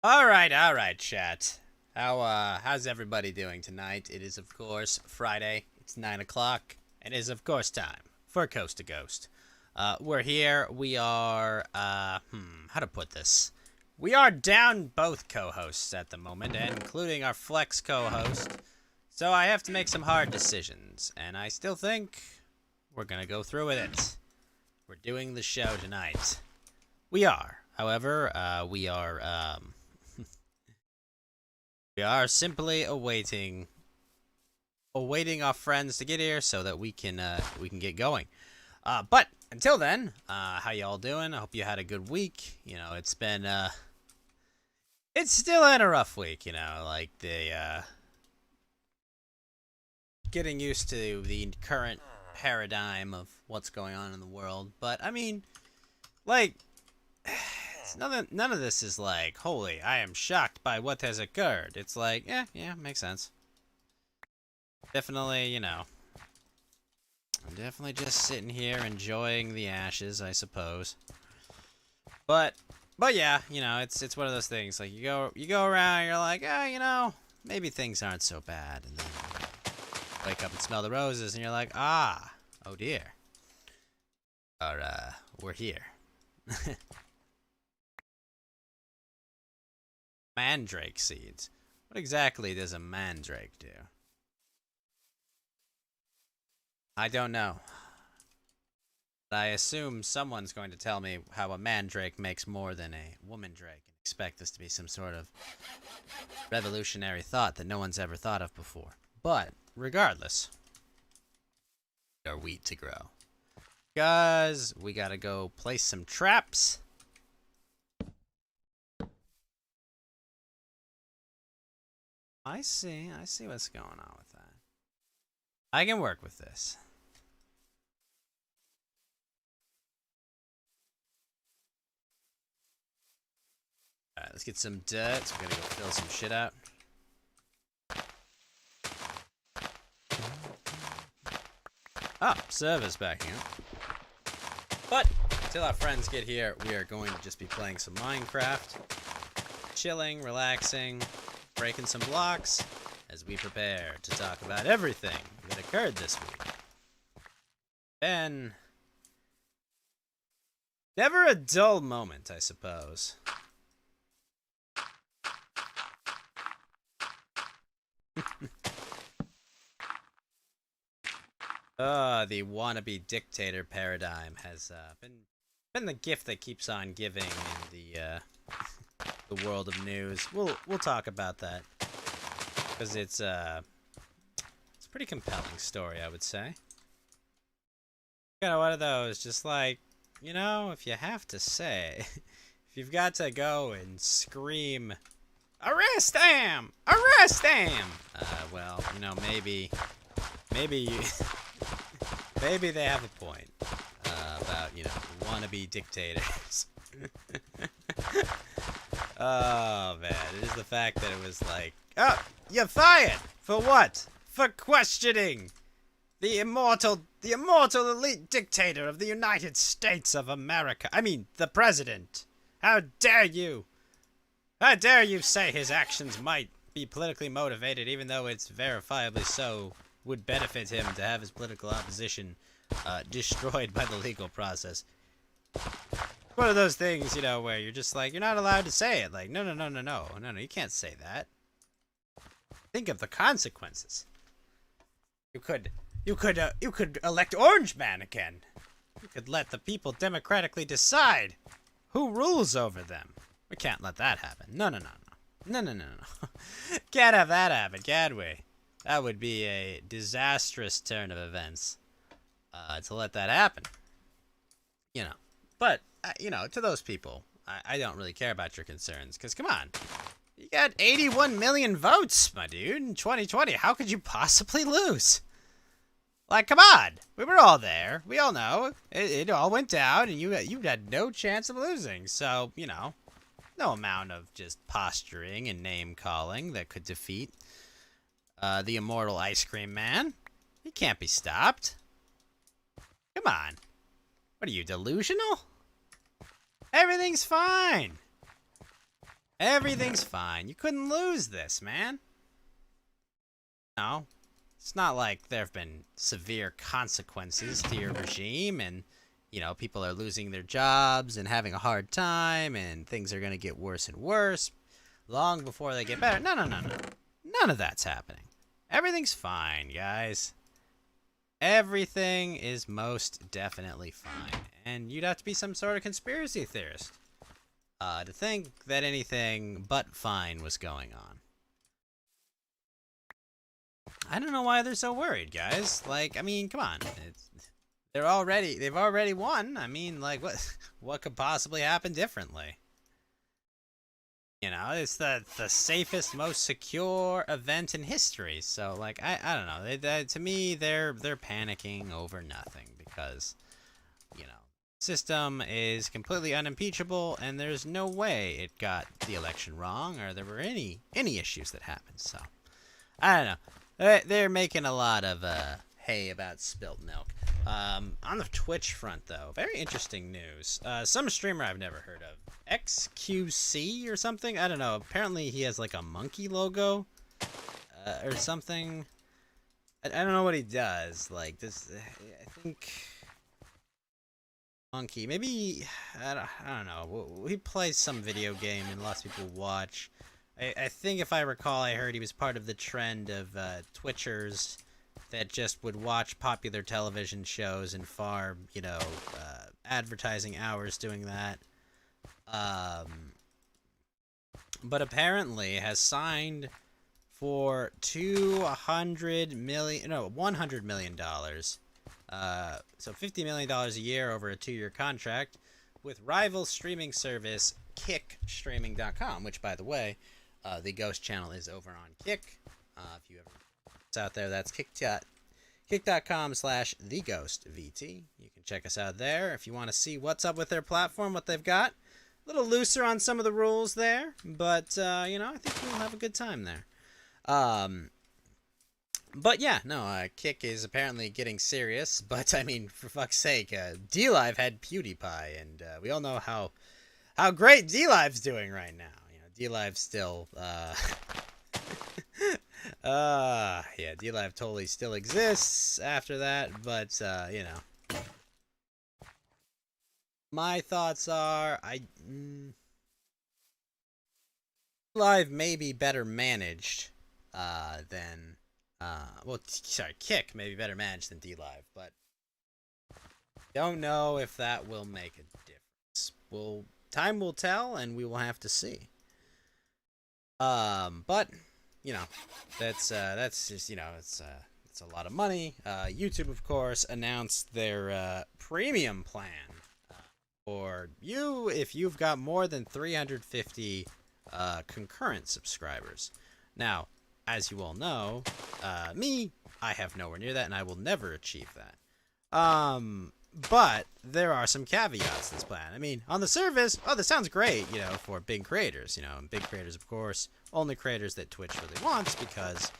All right, chat. How's everybody doing tonight? It is, of course, Friday. It's 9 o'clock. And it is, of course, time for Coast to Ghost. We're here. We are, how to put this? We are down both co-hosts at the moment, including our flex co-host. So I have to make some hard decisions, and I still think we're gonna go through with it. We're doing the show tonight. We are. However, we are simply awaiting our friends to get here so that we can get going. But until then, how y'all doing? I hope you had a good week. You know, it's been it's still in a rough week. You know, like the getting used to the current paradigm of what's going on in the world. But I mean, like, none of this is like, holy, I am shocked by what has occurred. It's like, yeah, makes sense. Definitely, you know, I'm definitely just sitting here enjoying the ashes, I suppose. But yeah, you know, it's one of those things. Like you go around, you're like, you know, maybe things aren't so bad, and then you wake up and smell the roses, and you're like, oh dear. Or we're here. Mandrake seeds. What exactly does a mandrake do? I don't know. But I assume someone's going to tell me how a mandrake makes more than a woman drake and expect this to be some sort of revolutionary thought that no one's ever thought of before. But regardless, our wheat to grow. Guys, we gotta go place some traps. I see what's going on with that. I can work with this. Alright, let's get some dirt. So we gotta go fill some shit out. Server's backing up. But until our friends get here, we are going to just be playing some Minecraft. Chilling, relaxing, breaking some blocks as we prepare to talk about everything that occurred this week. And never a dull moment, I suppose. The wannabe dictator paradigm has been the gift that keeps on giving in the world of news. We'll talk about that because it's a pretty compelling story, I would say. Kind of one of those, just like, you know, if you have to say, if you've got to go and scream, "Arrest him! Arrest him!" Well, you know, maybe you. Maybe they have a point about, you know, wannabe dictators. Oh, man. It is the fact that it was like, oh, you're fired! For what? For questioning the immortal elite dictator of the United States of America. I mean, the president. How dare you? How dare you say his actions might be politically motivated, even though it's verifiably so would benefit him to have his political opposition destroyed by the legal process. One of those things, you know, where you're just like, you're not allowed to say it. Like, no, you can't say that. Think of the consequences. You could elect Orange Man again. You could let the people democratically decide who rules over them. We can't let that happen. No. Can't have that happen, can we? That would be a disastrous turn of events to let that happen. You know. But, you know, to those people, I don't really care about your concerns. Because, come on. You got 81 million votes, my dude, in 2020. How could you possibly lose? Like, come on. We were all there. We all know. It all went down, and you had no chance of losing. So, you know, no amount of just posturing and name-calling that could defeat the immortal ice cream man. He can't be stopped. Come on. What are you, delusional? Everything's fine. Everything's fine. You couldn't lose this, man. No. It's not like there have been severe consequences to your regime and, people are losing their jobs and having a hard time and things are going to get worse and worse long before they get better. No, no, no, no. None of that's happening. Everything's fine, guys. Everything is most definitely fine. And you'd have to be some sort of conspiracy theorist to think that anything but fine was going on. I don't know why they're so worried, guys. Like, I mean, come on. They've already won. I mean, like, what could possibly happen differently? It's the safest, most secure event in history. So, like, I don't know. To me, they're panicking over nothing because, system is completely unimpeachable, and there's no way it got the election wrong or there were any issues that happened. So, I don't know. They're making a lot of hay about spilt milk. On the Twitch front, though, very interesting news. Some streamer I've never heard of, XQC or something. I don't know. Apparently, he has like a monkey logo or something. I don't know what he does. Like this, I think monkey. Maybe I don't know. He plays some video game and lots of people watch. I think if I recall, I heard he was part of the trend of Twitchers that just would watch popular television shows and farm, advertising hours doing that. But apparently has signed for $100 million. So $50 million a year over a 2-year contract with rival streaming service kickstreaming.com, which, by the way, the Ghost channel is over on Kick. If you ever it's out there, that's kick.com/theghostvt. You can check us out there if you want to see what's up with their platform, what they've got. A little looser on some of the rules there, but I think we'll have a good time there. But yeah, no, Kick is apparently getting serious. But I mean, for fuck's sake, DLive had PewDiePie, and we all know how great DLive's doing right now. DLive still, yeah, DLive totally still exists after that. But my thoughts are, DLive may be better managed than. Kick may be better managed than DLive, but don't know if that will make a difference. Time will tell, and we will have to see. But that's just it's a lot of money. YouTube, of course, announced their premium plan for you if you've got more than 350 concurrent subscribers. Now, as you all know, I have nowhere near that, and I will never achieve that. But there are some caveats to this plan. I mean, on the surface, this sounds great, for big creators. And big creators, of course, only creators that Twitch really wants because,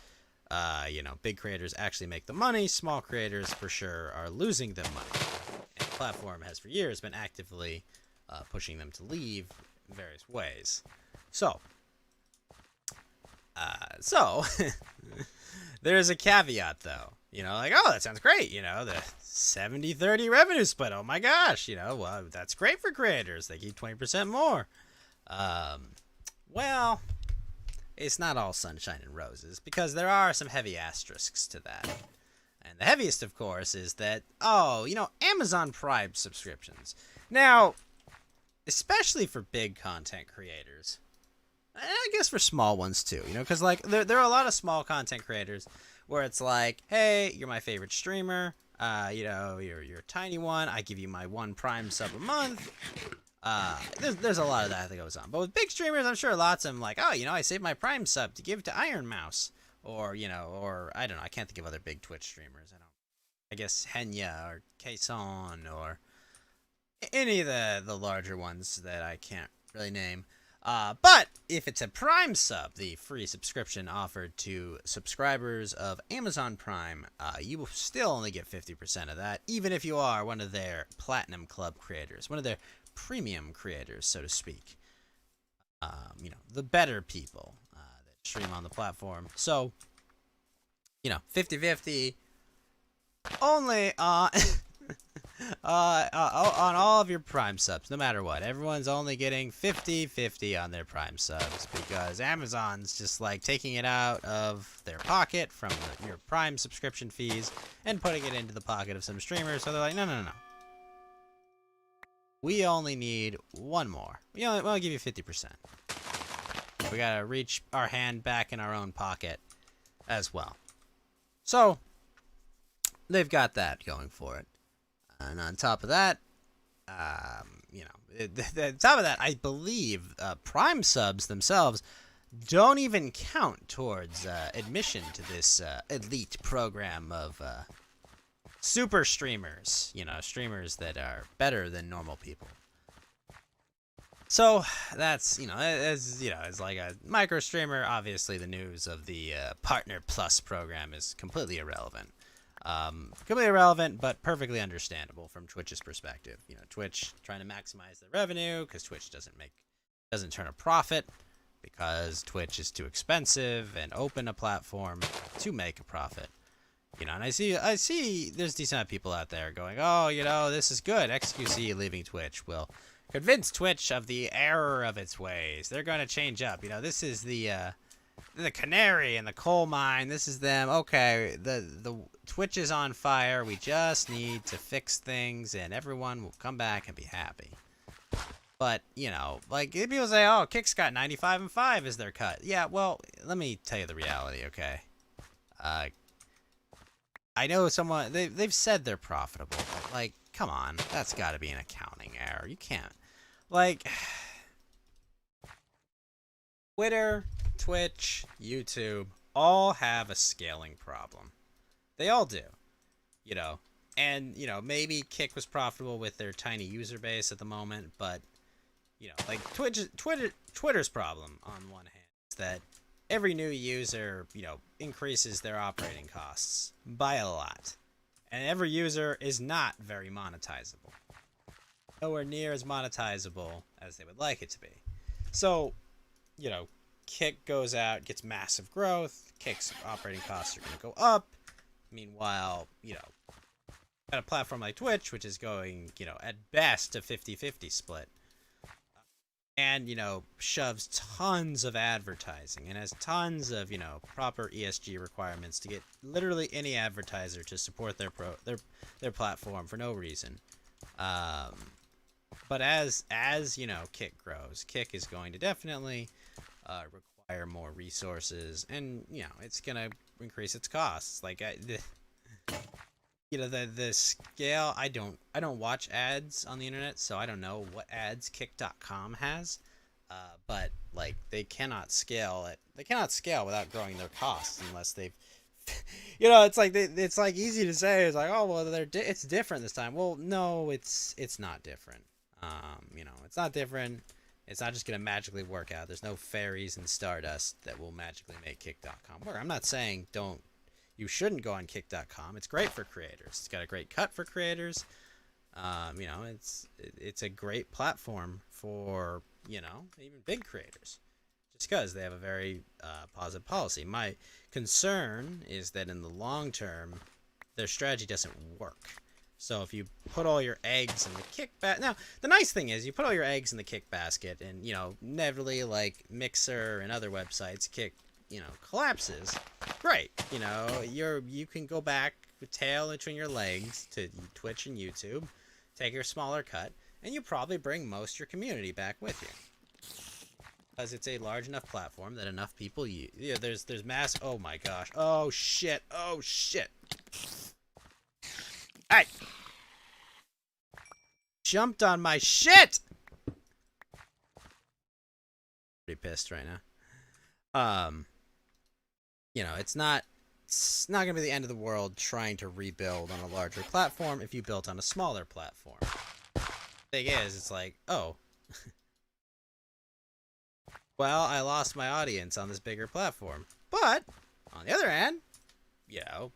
big creators actually make the money. Small creators, for sure, are losing them money. And the platform has, for years, been actively pushing them to leave in various ways. So, there's a caveat, though. That sounds great. The 70-30 revenue split. Oh my gosh. Well, that's great for creators. They keep 20% more. Well, it's not all sunshine and roses because there are some heavy asterisks to that. And the heaviest, of course, is that, Amazon Prime subscriptions. Now, especially for big content creators, and I guess for small ones too, because like there are a lot of small content creators where it's like, hey, you're my favorite streamer, you're a tiny one, I give you my one Prime sub a month. There's a lot of that goes on. But with big streamers, I'm sure lots of them like, I saved my Prime sub to give to Iron Mouse, or or I don't know, I can't think of other big Twitch streamers. I guess Henya or Kason or any of the larger ones that I can't really name. But if it's a Prime sub, the free subscription offered to subscribers of Amazon Prime, you will still only get 50% of that, even if you are one of their Platinum Club creators, one of their premium creators, so to speak. the better people that stream on the platform. So, 50-50 only on on all of your Prime subs, no matter what. Everyone's only getting 50-50 on their Prime subs because Amazon's just like taking it out of their pocket from your Prime subscription fees and putting it into the pocket of some streamers. So they're like, no, no, no, no. We only need one more. We'll give you 50%. We gotta reach our hand back in our own pocket as well. So, they've got that going for it. And on top of that, on top of that, I believe Prime subs themselves don't even count towards admission to this elite program of super streamers, streamers that are better than normal people. So that's, as like a micro streamer, obviously the news of the Partner Plus program is completely irrelevant. Completely irrelevant, but perfectly understandable from Twitch's perspective. Twitch trying to maximize their revenue because Twitch doesn't turn a profit because Twitch is too expensive and open a platform to make a profit. And I see there's decent amount of people out there going, oh, this is good. XQC leaving Twitch will convince Twitch of the error of its ways. They're going to change up. This is the canary in the coal mine. This is them. Okay, the Twitch is on fire. We just need to fix things, and everyone will come back and be happy. But, like, people say, oh, Kick's got 95.5 as their cut. Yeah, well, let me tell you the reality, okay? I know they've said they're profitable, but, like, come on. That's got to be an accounting error. You can't. Like, Twitter, Twitch, YouTube all have a scaling problem. They all do. And, maybe Kick was profitable with their tiny user base at the moment, but, like, Twitter's problem, on one hand, is that every new user, increases their operating costs by a lot. And every user is not very monetizable. Nowhere near as monetizable as they would like it to be. So, Kick goes out, gets massive growth. Kick's operating costs are going to go up. Meanwhile, at a platform like Twitch, which is going, at best a 50-50 split. And, shoves tons of advertising and has tons of, proper ESG requirements to get literally any advertiser to support their platform for no reason. But as Kick grows, Kick is going to definitely require more resources, and it's gonna increase its costs. Like the scale. I don't watch ads on the internet, so I don't know what ads Kick.com has. But like they cannot scale it. They cannot scale without growing their costs unless they've. It's like easy to say. It's like, oh well, it's different this time. Well, no, it's not different. It's not different. It's not just gonna magically work out. There's no fairies and stardust that will magically make Kick.com work. I'm not saying you shouldn't go on Kick.com. It's great for creators. It's got a great cut for creators. It's a great platform for even big creators, just because they have a very positive policy. My concern is that in the long term, their strategy doesn't work. So if you put all your eggs in the Kick basket, now the nice thing is you put all your eggs in the Kick basket, and inevitably, like Mixer and other websites, Kick collapses. Great, you can go back with tail between your legs to Twitch and YouTube, take your smaller cut, and you probably bring most of your community back with you. Because it's a large enough platform that enough people use. Yeah, there's mass. Oh my gosh. Oh shit. Oh shit. Hey! Jumped on my shit! Pretty pissed right now. It's not gonna be the end of the world trying to rebuild on a larger platform if you built on a smaller platform. Thing is, it's like, oh, well, I lost my audience on this bigger platform. But on the other hand,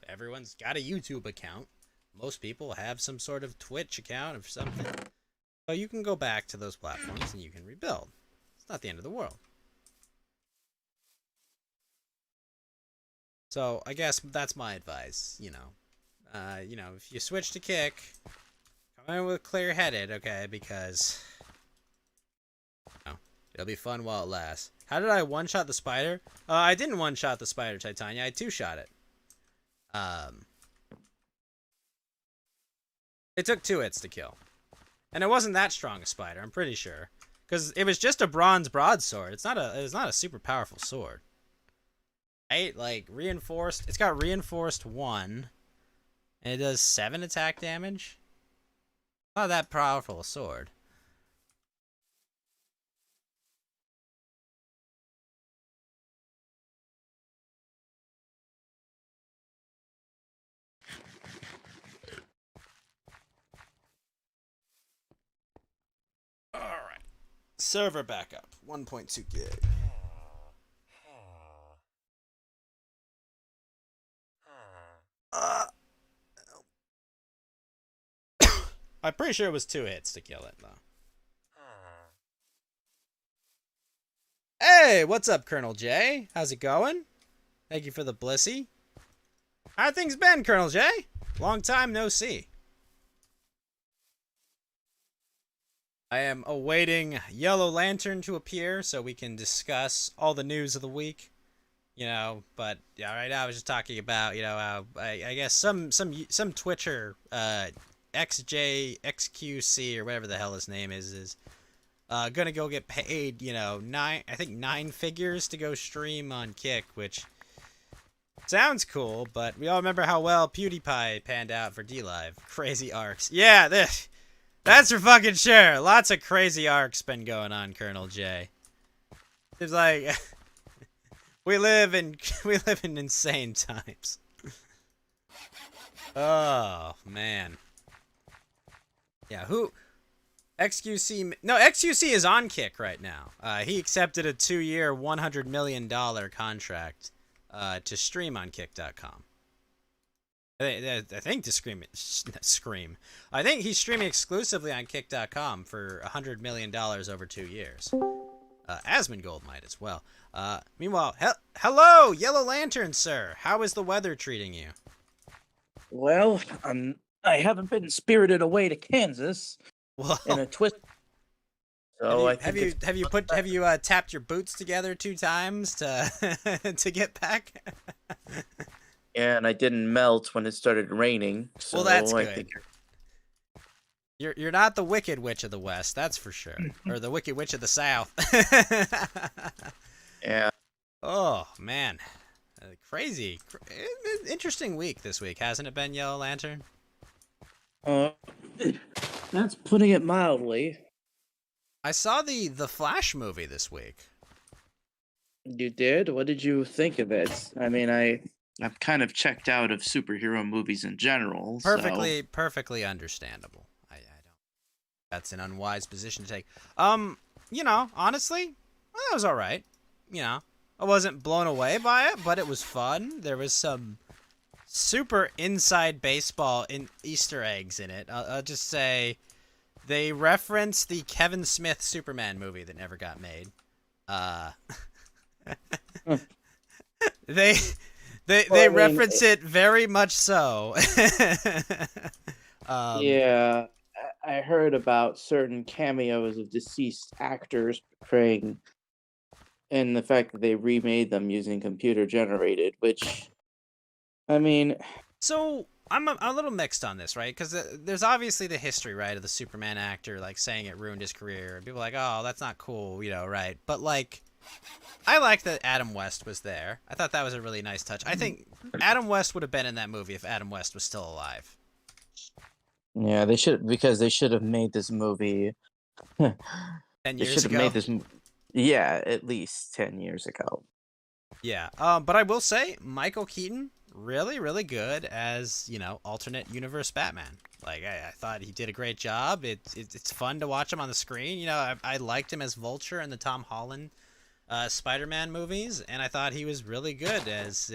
everyone's got a YouTube account. Most people have some sort of Twitch account or something. So you can go back to those platforms and you can rebuild. It's It's not the end of the world. So I guess that's my advice. If you switch to kick, come in with clear-headed, okay? Because it'll be fun while it lasts. How did I one-shot the spider? I didn't one-shot the spider, Titania. I two-shot it. It took 2 hits to kill. And it wasn't that strong a spider, I'm pretty sure. Because it was just a bronze broadsword. It's not a super powerful sword. Right? Like, reinforced. It's got reinforced 1. And it does 7 attack damage. Not that powerful a sword. Alright. Server backup. 1.2 gig. I'm pretty sure it was 2 hits to kill it, though. Hey, what's up, Colonel J? How's it going? Thank you for the blissy. How things been, Colonel J? Long time no see. I am awaiting Yellow Lantern to appear so we can discuss all the news of the week. But yeah, right now I was just talking about, I guess some Twitcher, XJXQC or whatever the hell his name is gonna go get paid, 9 figures to go stream on Kick, which sounds cool, but we all remember how well PewDiePie panned out for DLive. Crazy arcs. Yeah, that's for fucking sure. Lots of crazy arcs been going on, Colonel J. It's like we live in insane times. Oh man. Yeah, XQC is on Kick right now. He accepted a 2-year, $100 million contract to stream on Kick.com. I think to scream. I think he's streaming exclusively on Kick.com for $100 million over 2 years. Asmongold might as well. Meanwhile, hello, Yellow Lantern, sir. How is the weather treating you? Well, I haven't been spirited away to Kansas Well, in a twist. So have you tapped your boots together 2 times to to get back? Yeah, and I didn't melt when it started raining. So Well, that's I good. think You're not the Wicked Witch of the West, that's for sure, or the Wicked Witch of the South. yeah. Oh man, crazy, interesting week this week, hasn't it been, Yellow Lantern? That's putting it mildly. I saw the Flash movie this week. You did? What did you think of it? I mean, I've kind of checked out of superhero movies in general. Perfectly understandable. I don't. That's an unwise position to take. Honestly, that was all right. I wasn't blown away by it, but it was fun. There was some super inside baseball Easter eggs in it. I'll just say they reference the Kevin Smith Superman movie that never got made. They reference it very much so. Yeah, I heard about certain cameos of deceased actors portraying, and the fact that they remade them using computer generated, which, I mean, so I'm a little mixed on this, right? Because there's obviously the history, right, of the Superman actor like saying it ruined his career, and people are like, oh, that's not cool, right? But like, I like that Adam West was there. I thought that was a really nice touch. I think Adam West would have been in that movie if Adam West was still alive. yeah, they should have made this movie 10 They years should have ago. made this. Yeah, at least 10 years ago. Yeah. But I will say Michael Keaton really, really good as alternate universe Batman. Like I thought he did a great job. It's fun to watch him on the screen. I liked him as Vulture in the Tom Holland Spider-Man movies, and I thought he was really good as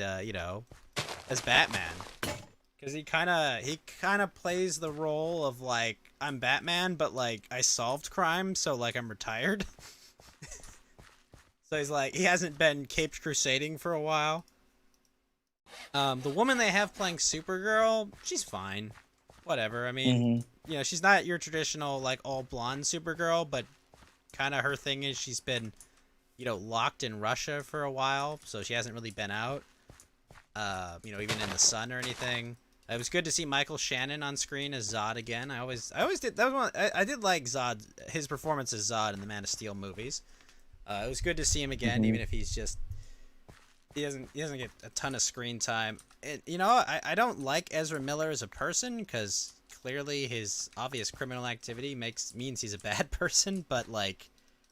as Batman. Because he kind of plays the role of like I'm Batman, but like I solved crime, so like I'm retired. So he's like, he hasn't been caped crusading for a while. The woman they have playing Supergirl, she's fine. Whatever. I mean, Hmm. you know, she's not your traditional, like, all blonde Supergirl, but kind of her thing is she's been, you know, locked in Russia for a while, so she hasn't really been out, you know, even in the sun or anything. It was good to see Michael Shannon on screen as Zod again. I always did that was one. I did like Zod, his performance as Zod in the Man of Steel movies. It was good to see him again, Hmm. even if he's just he doesn't get a ton of screen time. And you know, I don't like Ezra Miller as a person because clearly his obvious criminal activity means he's a bad person. But like,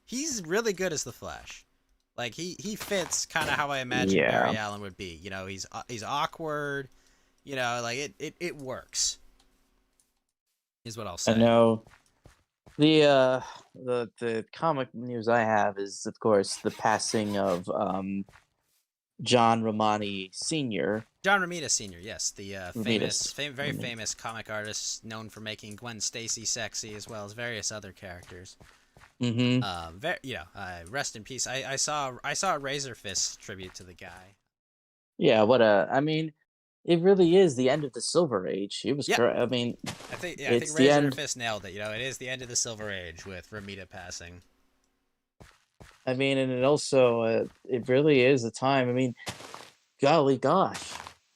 he's really good as the Flash. Like he fits kind of how I imagine Yeah, Barry Allen would be. You know, he's awkward. You know, like it works. Is what I'll I say. know. The comic news I have is, of course, the passing of John Romani Sr. John Romita Sr., yes, the Romita. very famous comic artist known for making Gwen Stacy sexy as well as various other characters. Mm-hmm. Rest in peace. I saw a Razor Fist tribute to the guy. Yeah, I mean, it really is the end of the Silver Age. He was Yeah, correct. I mean, I think it's the Razor end. Fist nailed it. You know, it is the end of the Silver Age with Romita passing. I mean, and it really is a time. I mean, golly gosh,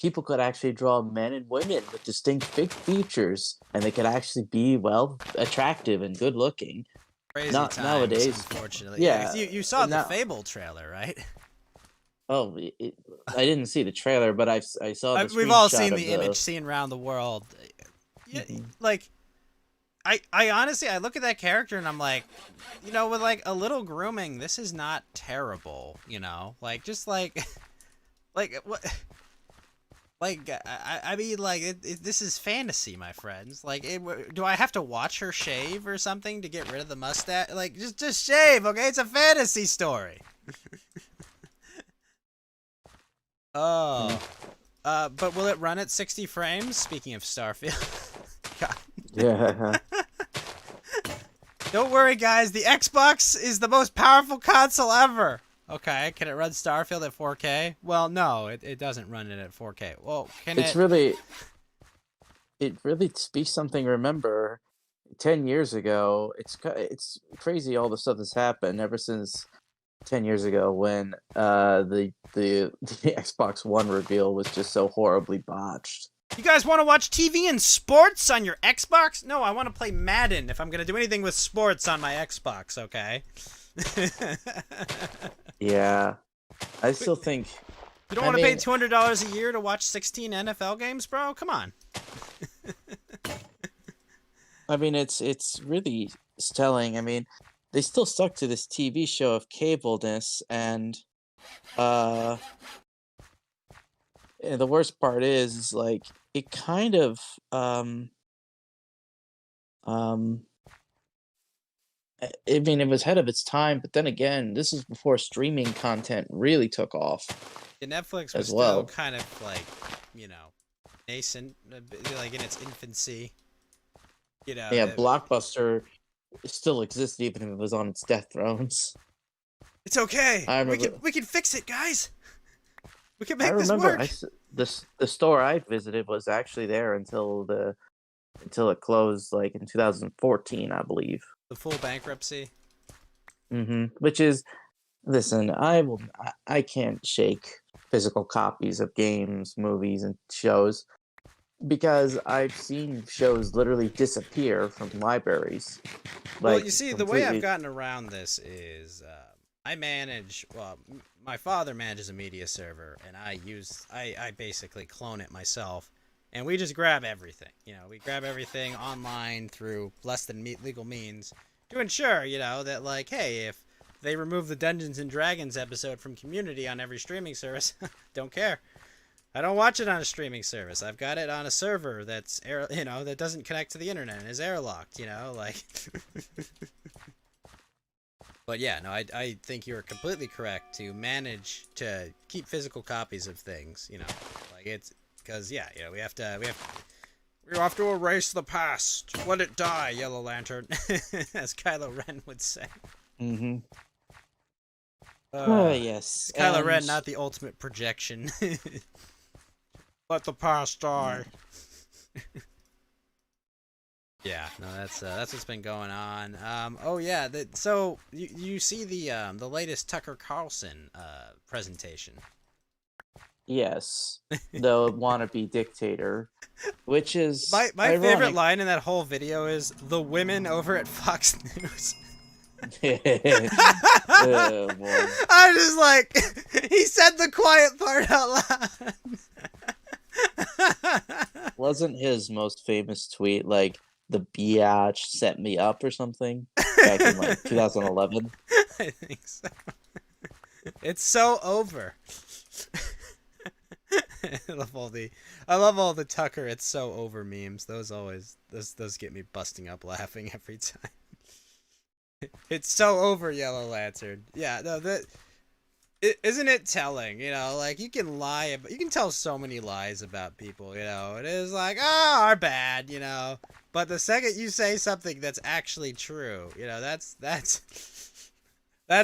people could actually draw men and women with distinct features, and they could actually be, well, attractive and good looking. Crazy Not times, nowadays. unfortunately. Yeah, 'cause Yeah, you saw the now. Fable trailer, right? Oh, I didn't see the trailer, but I saw the We've all screenshot seen of the image the. seen around the world. Yeah, Mhm. like I honestly I look at that character and I'm like, you know, with like a little grooming, this is not terrible. You know, like just like like what. Like I mean, like this is fantasy, my friends. Like, do I have to watch her shave or something to get rid of the mustache? Like, just shave, okay? It's a fantasy story. Mm. Oh, but will it run at 60 frames? Speaking of Starfield, God. Yeah. Don't worry, guys. The Xbox is the most powerful console ever. Okay, can it run Starfield at 4K? Well, no, it doesn't run it at 4K. Well, can It's it? really it really speaks something. Remember, 10 years ago, it's crazy all the stuff that's happened ever since 10 years ago when the Xbox One reveal was just so horribly botched. You guys want to watch TV and sports on your Xbox? No, I want to play Madden if I'm going to do anything with sports on my Xbox, okay? Yeah, I You still think. don't I want to pay mean, $200 a year to watch 16 NFL games, bro? Come on. it's really telling. I mean, they still stuck to this TV show of cableness, uh, and the worst part is like it kind of um I mean, it was ahead of its time, but then again, this is before streaming content really took off Yeah, Netflix was as still well. kind of like, you know, nascent, like in its infancy. You know, Yeah, Blockbuster still exists even if it was on its death thrones. it's okay. I remember. We can fix it, guys. We can I make this remember. work. The store I visited was actually there until it closed, like in 2014, I believe. The full bankruptcy. Which is, listen, I can't shake physical copies of games, movies, and shows because I've seen shows literally disappear from libraries, Well, like you see, the way I've completely. gotten around this is my father manages a media server, and I basically clone it myself, and we just grab everything. You know, we grab everything online through less than legal means to ensure, you know, that, like, hey, if they remove the Dungeons and Dragons episode from Community on every streaming service, don't care. I don't watch it on a streaming service. I've got it on a server that doesn't connect to the internet and is airlocked, you know, like. But yeah, no, I think you're completely correct to manage to keep physical copies of things, you know, like it's because yeah, you know, we have to erase the past, let it die, Yellow Lantern, as Kylo Ren would say. Hmm. Yes, It's Kylo and Ren, not the ultimate projection. Let the past die. Yeah, no, that's what's been going on. Oh yeah, so you see the latest Tucker Carlson presentation. yes, the wannabe dictator, which is My favorite ironic. line in that whole video is the women over at Fox News. Oh boy. I'm just like, he said the quiet part out loud. Wasn't his most famous tweet like the biatch set me up or something back in like 2011? I think so. It's so over. I love all the Tucker "it's so over" memes. Those get me busting up laughing every time. It's so over, Yellow Lantern. Yeah, no, isn't it telling? You know, like you can lie, but you can tell so many lies about people. You know, it is like, oh, are bad. You know, but the second you say something that's actually true, you know, that's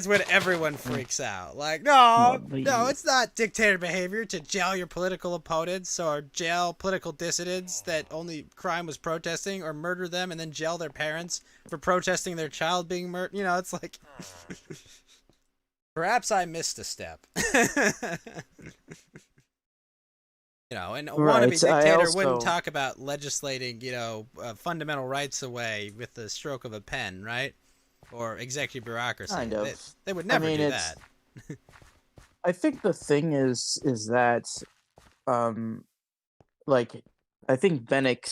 when everyone freaks out. Like, no, no, it's not dictator behavior to jail your political opponents or jail political dissidents that only crime was protesting, or murder them and then jail their parents for protesting their child being murdered. You know, it's like, perhaps I missed a step. You know, and a wannabe Right. dictator wouldn't talk about legislating, you know, fundamental rights away with the stroke of a pen, right? Or executive bureaucracy. Kind of. They would never do it's. that. I think the thing is that, um, like, I think Bennett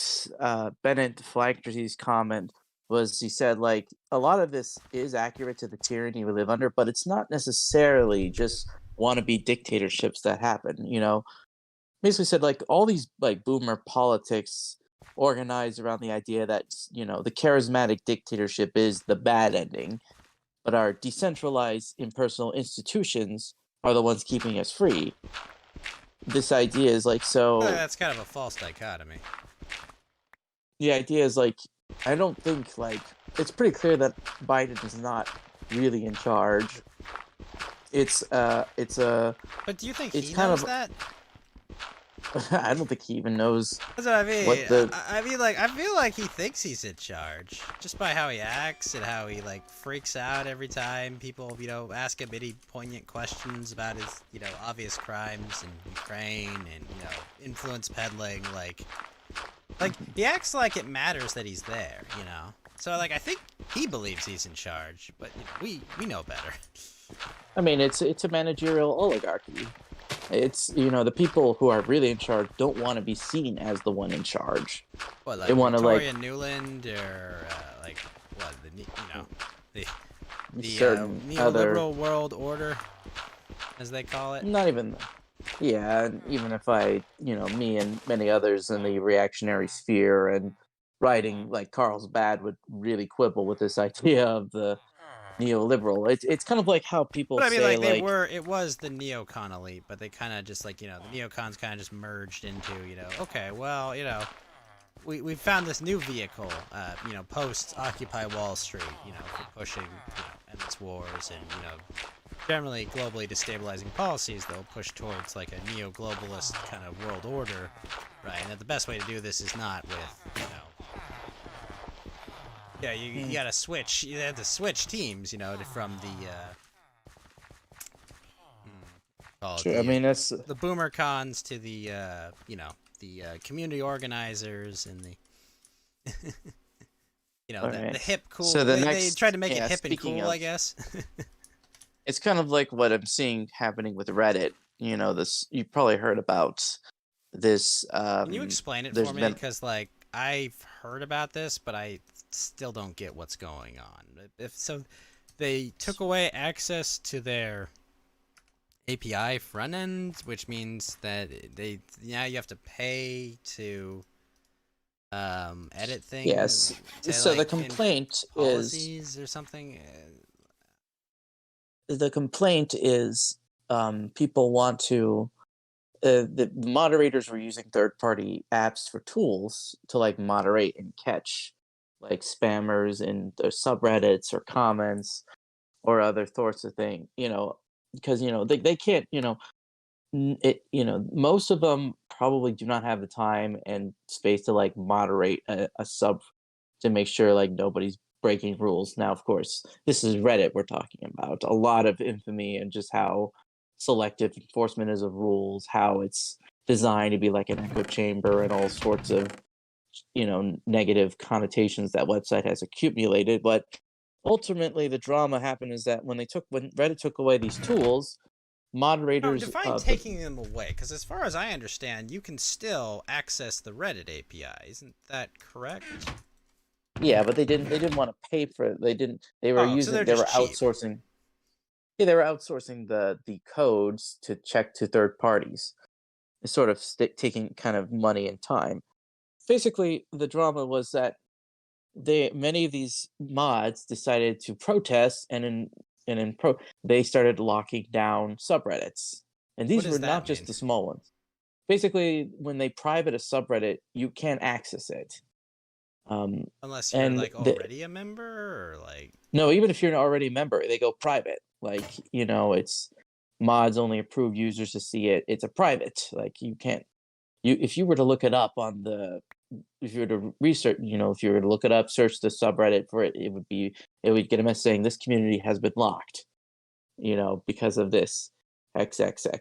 Flaherty's comment was he said like a lot of this is accurate to the tyranny we live under, but it's not necessarily just wannabe dictatorships that happen. You know, basically said like all these like boomer politics organized around the idea that the charismatic dictatorship is the bad ending, but our decentralized impersonal institutions are the ones keeping us free. This idea is like That's kind of a false dichotomy. the idea is like I don't think like it's pretty clear that Biden is not really in charge. It's a But do you think it's he kind knows of that? I don't think he even knows That's what I mean. what the I mean, like, I feel like he thinks he's in charge just by how he acts and how he like freaks out every time people, you know, ask him any poignant questions about his, you know, obvious crimes in Ukraine and, you know, influence peddling. Like he acts like it matters that he's there, you know. So like I think he believes he's in charge, but you know, we know better. I mean it's a managerial oligarchy. It's the people who are really in charge don't want to be seen as the one in charge. What, like They want to Victoria Newland or like what the certain other neoliberal world order, as they call it. not even yeah, and even if me and many others in the reactionary sphere and writing like Carl's Bad would really quibble with this idea of the neoliberal. It's kind of like how people But I mean, say like like it was the neocon elite, but they kind of just like, you know, the neocons kind of just merged into, you know, okay, well, you know, we found this new vehicle, you know, post Occupy Wall Street, you know, for pushing, you know, endless wars and, you know, generally globally destabilizing policies that will push towards like a neo-globalist kind of world order, right? And that the best way to do this is not with, you know, yeah, you gotta switch. You have to switch teams, you know, from sure, I mean that's the boomer cons to the you know, the community organizers and the you know, the hip cool. So they tried to make it hip and cool, I guess. It's kind of like what I'm seeing happening with Reddit. You know, this you probably heard about this. Can you explain it for me? Been Because like I've heard about this, but I still don't get what's going on. If so, they took away access to their API front end, which means that you have to pay to edit things. yes. To, So like, the complaint policies or something. is people want to the moderators were using third-party apps for tools to like moderate and catch like spammers in their subreddits or comments or other sorts of thing. because they can't, most of them probably do not have the time and space to like moderate a sub to make sure like nobody's breaking rules. Now, of course, this is Reddit we're talking about. A lot of infamy and just how selective enforcement is of rules, how it's designed to be like an echo chamber and all sorts of negative connotations that website has accumulated. But ultimately the drama happened is that when Reddit took away these tools, Oh, moderators define taking them away, because as far as I understand, you can still access the Reddit API. Isn't that correct? yeah, but they didn't want to pay for it. They were Oh, so using they're they were just cheap. outsourcing. Yeah, they were outsourcing the codes to check to third parties. It's sort of taking kind of money and time. Basically, the drama was that many of these mods decided to protest, they started locking down subreddits, and What these were does not that just mean? the small ones. Basically, when they private a subreddit, you can't access it. Unless you're And like already a member, or like. no, even if you're already a member, they go private. Like, it's mods only approve users to see it. It's a private. Like, you can't. If you were to look it up if you were to research, if you were to look it up, search the subreddit for it, it would get a message saying this community has been locked, because of this XXX.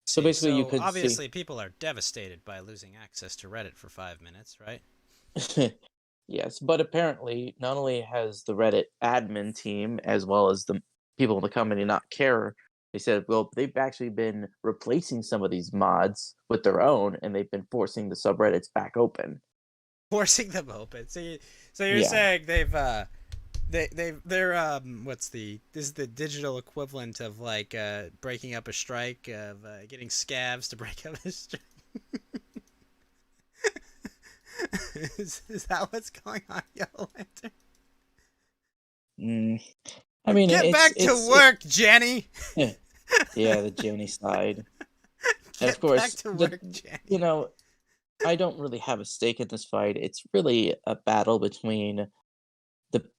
So See, basically, you so could see. obviously people are devastated by losing access to Reddit for 5 minutes, right? Yes, but apparently, not only has the Reddit admin team as well as the people in the company not care, they said, well, they've actually been replacing some of these mods with their own, and they've been forcing the subreddits back open. Forcing them open. So you're Yeah. saying they're what's this is the digital equivalent of like breaking up a strike, of getting scavs to break up a strike. Is that what's going on, Yellow Lantern? Mm, I mean, Get back to work, Jenny. yeah, the Jenny side. And of Get back course, to work, Jenny. I don't really have a stake in this fight. It's really a battle between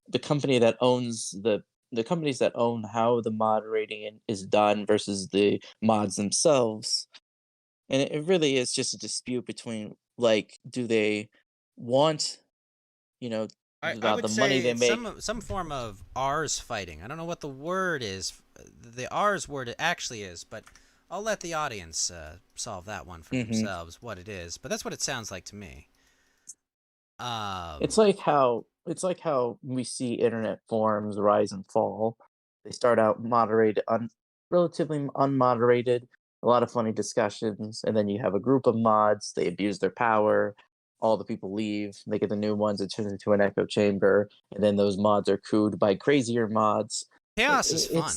the company that owns the companies that own how the moderating is done versus the mods themselves. And it really is just a dispute between like, do they want, you know, I about would the money say they it's make? some form of R's fighting. I don't know what the word is. The R's word it actually is, but I'll let the audience solve that one for Hmm. themselves. What it is, but that's what it sounds like to me. It's Um, like how we see internet forums rise and fall. They start out relatively unmoderated, a lot of funny discussions, and then you have a group of mods. They abuse their power. All the people leave. They get the new ones. It turns into an echo chamber, and then those mods are cooed by crazier mods. Chaos is fun.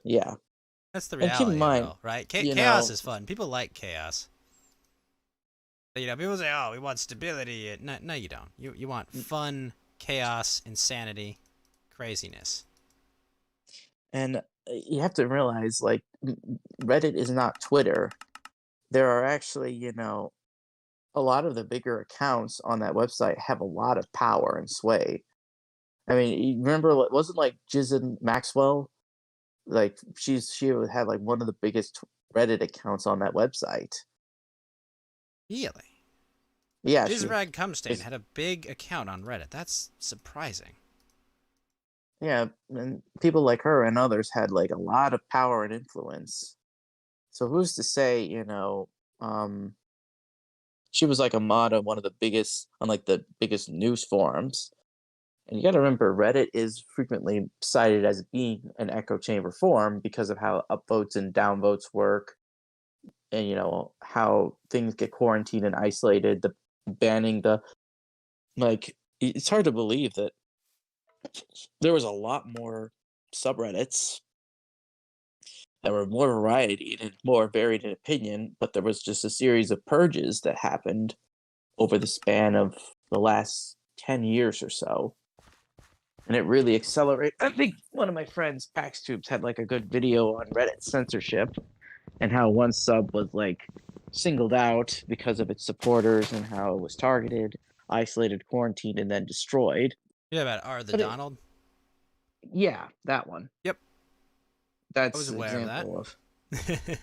Yeah. That's the And keep in reality of it mind, all, right? you Chaos know, is fun. People like chaos. People say, "Oh, we want stability." No, no, you don't. You want fun, chaos, insanity, craziness. and you have to realize, like, Reddit is not Twitter. There are actually, a lot of the bigger accounts on that website have a lot of power and sway. I mean, you remember, wasn't like Jizen Maxwell? Like she had like one of the biggest Reddit accounts on that website. Really? Yeah, Jizrag Cumstain is had a big account on Reddit. That's surprising. yeah, and people like her and others had like a lot of power and influence. So who's to say, um, she was like a mod on the biggest news forums. And you got to remember, Reddit is frequently cited as being an echo chamber forum because of how upvotes and downvotes work, and how things get quarantined and isolated. The banning the like, it's hard to believe that there was a lot more subreddits that were more variety and more varied in opinion, but there was just a series of purges that happened over the span of the last 10 years or so. And it really accelerated. I think one of my friends, Pax Tubes, had like a good video on Reddit censorship and how one sub was like singled out because of its supporters and how it was targeted, isolated, quarantined, and then destroyed. You know about R the But it, Donald? yeah, that one. Yep. I was That's an aware of that. example of.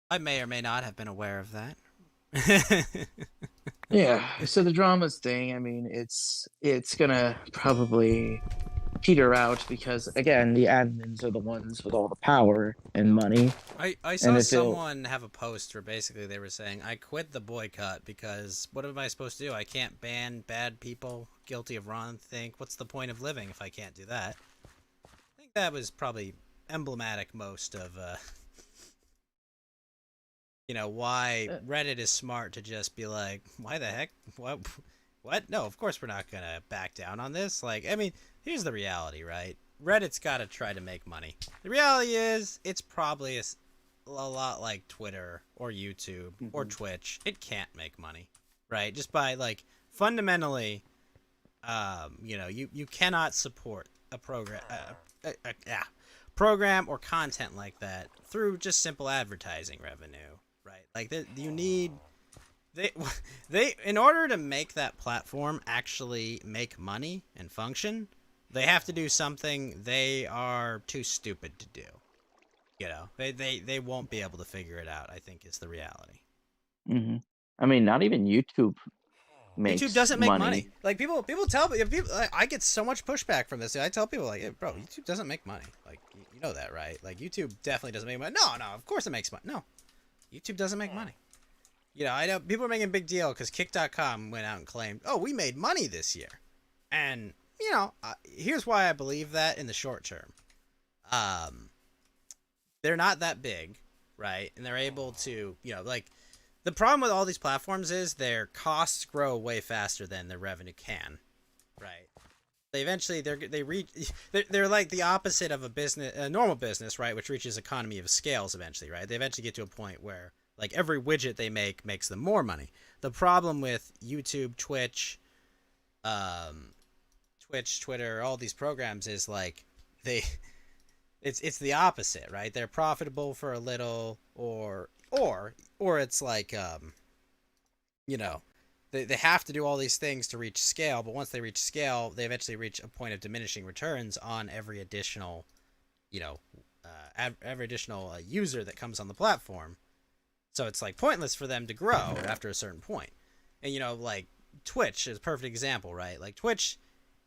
I may or may not have been aware of that. Yeah. So the dramas thing, I mean, it's gonna probably peter out because again, the admins are the ones with all the power and money. I And saw if they'll someone have a post where basically they were saying, I quit the boycott because what am I supposed to do? I can't ban bad people guilty of wrong thing. What's the point of living if I can't do that? I think that was probably emblematic most of, why uh, Reddit is smart to just be like, why the heck? What? What? No, of course we're not going to back down on this. Like, I mean, here's the reality, right? Reddit's got to try to make money. The reality is, it's probably a lot like Twitter or YouTube or Mhm. Twitch. It can't make money, right? Just by, like, fundamentally, you cannot support a program or content like that through just simple advertising revenue, right? Like, you need they they in order to make that platform actually make money and function, they have to do something they are too stupid to do. They won't be able to figure it out, I think is the reality. Mhm. I mean, not even YouTube YouTube makes doesn't make money. money. Like people tell me, people, I get so much pushback from this. I tell people like, hey, bro, YouTube doesn't make money. Like you know that, right? Like YouTube definitely doesn't make money. No, of course it makes money. No, YouTube doesn't make money. I know people are making a big deal because Kick.com went out and claimed, oh, we made money this year. And, here's why I believe that in the short term. They're not that big, right? And they're able to, like, the problem with all these platforms is their costs grow way faster than their revenue can, right? They eventually they're like the opposite of a normal business, right, which reaches economy of scales eventually, right? They eventually get to a point where like every widget they make makes them more money. The problem with YouTube, Twitter, all these programs is like they it's the opposite, right? They're profitable for a little or it's like you know, they have to do all these things to reach scale, but once they reach scale, they eventually reach a point of diminishing returns on every additional, every additional user that comes on the platform. So it's like pointless for them to grow after a certain point. And like Twitch is a perfect example, right? Like Twitch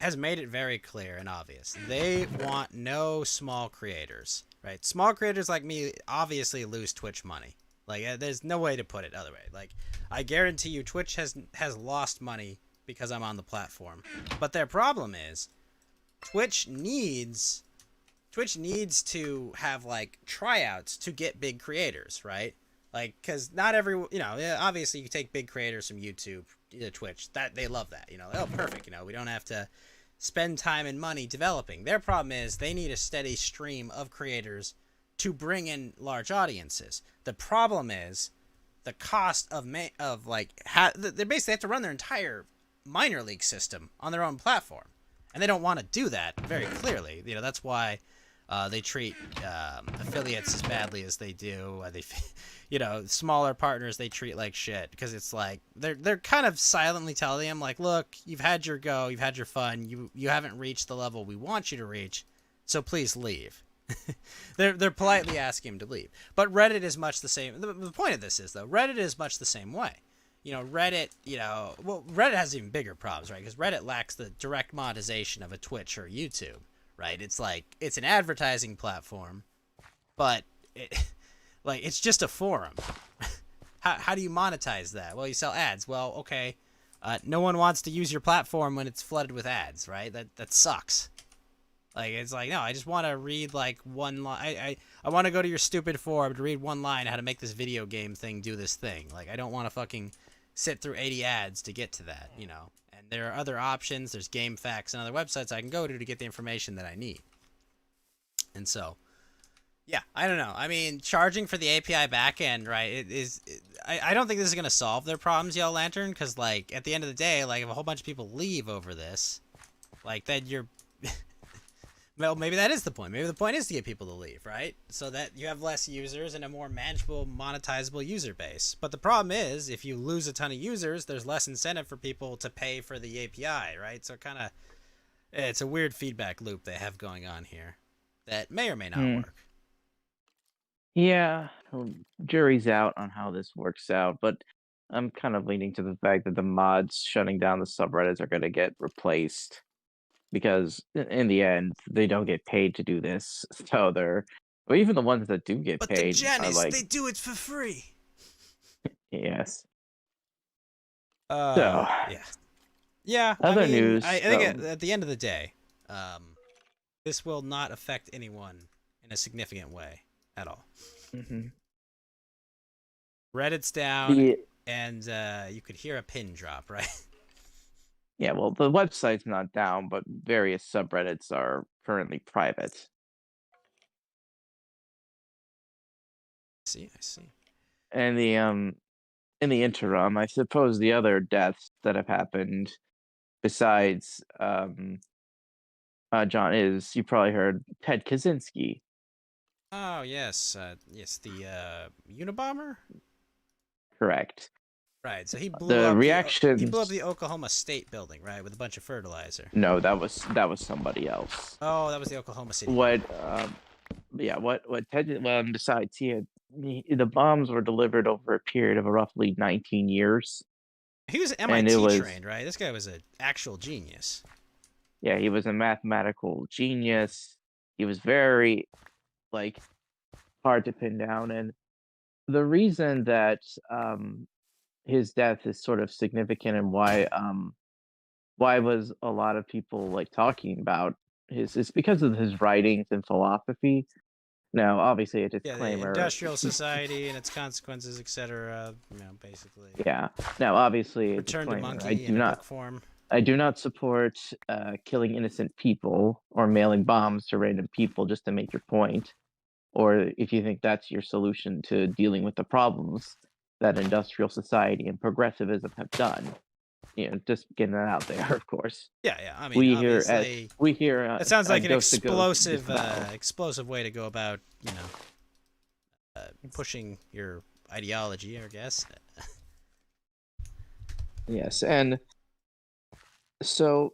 has made it very clear and obvious. They want no small creators, right? Small creators like me obviously lose Twitch money. Like there's no way to put it other way. Like I guarantee you Twitch has lost money because I'm on the platform. But their problem is Twitch needs to have like tryouts to get big creators, right? Like, cause not every, obviously you take big creators from YouTube, Twitch, that they love that, oh, perfect. We don't have to spend time and money developing. Their problem is they need a steady stream of creators to bring in large audiences. The problem is the cost of they basically have to run their entire minor league system on their own platform, and they don't want to do that very clearly. That's why they treat affiliates as badly as they do. Smaller partners they treat like shit because it's like they're kind of silently telling them like, look, you've had your go, you've had your fun, you haven't reached the level we want you to reach, so please leave. they're politely asking him to leave. But Reddit is much the same. The point of this is though, Reddit is much the same way. Reddit, Reddit has even bigger problems, right? Because Reddit lacks the direct monetization of a Twitch or YouTube, right? It's like it's an advertising platform, but it's just a forum. How do you monetize that? Well, you sell ads. Well, okay, no one wants to use your platform when it's flooded with ads, right? That sucks. Like, it's like, no, I just want to read, like, one line. I want to go to your stupid forum to read one line how to make this video game thing do this thing. Like, I don't want to fucking sit through 80 ads to get to that, And there are other options. There's GameFAQs and other websites I can go to get the information that I need. And so, yeah, I don't know. I mean, charging for the API backend, right, I don't think this is going to solve their problems, Yellow Lantern, because, like, at the end of the day, like, if a whole bunch of people leave over this, like, then you're... Well, maybe that is the point. Maybe the point is to get people to leave, right? So that you have less users and a more manageable, monetizable user base. But the problem is, if you lose a ton of users, there's less incentive for people to pay for the API, right? So it's a weird feedback loop they have going on here. that may or may not work. Yeah, jury's out on how this works out, but I'm kind of leaning to the fact that the mods shutting down the subreddits are going to get replaced because in the end they don't get paid to do this. So or even the ones that do get But the paid are Janice, like, they do it for free. yes. So, Yeah. Yeah, I other mean, news. I think at the end of the day, this will not affect anyone in a significant way at all. Mhm. Reddit's down, The and you could hear a pin drop, right? Yeah, well, the website's not down, but various subreddits are currently private. I see. And in the interim, I suppose the other deaths that have happened besides John is, you probably heard Ted Kaczynski. Oh yes, yes, the Unabomber. Correct. Right. So he blew The up reactions. the Oklahoma State building, right, with a bunch of fertilizer. No, that was somebody else. Oh, that was the Oklahoma City. What yeah, what Ted, well, besides the bombs were delivered over a period of roughly 19 years. He was And it MIT was, trained, right? This guy was an actual genius. yeah, he was a mathematical genius. He was very, like, hard to pin down. And the reason that his death is sort of significant, and why was a lot of people like talking about his, is because of his writings and philosophy. Now, obviously, a Yeah, the disclaimer. industrial society and its consequences, etc. Basically. Yeah. Now, obviously, a Return to disclaimer. Monkey in a book form. I do not support killing innocent people or mailing bombs to random people just to make your point, or if you think that's your solution to dealing with the problems that industrial society and progressivism have done. Just getting that out there, of course. Yeah. I mean, obviously, we hear. It sounds like an Ghost to Ghost explosive way to go about, pushing your ideology, I guess. Yes, and so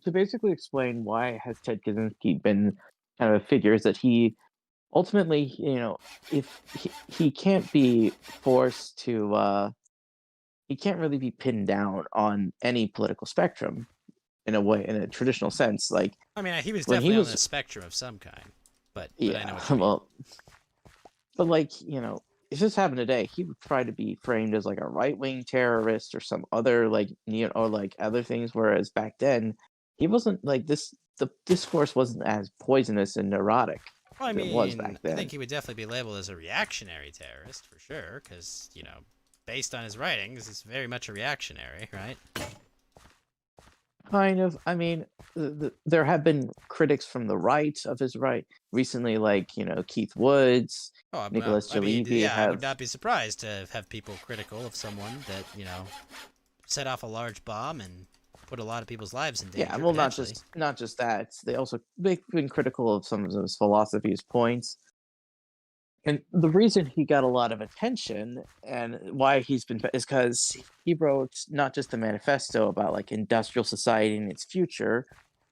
to basically explain why has Ted Kaczynski been kind of a figure, is that he ultimately, if he can't be forced to, he can't really be pinned down on any political spectrum in a traditional sense. Like, I mean, he was when he definitely on was, the spectrum of some kind, but I know yeah, what you mean. well, but like, if this happened today, he would try to be framed as like a right-wing terrorist or some other, like, or like other things. Whereas back then, he wasn't like this. The discourse wasn't as poisonous and neurotic Well, I as it was back mean, I then. think he would definitely be labeled as a reactionary terrorist for sure, because based on his writings, it's very much a reactionary, right? Kind of. I mean, there have been critics from the right of his right recently, like Keith Woods, Oh, Nicholas I mean, Jalebi yeah, I would have. not be surprised to have people critical of someone that set off a large bomb and put a lot of people's lives in danger. Yeah, well, potentially. not just that. They've been critical of some of his philosophy's points. And the reason he got a lot of attention and why he's been is because he wrote not just a manifesto about like industrial society and its future,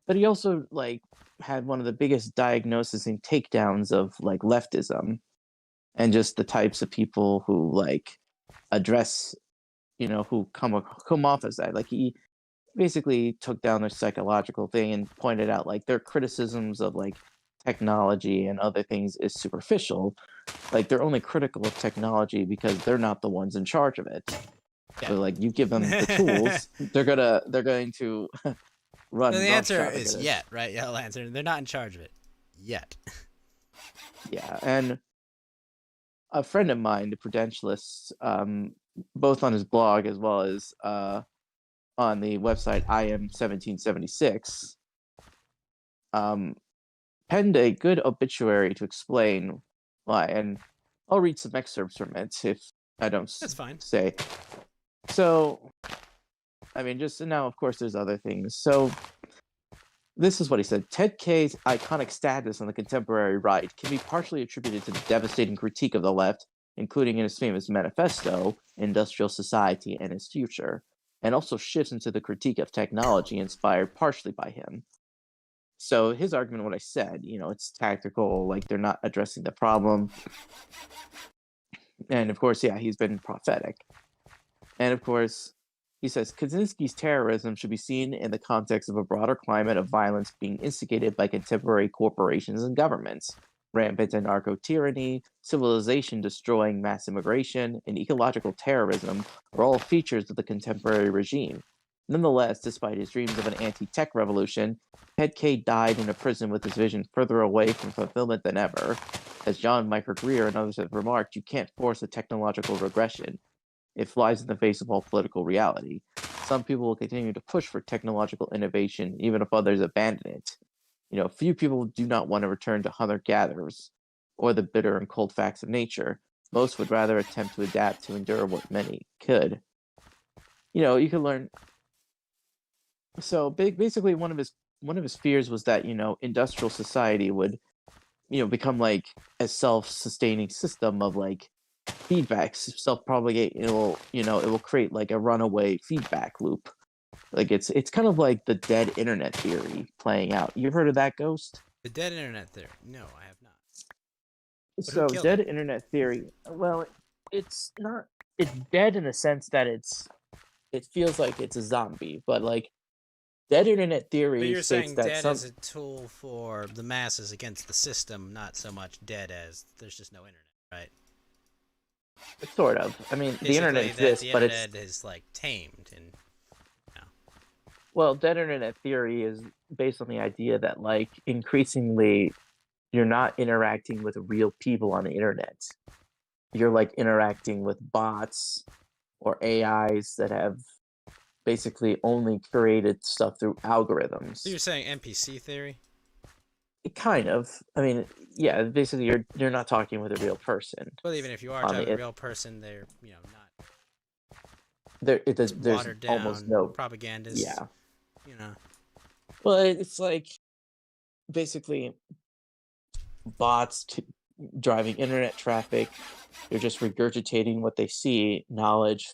but he also like had one of the biggest diagnoses and takedowns of like leftism and just the types of people who like address, who come off as that. Like, he basically took down their psychological thing and pointed out like their criticisms of like technology and other things is superficial. Like, they're only critical of technology because they're not the ones in charge of it. Yeah. So like, you give them the tools, they're going to run. So the answer is it. yet, right? Yeah, I'll answer. They're not in charge of it yet. Yeah, and a friend of mine, the Prudentialist, both on his blog as well as on the website I am 1776, penned a good obituary to explain why, and I'll read some excerpts from it if I don't That's fine. say. So, I mean, just now, of course, there's other things. So, this is what he said. Ted K's iconic status on the contemporary right can be partially attributed to the devastating critique of the left, including in his famous manifesto, Industrial Society and Its Future, and also shifts into the critique of technology inspired partially by him. So his argument, what I said, it's tactical, like they're not addressing the problem. And of course, yeah, he's been prophetic. And of course, he says Kaczynski's terrorism should be seen in the context of a broader climate of violence being instigated by contemporary corporations and governments. Rampant anarcho tyranny, civilization destroying mass immigration, and ecological terrorism are all features of the contemporary regime. Nonetheless, despite his dreams of an anti tech revolution, Ted K died in a prison with his vision further away from fulfillment than ever. As John Michael Greer and others have remarked, you can't force a technological regression. It flies in the face of all political reality. Some people will continue to push for technological innovation, even if others abandon it. Few people do not want to return to hunter-gatherers or the bitter and cold facts of nature. Most would rather attempt to adapt to endure what many could. You can learn. So basically, one of his fears was that industrial society would become like a self-sustaining system of like feedbacks self-propagate. It will create like a runaway feedback loop. Like it's kind of like the dead internet theory playing out. You've heard of that, Ghost? The dead internet theory. No, I have not. But who So killed dead it? internet theory, well, it's not, it's dead in the sense that it feels like it's a zombie, but like dead internet But theory you're states saying that dead as a tool for the masses against the system, not so much dead as there's just no internet, right? sort of, I mean, the internet Basically, that exists, the but it's, internet is like tamed and you know. well, dead internet theory is based on the idea that like increasingly you're not interacting with real people on the internet. You're like interacting with bots or AIs that have basically only created stuff through So algorithms. you're saying NPC theory? Kind of. I mean, yeah, basically you're not talking with a real person Well, even if you are on talking the to a it, real person, they're not there's watered almost down no, propagandists. yeah. You know. Well, it's like basically bots driving internet traffic. They're just regurgitating what they see, knowledge.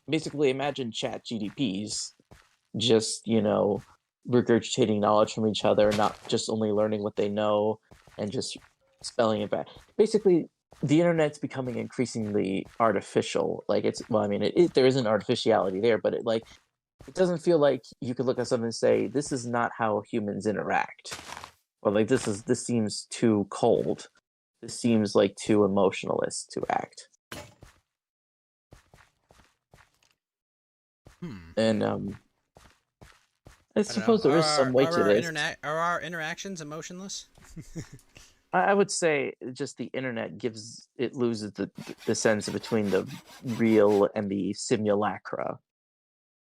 Basically, imagine chat GDPs just, regurgitating knowledge from each other, not just only learning what they know and just spelling it back. Basically, the internet's becoming increasingly artificial. Like well, I mean, there is an artificiality there, but it doesn't feel like you could look at something and say, this is not how humans interact. Or like this seems too cold. This seems like too emotionalist to act. Hmm. And I I don't know. suppose there is some weight to this. Are our interactions emotionless? I would say just the internet loses the sense between the real and the simulacra.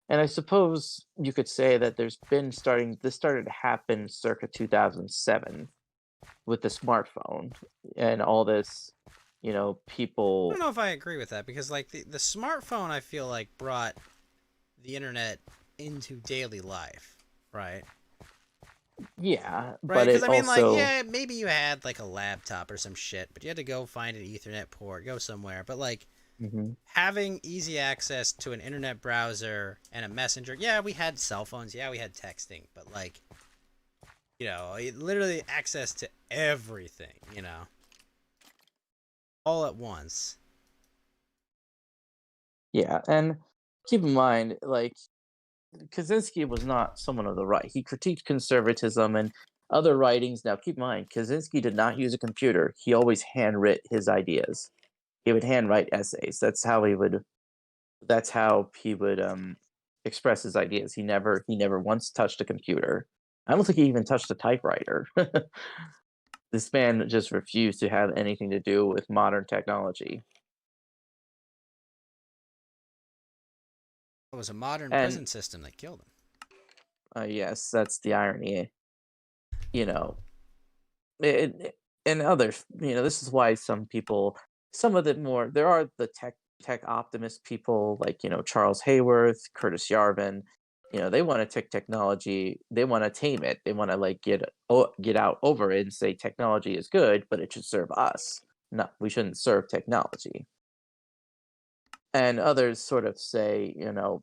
And I suppose you could say that this started to happen circa 2007 with the smartphone and all this, I don't people, know if I agree with that because like the smartphone I feel like brought the internet into daily life, right? yeah, Right, but because it I mean, like, also, yeah, maybe you had like a laptop or some shit, but you had to go find an Ethernet port, go somewhere. But like mhm. having easy access to an internet browser and a messenger, yeah, we had cell phones, yeah, we had texting, but like, literally access to everything, all at once. Yeah, and keep in mind, like Kaczynski was not someone of the right. He critiqued conservatism and other writings. Now, keep in mind, Kaczynski did not use a computer. He always handwrote his ideas. He would handwrite essays. That's how he would express his ideas. He never once touched a computer. I don't think he even touched a typewriter. This man just refused to have anything to do with modern technology. It was a modern And prison system that killed him. yes, that's the irony. You know, and others, this is why some people, some of the more, there are the tech optimist people like, Charles Hayworth, Curtis Yarvin. They want to take technology, they want to tame it, they want to like get out over it and say technology is good, but it should serve us. No, we shouldn't serve technology. And others sort of say,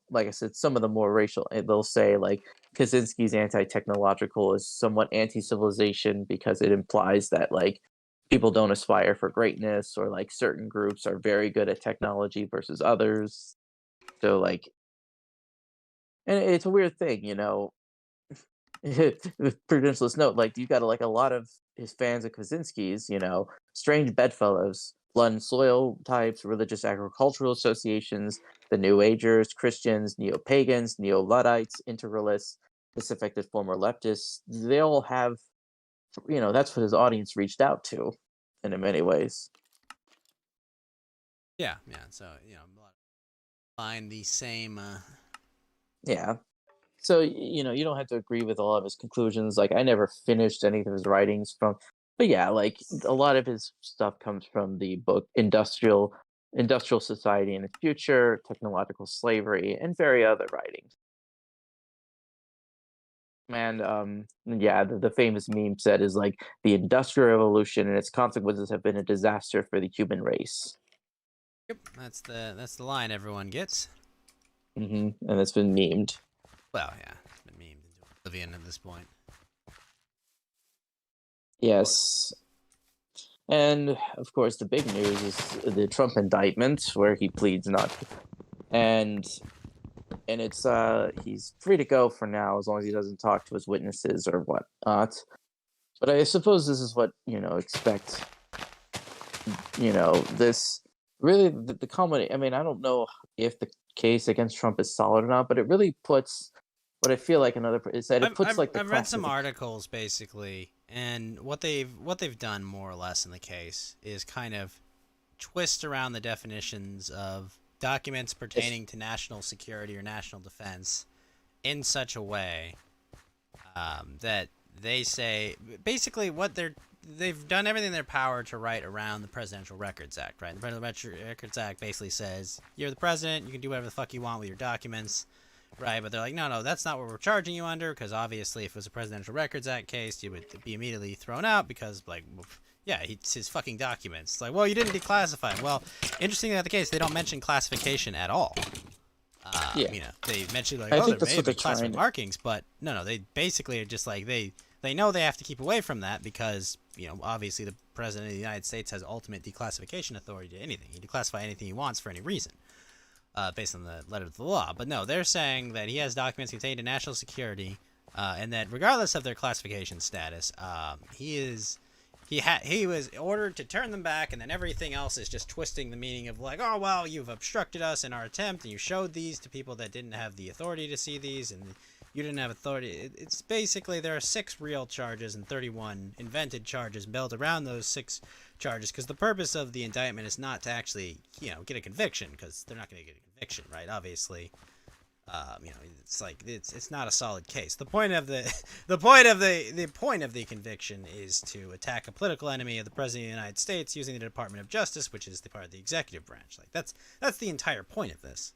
like I said, some of the more racial, they'll say like Kaczynski's anti-technological is somewhat anti-civilization because it implies that like people don't aspire for greatness, or like certain groups are very good at technology versus others. So like, and it's a weird thing, with Prudentialist note, like you got like a lot of his fans of Kaczynski's, strange bedfellows, blood and soil types, religious agricultural associations, the New Agers, Christians, neo pagans, neo Luddites, interrealists, disaffected former leftists. They all have, that's what his audience reached out to, in many ways. Yeah, yeah. So a lot find the same. Yeah. So you don't have to agree with all of his conclusions. Like I never finished any of his writings from, but yeah, like a lot of his stuff comes from the book Industrial Society and Its Future, Technological Slavery, and various other writings. And yeah, the famous meme said is like the Industrial Revolution and its consequences have been a disaster for the human race. Yep, that's the line everyone gets. And it's been memed. Well, yeah, it's been memed into oblivion at this point. Yes. And of course, the big news is the Trump indictment, where he pleads not, and it's he's free to go for now as long as he doesn't talk to his witnesses or whatnot. But I suppose this is what expect. This really the comedy. I mean, I don't know if the case against Trump is solid or not, but it really puts what I feel like another is that it I've, puts I've, like the I've read classic. some articles basically, and what they've done more or less in the case is kind of twist around the definitions of documents pertaining to national security or national defense in such a way that they say basically they've done everything in their power to write around the Presidential Records Act, right? The Presidential Records Act basically says you're the president, you can do whatever the fuck you want with your documents, right? But they're like, no, that's not what we're charging you under, because obviously if it was a Presidential Records Act case, you would be immediately thrown out because, like, yeah, it's his fucking documents. It's like, well, you didn't declassify them. Well, interestingly, at the case, they don't mention classification at all. Yeah, They mentioned like, I oh, there think that's may what have they're been classified trying. markings, but no, they basically are just like they know they have to keep away from that because obviously the president of the United States has ultimate declassification authority to anything. He can declassify anything he wants for any reason, based on the letter of the law. But no, they're saying that he has documents contained in national security, and that regardless of their classification status, he was ordered to turn them back, and then everything else is just twisting the meaning of like, oh well, you've obstructed us in our attempt, and you showed these to people that didn't have the authority to see these, and you didn't have authority. It's basically there are 6 real charges and 31 invented charges built around those 6 charges, because the purpose of the indictment is not to actually get a conviction, because they're not going to get a conviction, right? Obviously, it's like it's not a solid case. The point of the conviction is to attack a political enemy of the president of the United States using the Department of Justice, which is the part of the executive branch. Like that's the entire point of this.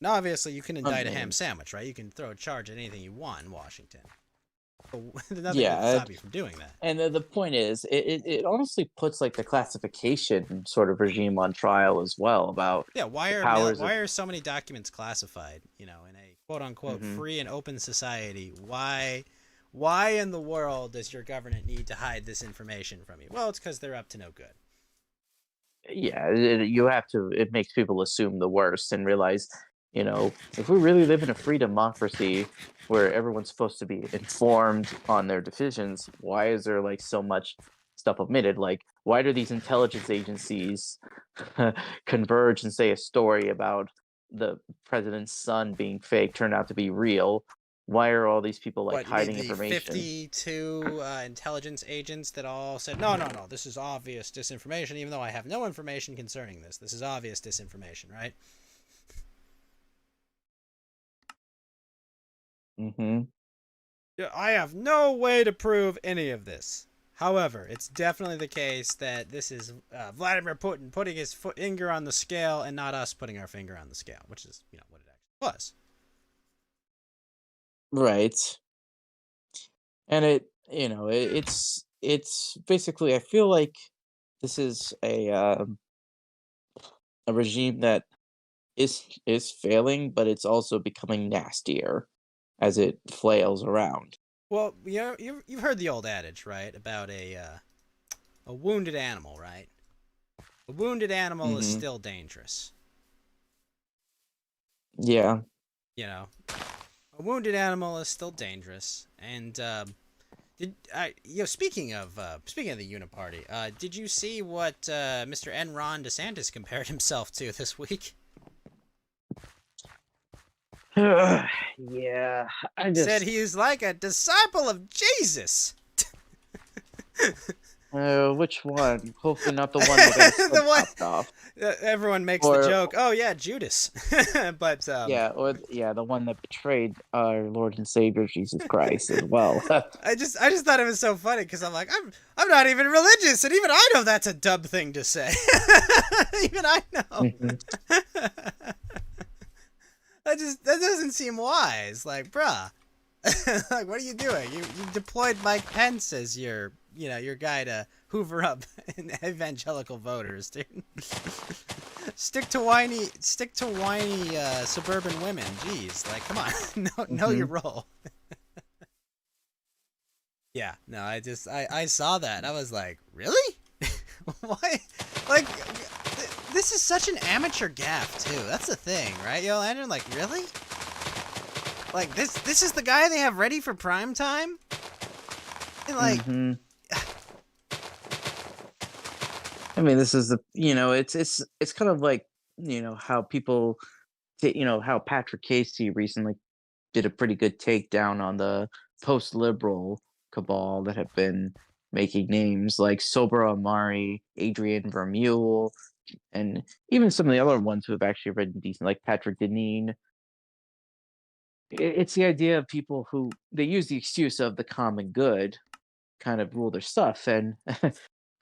Now, obviously, you can indict a ham sandwich, right? You can throw a charge at anything you want in Washington. Nothing would Yeah, stop you from doing that. and the point is, it honestly puts like the classification sort of regime on trial as well about Yeah, the powers why of. are so many documents classified? In a quote unquote Mhm. free and open society, why in the world does your government need to hide this information from you? Well, it's because they're up to no good. Yeah, you have to. It makes people assume the worst and realize, if we really live in a free democracy where everyone's supposed to be informed on their decisions, why is there like so much stuff omitted? Like, why do these intelligence agencies converge and say a story about the president's son being fake turned out to be real? Why are all these people like What, you mean hiding the information? 52 intelligence agents that all said, no, no, no, this is obvious disinformation, even though I have no information concerning this. This is obvious disinformation, right? Hmm. Yeah, I have no way to prove any of this. However, it's definitely the case that this is Vladimir Putin putting his finger on the scale and not us putting our finger on the scale, which is, what it actually was. Right. And it's basically, I feel like this is a regime that is failing, but it's also becoming nastier as it flails around. Well, you've heard the old adage, right, about a wounded animal, right? A wounded animal is Hmm. still dangerous. Yeah. You know, a wounded animal is still dangerous. And did I? Speaking of the Uniparty, did you see what Mr. Ron DeSantis compared himself to this week? Yeah, I Said just he's like a disciple of Jesus. which one? Hopefully not the one that got his head The one chopped off. everyone makes the Or joke. Oh yeah, Judas. But yeah, yeah, the one that betrayed our Lord and Savior Jesus Christ as well. I just thought it was so funny because I'm like I'm not even religious, and even I know that's a dumb thing to say. Even I know. Mhm. That doesn't seem wise. Like, bruh, like what are you doing? You deployed Mike Pence as your guy to hoover up evangelical voters, dude. Stick to whiny suburban women. Jeez, like come on, know your Mhm. role. Yeah, no, I saw that and I was like, really? Why? Like, this is such an amateur gaffe too. That's the thing, right, yo, Andrew? Like, really? Like this is the guy they have ready for prime time? And like, Mhm. I mean, this is the it's kind of like how people how Patrick Casey recently did a pretty good takedown on the post-liberal cabal that have been making names like Sobra Amari, Adrian Vermeule, and even some of the other ones who have actually written decent, like Patrick Deneen. It's the idea of people who they use the excuse of the common good kind of rule their stuff. And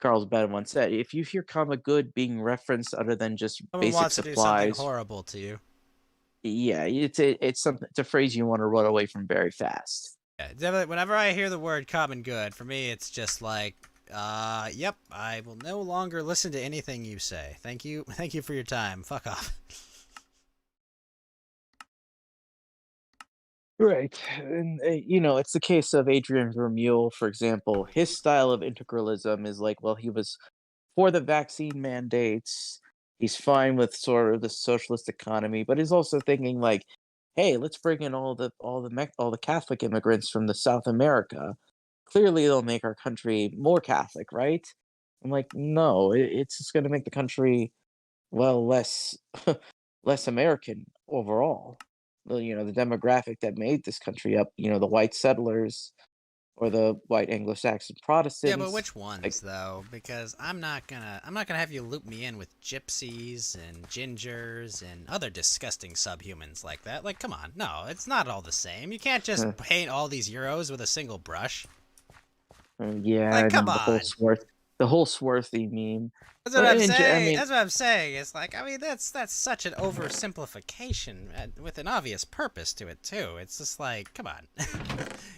Carl's Bad once said, if you hear common good being referenced other than just someone basic wants to do something supplies, horrible to you. yeah, it's something. It's a phrase you want to run away from very fast. Yeah, definitely. Whenever I hear the word common good, for me, it's just like, yep, I will no longer listen to anything you say. Thank you for your time. Fuck off. Right. And, it's the case of Adrian Vermeule, for example. His style of integralism is like, well, he was for the vaccine mandates. He's fine with sort of the socialist economy, but he's also thinking like, hey, let's bring in all the Catholic immigrants from the South America. Clearly, it'll make our country more Catholic, right? I'm like, no, it's just going to make the country well less less American overall. Well, the demographic that made this country up, the white settlers or the white Anglo-Saxon Yeah, but Protestants, which like, ones though? Because I'm not gonna have you loop me in with gypsies and gingers and other disgusting subhumans like that. Like, come on, no, it's not all the same. You can't just paint all these Euros with a single brush. yeah, Like, I come know on. The whole swarthy meme. That's what But I'm I saying. mean, That's what I'm saying. It's like, I mean, that's such an oversimplification with an obvious purpose to it too. It's just like, come on,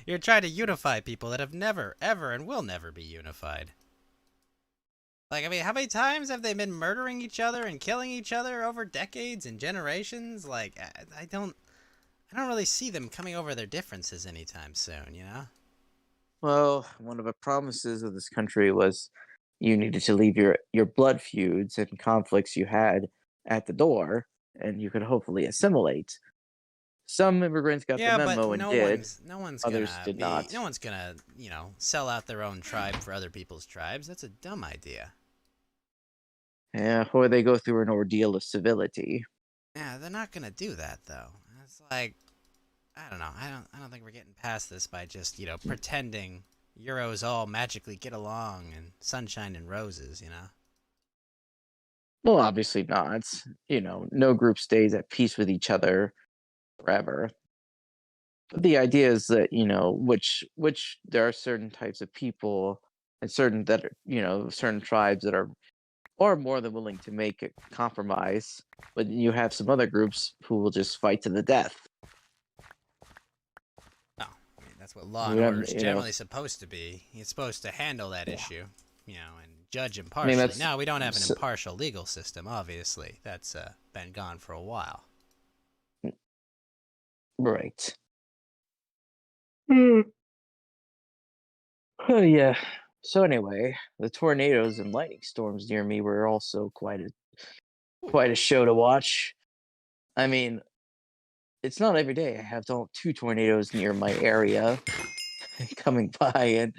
you're trying to unify people that have never, ever, and will never be unified. Like, I mean, how many times have they been murdering each other and killing each other over decades and generations? Like, I don't really see them coming over their differences anytime soon. You know? well, one of the promises of this country was you needed to leave your blood feuds and conflicts you had at the door, and you could hopefully assimilate. Some immigrants got the Yeah, but memo and did, no one's others gonna did be, not. no one's gonna, sell out their own tribe for other people's tribes. That's a dumb idea. Yeah, or they go through an ordeal of civility. Yeah, they're not gonna do that though. It's like, I don't know. I don't think we're getting past this by just pretending Euros all magically get along and sunshine and roses. Well, obviously not. No group stays at peace with each other forever. But the idea is that, which there are certain types of people and certain tribes that are more than willing to make a compromise, but you have some other groups who will just fight to the death. No, I mean that's what law Who and have, order is generally supposed to be. It's supposed to handle that yeah. issue. and judge I mean, impartially. that's Now, we don't have an s- impartial legal system, obviously. That's been gone for a while. right. Hmm. Oh yeah. So anyway, the tornadoes and lightning storms near me were also quite a show to watch. I mean, it's not every day I have two tornadoes near my area coming by and,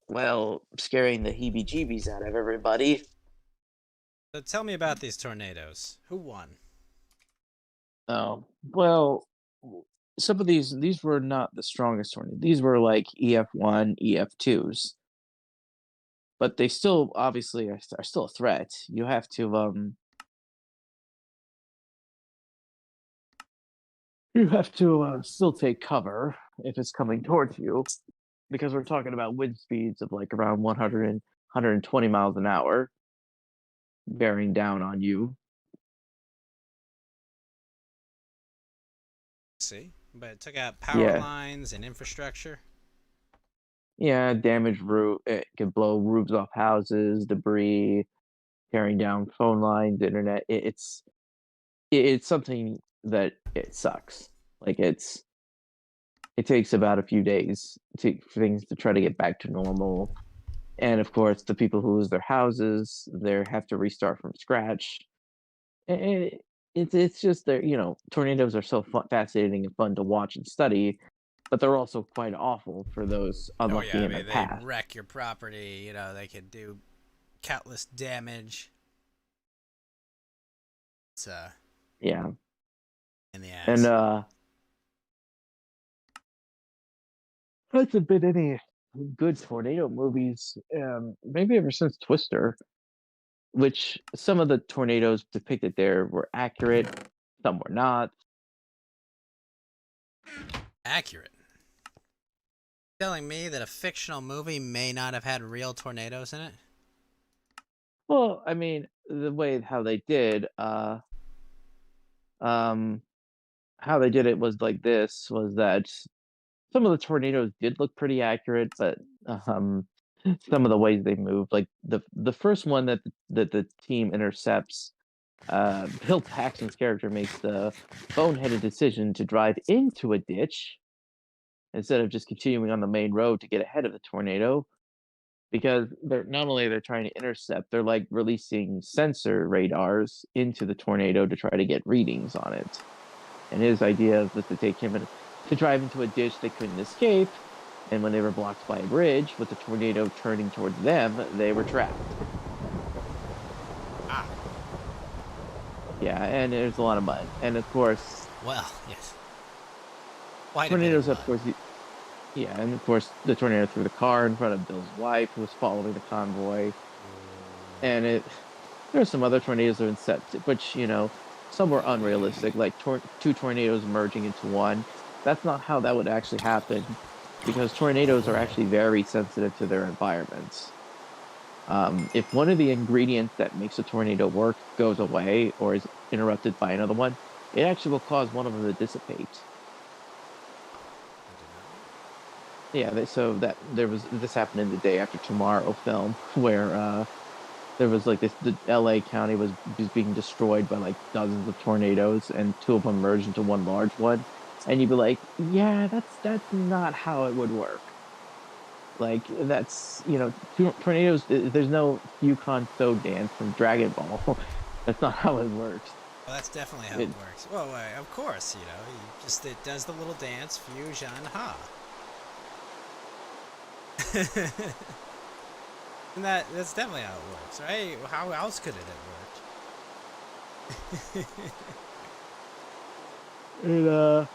well, scaring the heebie-jeebies out of everybody. So tell me about these tornadoes. Who won? Oh, well, some of these were not the strongest tornadoes. These were like EF1, EF2s, but they still obviously are still a threat. You have to still take cover if it's coming towards you, because we're talking about wind speeds of like around 120 miles an hour bearing down on you. See? But it took out power Yeah, lines and infrastructure. yeah, damaged roof. It could blow roofs off houses, debris, tearing down phone lines, internet. It's something that it sucks. Like it takes about a few days for things to try to get back to normal. And of course, the people who lose their houses, they have to restart from scratch. And it's just that tornadoes are so fascinating and fun to watch and study, but they're also quite awful for those Oh, unlucky yeah, I in their mean, they path. wreck your property. They could do countless damage. It's Yeah, in the and ass. hasn't been any good tornado movies, maybe ever since Twister. Which some of the tornadoes depicted there were accurate, some were not. Accurate. Telling me that a fictional movie may not have had real tornadoes in it? Well, I mean, the way um, how they did it was like this: was that some of the tornadoes did look pretty accurate, but um, some of the ways they moved, like the first one that the team intercepts, Bill Paxton's character makes the boneheaded decision to drive into a ditch instead of just continuing on the main road to get ahead of the tornado, because they're not only they're trying to intercept, they're like releasing sensor radars into the tornado to try to get readings on it. And his idea was to take him to drive into a ditch they couldn't escape, and when they were blocked by a bridge with the tornado turning towards them, they were trapped. Ah, Yeah, and there's a lot of mud, and of course well, yes. Quite a bit of tornadoes, of mud. course. Yeah, and of course the tornado threw the car in front of Bill's wife, who was following the convoy, and there's some other tornadoes that have been set, which some were unrealistic, like two tornadoes merging into one. That's not how that would actually happen, because tornadoes are actually very sensitive to their environments. If one of the ingredients that makes a tornado work goes away or is interrupted by another one, it actually will cause one of them to dissipate. Yeah, so that there was this happened in the Day After Tomorrow film where there was like the LA County was being destroyed by like dozens of tornadoes, and two of them merged into one large one. And you'd be like, yeah, that's not how it would work. Like that's tornadoes. There's no Yukon So dance from Dragon Ball. That's not how it works. Well, that's definitely how it It, works. Well, of course, it does the little dance, fusion, ha. And that's definitely how it works, right? How else could it have worked? it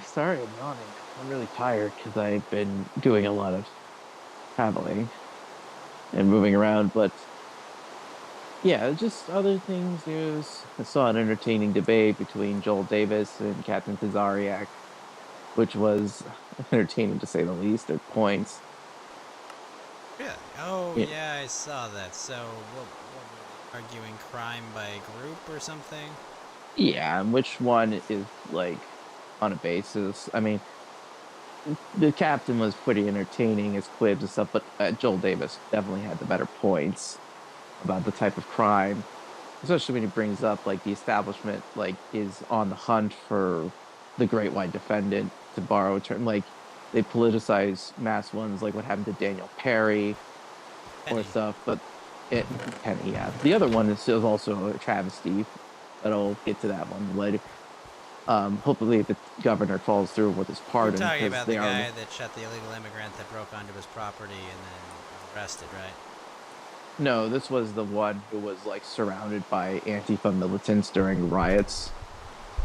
sorry, I'm yawning. I'm really tired because I've been doing a lot of traveling and moving around, but yeah, just other things, news. I saw an entertaining debate between Joel Davis and Captain Tazariak, which was entertaining to say the least. Their points. Really? Oh, Yeah, yeah, I saw that. So, what were they arguing? Crime by group or something? yeah, and which one is like on a basis? I mean, the captain was pretty entertaining, his quibs and stuff, but Joel Davis definitely had the better points about the type of crime, especially when he brings up like the establishment like is on the hunt for the great white defendant, to borrow a term. Like they politicize mass ones, like what happened to Daniel Perry or Penny. stuff. But it Penny, yeah. The other one is also a travesty, but I'll get to that one later. Hopefully the governor follows through with his You're pardon talking because about the they are. guy that shot the illegal immigrant that broke onto his property and then was arrested, right? No, this was the one who was like surrounded by Antifa militants during riots.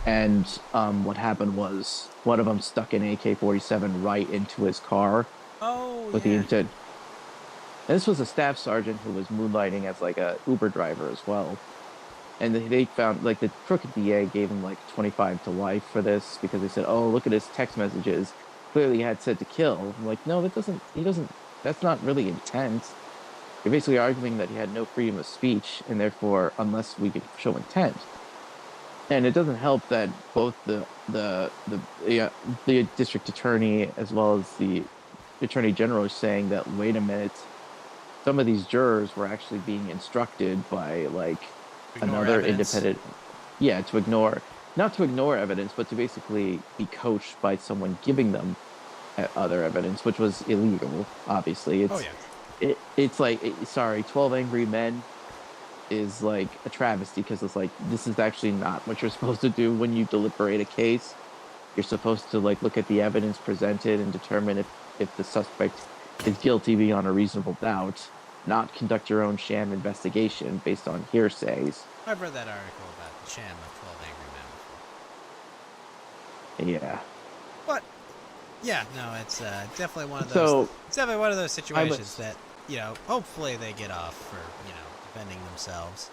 And what happened was one of them stuck an AK-47 right into his car Oh, with the yeah. intent. And this was a staff sergeant who was moonlighting as like a Uber driver as well. And they found like the crooked DA gave him like 25 to life for this because they said, "Oh, look at his text messages. Clearly, he had said to kill." I'm like, no, that doesn't. He doesn't. That's not really intent. You're basically arguing that he had no freedom of speech, and therefore, unless we can show intent, and it doesn't help that both the district attorney as well as the attorney general is saying that, wait a minute, some of these jurors were actually being instructed by like Ignore another evidence. independent, yeah, to ignore, not to ignore evidence, but to basically be coached by someone giving them other evidence, which was illegal. Obviously, Oh, yeah. it's like sorry, 12 Angry Men is like a travesty because it's like this is actually not what you're supposed to do when you deliberate a case. You're supposed to like look at the evidence presented and determine if the suspect is guilty beyond a reasonable doubt, not conduct your own sham investigation based on hearsays. I've read that article about the sham of 12 Angry Men Yeah. before. But, yeah, no, it's definitely one of those. So It's definitely one of those I situations was that, hopefully they get off for, defending themselves.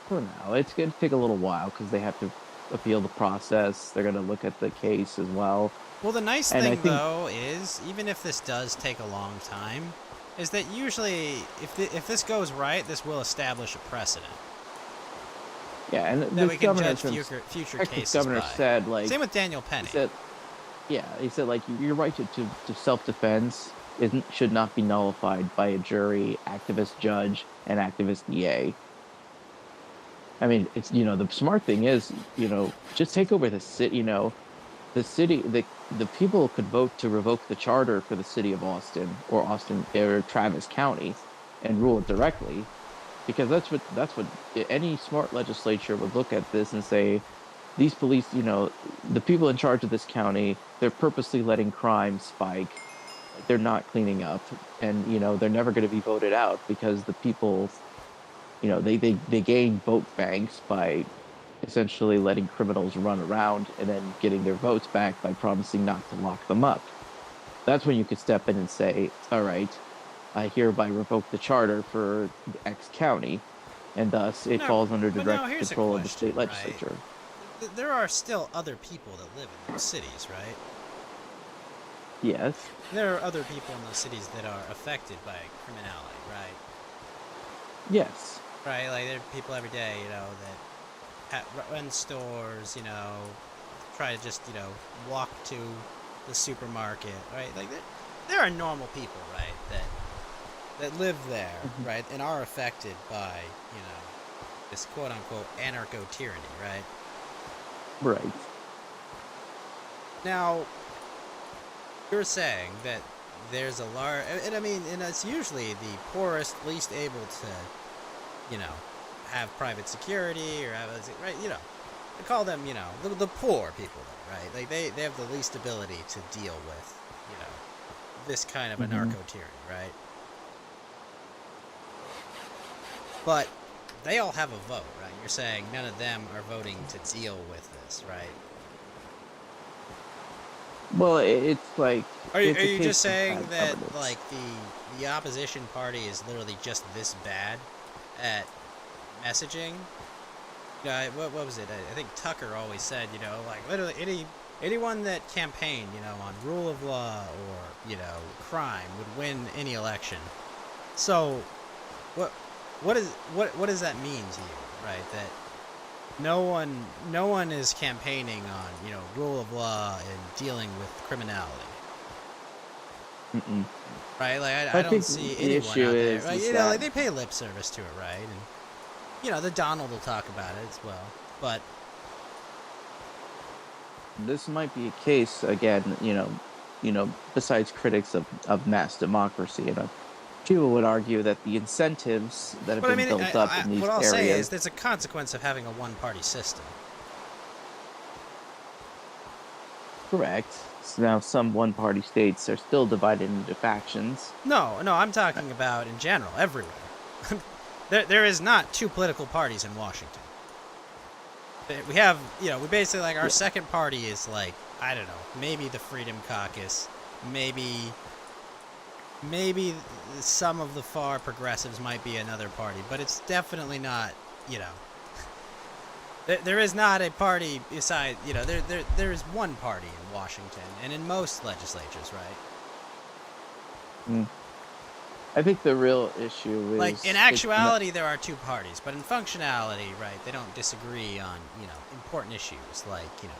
for now. It's going to take a little while because they have to appeal the process. They're going to look at the case as well, Well, the nice and I thing, think though, is even if this does take a long time, is that usually, if this goes right, this will establish a precedent yeah, and that this we can governor, judge future Texas cases governor by. said like Same with Daniel he Penny. said yeah, he said like your right to self defense isn't should not be nullified by a jury, activist judge, and activist DA. I mean, it's the smart thing is just take over the city. The city the people could vote to revoke the charter for the city of Austin or Austin or Travis County, and rule it directly because that's what any smart legislature would look at this and say these police, the people in charge of this county, they're purposely letting crime spike. Like they're not cleaning up, and they're never going to be voted out because the people, they gain vote banks by essentially letting criminals run around and then getting their votes back by promising not to lock them up. That's when you could step in and say, all right, I hereby revoke the charter for X county, and thus it No, falls under but now direct here's a control of the question, state right? legislature. There are still other people that live in those cities, right? Yes. There are other people in those cities that are affected by criminality, right? Yes. Right, like there are people every day, that run stores, try to just, walk to the supermarket, right? Like there are normal people, right, that live there, Mhm. right, and are affected by, this quote unquote anarcho tyranny, right? Right. Now, you're saying that there's a large, and I mean, and it's usually the poorest, least able to, you know, have private security or have, right, they call them, the poor people, though, right? Like they have the least ability to deal with, this kind of Hmm. anarcho tyranny, right? But they all have a vote, right? You're saying none of them are voting to deal with this, right? Well, it's like Are it's a you just case of saying bad that governance. like the opposition party is literally just this bad at messaging? What was it? I think Tucker always said, like literally anyone that campaigned, on rule of law or crime would win any election. So what what does that mean to you, right? That no one is campaigning on, you know, rule of law and dealing with criminality. Mm-mm. Right? Like, I I don't think see the anyone issue out there. is Like, is you know, that like they pay lip service to it, right? And you know, the Donald will talk about it as well. But this might be a case again. Besides critics of mass democracy, people would argue that the incentives that have I been mean, built up in what these I'll say is areas. there's a consequence of having a one-party system. Correct. So now some one-party states are still divided into factions. No, I'm talking about in general, everywhere. There is not two political parties in Washington. We have, you know, we basically, like, our Yeah. second party is, like, I don't know, maybe the Freedom Caucus, maybe some of the far progressives might be another party, but it's definitely not, you know, there is not a party beside, you know, there is one party in Washington and in most legislatures, right? Mm. I think the real issue Like, in is actuality, there are two parties, but in functionality, right, they don't disagree on, you know, important issues like, you know,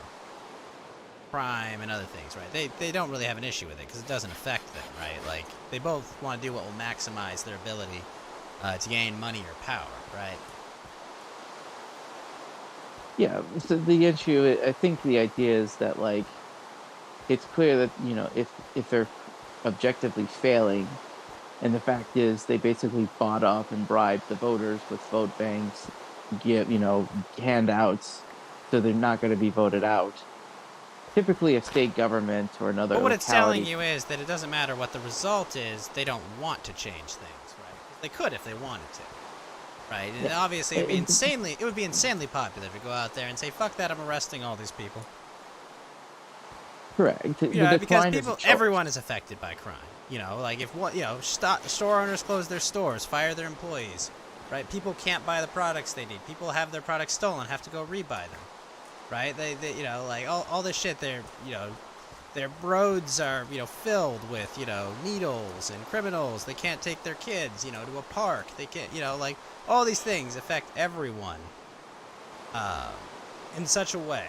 crime and other things, right? They don't really have an issue with it because it doesn't affect them, right? Like, they both want to do what will maximize their ability to gain money or power, right? yeah. So the issue, I think, the idea is that like it's clear that if they're objectively failing, and the fact is they basically bought up and bribed the voters with vote banks, give handouts, so they're not going to be voted out. Typically, a state government or another But what it's telling locality. you is that it doesn't matter what the result is, they don't want to change things, right? 'Cause they could if they wanted to, right? And Yeah, obviously it- it- it would be insanely popular to go out there and say, fuck that, I'm arresting all these people. correct. The Yeah, because decline is a choice. everyone is affected by crime. You know, like if what, you know, store owners close their stores, fire their employees, right? People can't buy the products they need. People have their products stolen, have to go rebuy them, right? They you know, like all this shit. Their roads are, you know, filled with, you know, needles and criminals. They can't take their kids, you know, to a park. They can't, you know, like all these things affect everyone, in such a way.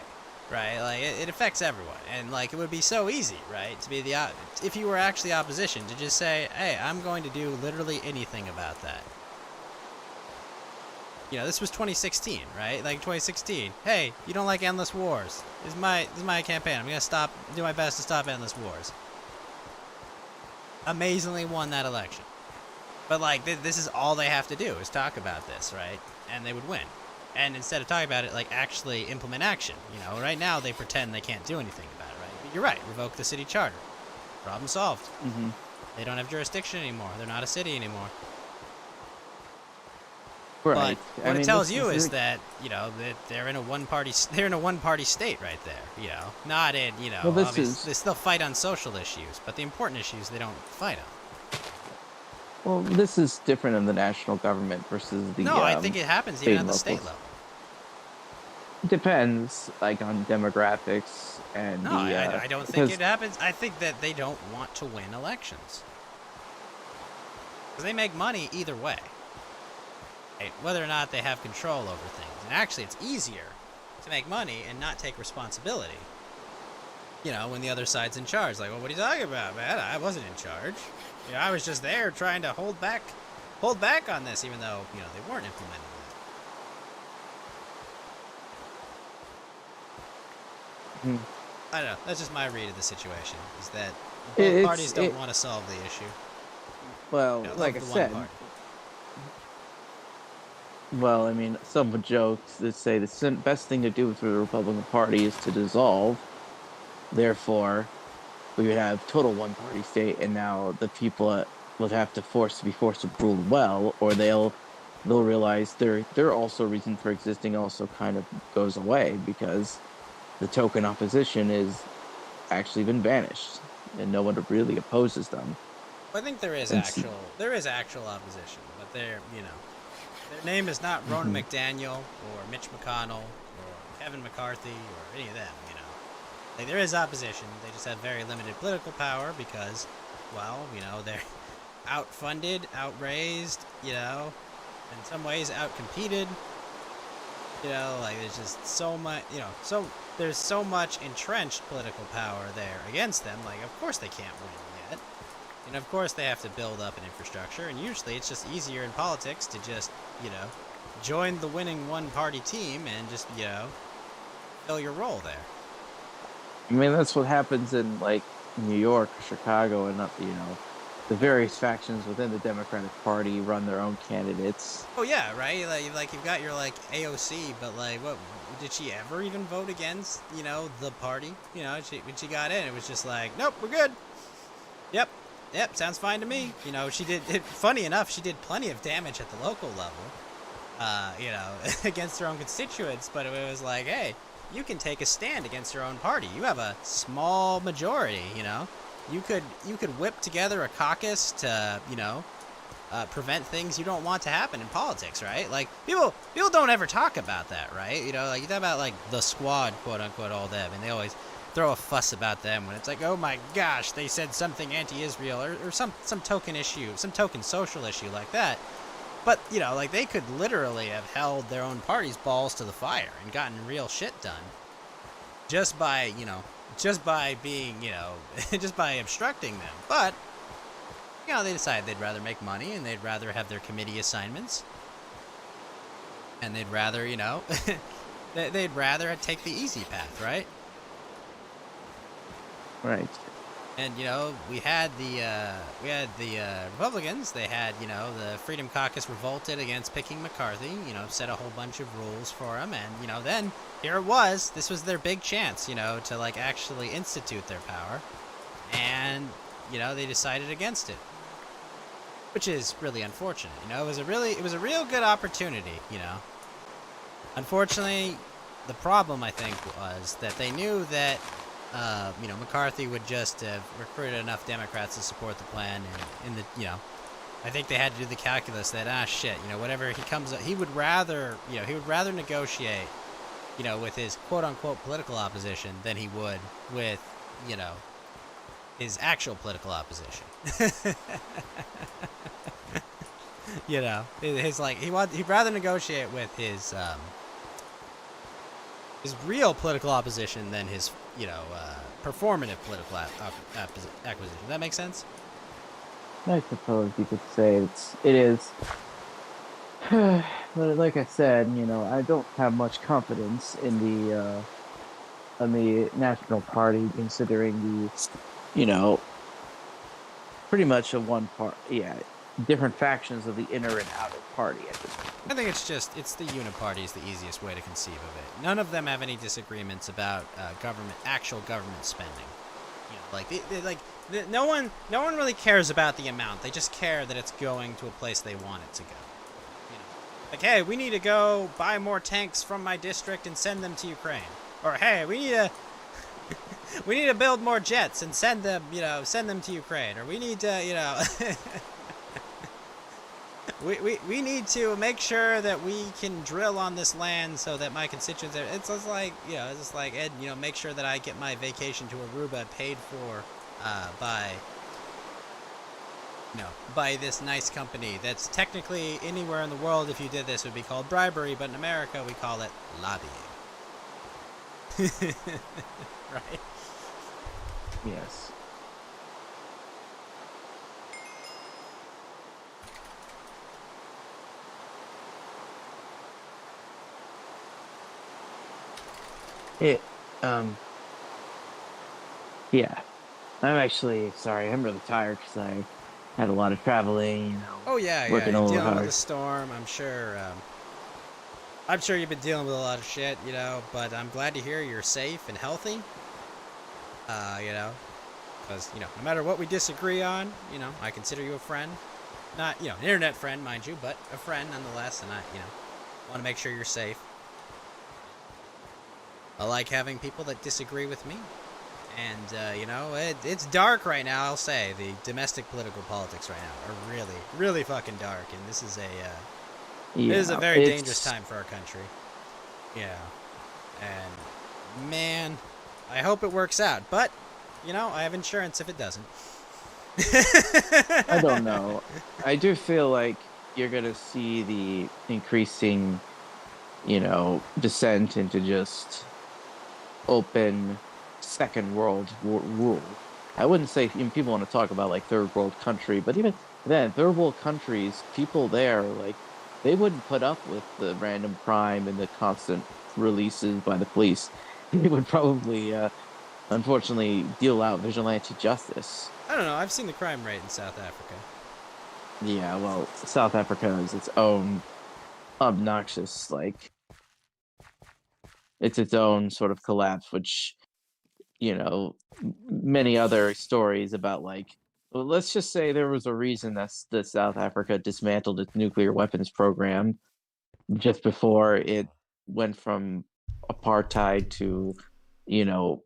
Right, like it affects everyone, and like it would be so easy, right, to be if you were actually opposition, to just say, hey, I'm going to do literally anything about that. You know, this was 2016, right? Like 2016. Hey, you don't like endless wars? This is my campaign. I'm gonna do my best to stop endless wars. Amazingly won that election, but like this is all they have to do is talk about this, right, and they would win. And instead of talking about it, like actually implement action. You know, right now they pretend they can't do anything about it, right? But you're right. Revoke the city charter. Problem solved. Hmm. They don't have jurisdiction anymore. They're not a city anymore. Right. But I what it mean, tells this you is like- that, you know, that they're in a one party state right there. You know, not in, you know, Well, this obviously is- they still fight on social issues, but the important issues they don't fight on. Well, this is different in the national government versus the No, I think it happens state even at and the state locals. level. Depends, like on demographics and No, I don't think it happens. I think that they don't want to win elections. Because they make money either way. Right? Whether or not they have control over things. And actually, it's easier to make money and not take responsibility. You know, when the other side's in charge. Like, well, what are you talking about, man? I wasn't in charge. You know, I was just there trying to hold back on this, even though, you know, they weren't implementing it. Hmm. I don't know. That's just my read of the situation. Is that both It's- parties don't want to solve the issue. Well, You know, like I the one said, party. well, I mean, some would joke that say the best thing to do for the Republican Party is to dissolve. Therefore, we would have total one-party state, and now the people would have to be forced to rule well, or they'll realize their also reason for existing also kind of goes away because the token opposition is actually been vanished, and no one really opposes them. I think there is And s- actual opposition, but their name is not Ronna Mhm. McDaniel or Mitch McConnell or Kevin McCarthy or any of them. You know, like there is opposition. They just have very limited political power because, well, you know, they're outfunded, outraised, you know, in some ways outcompeted. You know, like there's just so much, you know, so there's so much entrenched political power there against them. Like, of course they can't win yet. And of course they have to build up an infrastructure. And usually it's just easier in politics to just, you know, join the winning one-party team and just, you know, fill your role there. I mean, that's what happens in like New York, Chicago, and you know, the various factions within the Democratic Party run their own candidates. Oh yeah, right. Like you've got your like AOC, but like, what did she ever even vote against? You know, the party. You know, when she got in, it was just like, nope, we're good. Yep, yep, sounds fine to me. You know, she did. Funny enough, she did plenty of damage at the local level. You know, against her own constituents, but it was like, hey, you can take a stand against your own party. You have a small majority. You know, you could whip together a caucus to, you know, prevent things you don't want to happen in politics, right? Like people don't ever talk about that, right? You know, like you talk about like the squad, quote unquote, all them, and they always throw a fuss about them when it's like, oh my gosh, they said something anti-Israel or some token issue, some token social issue like that. But, you know, like they could literally have held their own party's balls to the fire and gotten real shit done just by, you know, just by being, you know, just by obstructing them. But, you know, they decided they'd rather make money and they'd rather have their committee assignments. And they'd rather, you know, they'd rather take the easy path, right? Right. And, you know, we had the Republicans. They had, you know, the Freedom Caucus revolted against picking McCarthy, you know, set a whole bunch of rules for him. And, you know, then here it was. This was their big chance, you know, to, like, actually institute their power. And, you know, they decided against it, which is really unfortunate. You know, it was a real good opportunity, you know. Unfortunately, the problem, I think, was that they knew that you know, McCarthy would just have recruited enough Democrats to support the plan, and in the, you know, I think they had to do the calculus that shit, you know, whatever he comes up, he would rather negotiate, you know, with his quote unquote political opposition than he would with, you know, his actual political opposition. You know, his like he'd rather negotiate with his real political opposition than his, you know, performative political acquisition. Does that make sense? I suppose you could say it is. But like I said, you know, I don't have much confidence in the National Party, considering the, you know, pretty much a one part, yeah, different factions of the inner and outer party at this point. I think it's the uniparty is the easiest way to conceive of it. None of them have any disagreements about actual government spending. You know, like no one really cares about the amount. They just care that it's going to a place they want it to go. You know, like, hey, we need to go buy more tanks from my district and send them to Ukraine. Or hey, we need to build more jets and send them to Ukraine. Or we need to, you know. We need to make sure that we can drill on this land so that my constituents are, it's just like, you know, it's just like, Ed, you know, make sure that I get my vacation to Aruba paid for by this nice company that's technically anywhere in the world, if you did this, would be called bribery, but in America we call it lobbying. Right? Yes. It, yeah. I'm actually sorry. I'm really tired because I had a lot of traveling. You know, oh yeah, working yeah. You're a little dealing hard. with the storm. I'm sure. I'm sure you've been dealing with a lot of shit, you know. But I'm glad to hear you're safe and healthy. You know, because you know, no matter what we disagree on, you know, I consider you a friend. Not, you know, an internet friend, mind you, but a friend nonetheless. And I, you know, want to make sure you're safe. I like having people that disagree with me. And, you know, it's dark right now, I'll say. The domestic political politics right now are really, really fucking dark. And this is it is a very dangerous time for our country. Yeah. And, man, I hope it works out. But, you know, I have insurance if it doesn't. I don't know. I do feel like you're going to see the increasing descent into just open second world rule. I wouldn't say people want to talk about like third world country, but even then, third world countries, people there like they wouldn't put up with the random crime and the constant releases by the police. They would probably, unfortunately, deal out vigilante justice. I don't know. I've seen the crime rate in South Africa. Yeah, well, South Africa is its own obnoxious, like it's its own sort of collapse, which many other stories about like well, let's just say there was a reason that South Africa dismantled its nuclear weapons program just before it went from apartheid to you know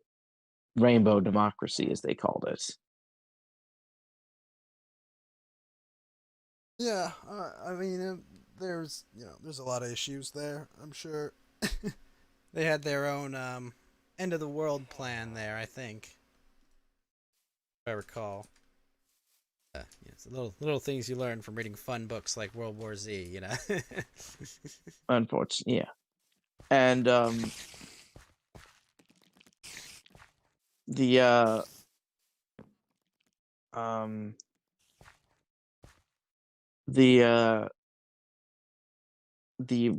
rainbow democracy as they called it. Yeah, I mean, there's a lot of issues there. I'm sure they had their own end of the world plan there. I think, if I recall. It's the little things you learn from reading fun books like World War Z. Unfortunately, yeah. And the um the the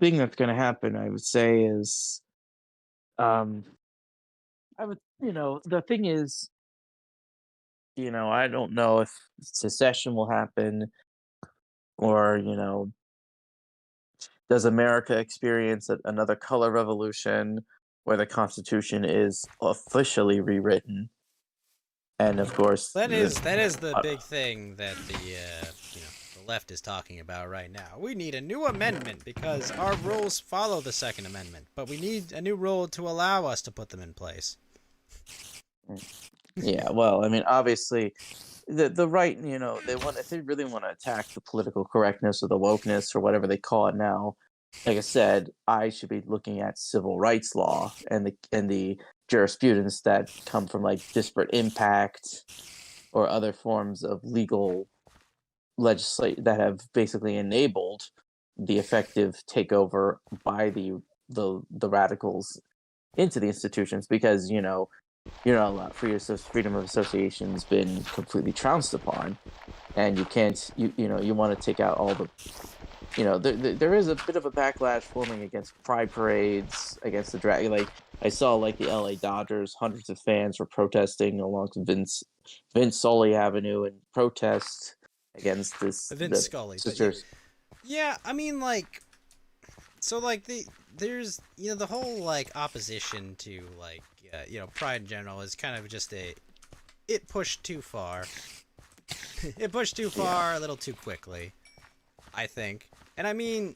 thing that's going to happen, I would say, is um I would the thing is I don't know if secession will happen or does America experience another color revolution where the Constitution is officially rewritten? And of course, That is the uh, big thing that the left is talking about right now. We need a new amendment because our rules follow the Second Amendment, but we need a new rule to allow us to put them in place. yeah, well, I mean, obviously, the right, they want if they really want to attack the political correctness or the wokeness or whatever they call it now. Like I said, I should be looking at civil rights law and the jurisprudence that come from like disparate impact or other forms of legal legislate that have basically enabled the effective takeover by the radicals into the institutions because you're not allowed freedom of association has been completely trounced upon and you can't you want to take out all the there is a bit of a backlash forming against pride parades against the drag like I saw like the LA Dodgers hundreds of fans were protesting along Vince Sully Avenue in protest against this Vince the Scully, but yeah, sisters. yeah. I mean, like, so like there's the whole like opposition to like pride in general is kind of just it pushed too far. It pushed too Yeah. far a little too quickly, I think. And I mean,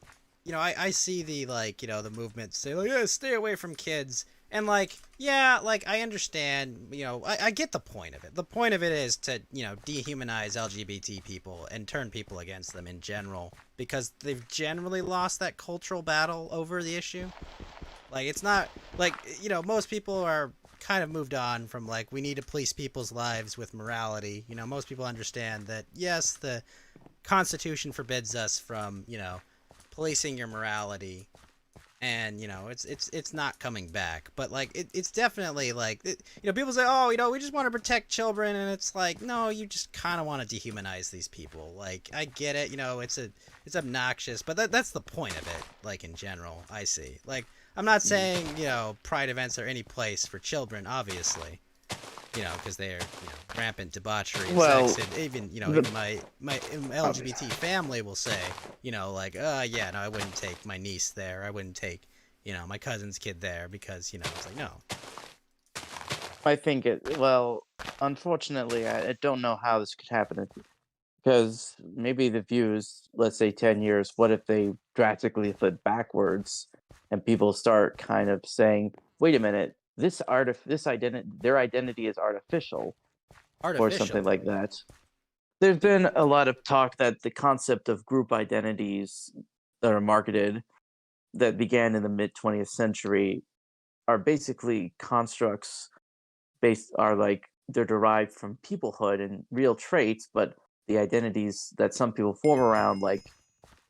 I see the like, the movement say like, yeah, stay away from kids. And like, yeah, like I understand, I get the point of it. The point of it is to, dehumanize LGBT people and turn people against them in general because they've generally lost that cultural battle over the issue. Like it's not like, most people are kind of moved on from like we need to police people's lives with morality. Most people understand that yes, the Constitution forbids us from, policing your morality, and it's not coming back. But like it's definitely like people say, oh, we just want to protect children, and it's like no, you just kind of want to dehumanize these people. Like I get it, it's obnoxious, but that's the point of it. Like in general, I see. Like I'm not Mm. saying pride events are any place for children, obviously, because they're rampant debauchery and sex, Well, and even the even my obvious. LGBT family will say, like, yeah, no, I wouldn't take my niece there, I wouldn't take, my cousin's kid there because it's like no. I think unfortunately, I don't know how this could happen because maybe the views, let's say 10 years, what if they drastically flip backwards and people start kind of saying, wait a minute, this identity, their identity is artificial or something Artificial. like that. There's been a lot of talk that the concept of group identities that are marketed that began in the mid 20th century are basically constructs based are like they're derived from peoplehood and real traits, but the identities that some people form around like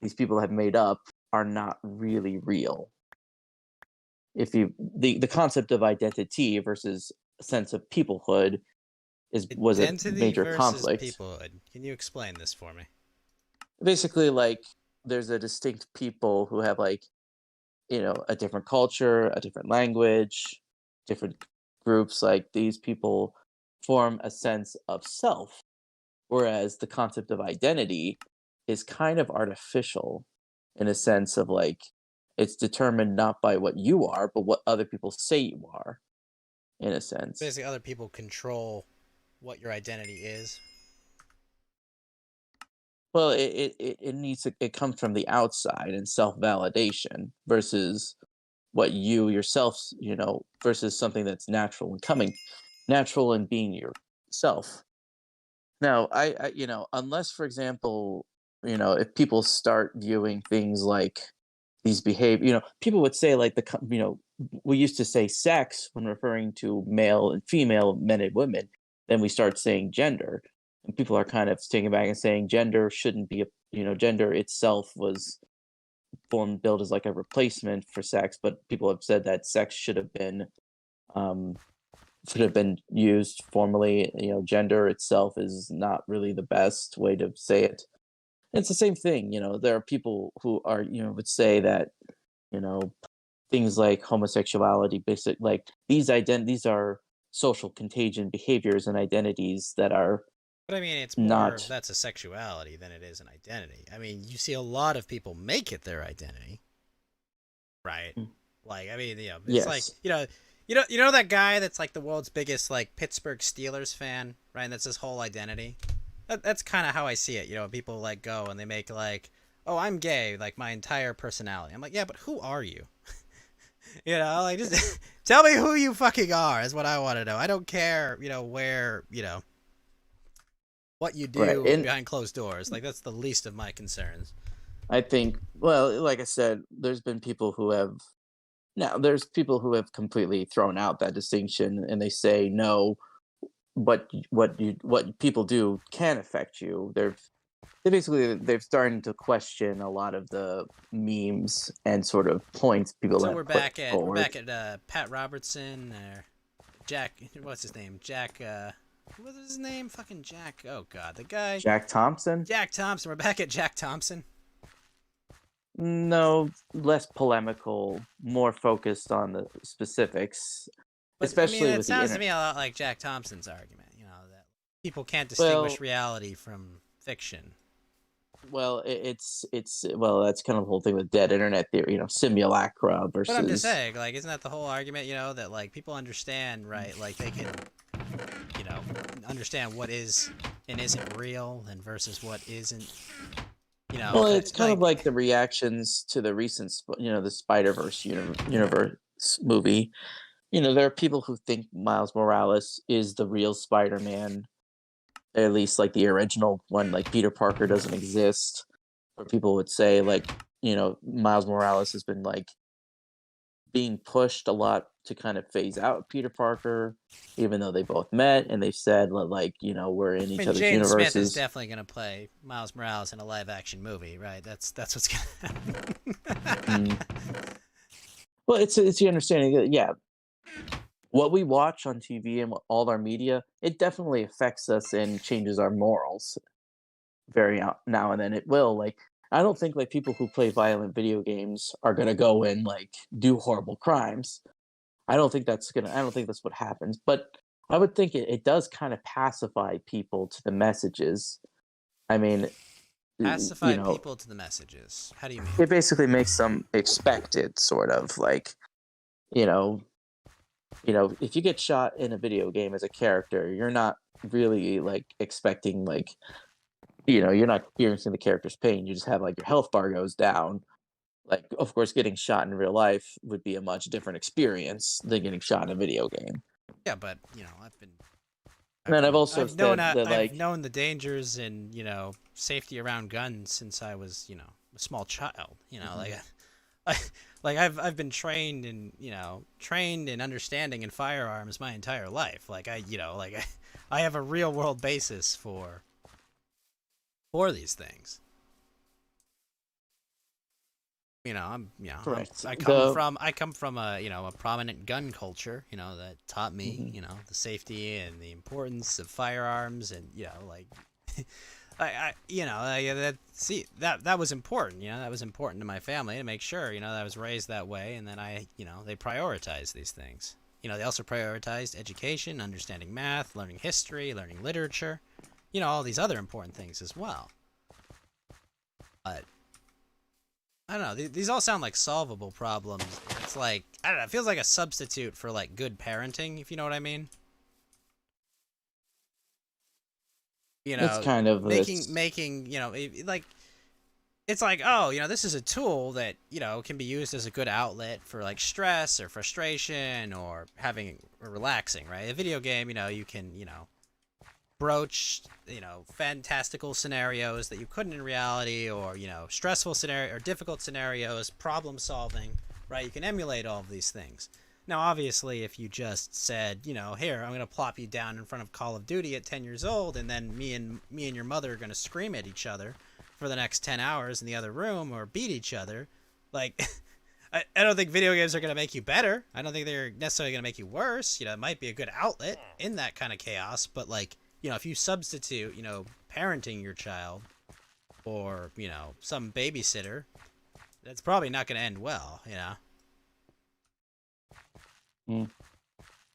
these people have made up. are not really real. If you the concept of identity versus a sense of peoplehood was a Identity major versus conflict. peoplehood. Can you explain this for me? Basically, like there's a distinct people who have like a different culture, a different language, different groups. Like these people form a sense of self, whereas the concept of identity is kind of artificial in a sense of like it's determined not by what you are, but what other people say you are, in a sense. Basically, other people control what your identity is. Well, it needs to, it comes from the outside and self validation versus what you yourself, versus something that's natural and being yourself. Now, unless, for example, if people start viewing things like these behavior, people would say like we used to say sex when referring to male and female, men and women. Then we start saying gender, and people are kind of taking back and saying gender shouldn't be gender itself was formed built as like a replacement for sex, but people have said that sex um, should have been used formally. Gender itself is not really the best way to say it. It's the same thing. There are people who are would say that you know things like homosexuality, basic like these are social contagion behaviors and identities that are But I mean, it's more not. that's a sexuality than it is an identity. I mean, you see a lot of people make it their identity, right? Like, I mean, it's like Yes. you know that guy that's like the world's biggest like Pittsburgh Steelers fan, right? And that's his whole identity. That's kind of how I see it. People like go and they make like, oh, I'm gay, like my entire personality. I'm like, yeah, but who are you? Like just tell me who you fucking are is what I want to know. I don't care, where, what you Right. do And behind closed doors. Like that's the least of my concerns. I think, well, like I said, there's people who have completely thrown out that distinction, and they say no, but what people do can affect you. They've started to question a lot of the memes and sort of points people So have put we're forward. back at Pat Robertson or Jack. What's his name? Jack. What was his name? Fucking Jack. Oh God, the guy. Jack Thompson? Jack Thompson. We're back at Jack Thompson. No, less polemical, more focused on the specifics, But I mean, especially it with the sounds to internet. me a lot like Jack Thompson's argument. That people can't distinguish Well, reality from fiction. well, that's kind of the whole thing with dead internet theory, simulacra But I'm just versus. saying, like, isn't that the whole argument? That like people understand, right? Like they can, you know, understand what is and isn't real, and versus what isn't. Well, it's kind of Like like the reactions to the recent, the Spider Verse universe movie. There are people who think Miles Morales is the real Spider Man, at least like the original one, like Peter Parker doesn't exist. Or people would say like, Miles Morales has been like being pushed a lot to kind of phase out Peter Parker, even though they both met and they've said like, we're in I each mean, other's Jaden Smith is universes. definitely gonna play Miles Morales in a live action movie, right? That's what's gonna happen. Mm. Well, it's the understanding that, yeah, what we watch on TV and all our media, it definitely affects us and changes our morals now and then. It will. Like, I don't think like people who play violent video games are gonna go and like do horrible crimes. I don't think that's what happens. But I would think it does kind of pacify people to the messages. I mean, Pacify people to the messages. How do you mean? it basically makes them expect it, sort of like, you know, if you get shot in a video game as a character, you're not really like expecting like, you're not experiencing the character's pain. You just have like your health bar goes down. Like, of course, getting shot in real life would be a much different experience than getting shot in a video game. Yeah, but And then I've also said that I've like, known the dangers and safety around guns since I was a small child. mhm. I, like I've been trained in understanding in firearms my entire life. Like I have a real world basis for these things. Correct. I come from a a prominent gun culture, that taught me, Mhm. the safety and the importance of firearms, and like that was important. That was important to my family to make sure, that I was raised that way, and then they prioritized these things. They also prioritized education, understanding math, learning history, learning literature, all these other important things as well. But I don't know. These all sound like solvable problems. It's like, I don't know. It feels like a substitute for like good parenting, if you know what I mean. It's kind of this. Making, like it's like, oh, this is a tool that can be used as a good outlet for like stress or frustration or having or relaxing, right? A video game, you can, broach, fantastical scenarios that you couldn't in reality, or stressful scenario or difficult scenarios, problem solving, right? You can emulate all of these things. Now, obviously, if you just said, here, I'm going to plop you down in front of Call of Duty at 10 years old, and then me and your mother are going to scream at each other for the next 10 hours in the other room, or beat each other, like I don't think video games are going to make you better. I don't think they're necessarily going to make you worse. It might be a good outlet in that kind of chaos, but like, if you substitute, parenting your child or, some babysitter, that's probably not going to end well. Mm.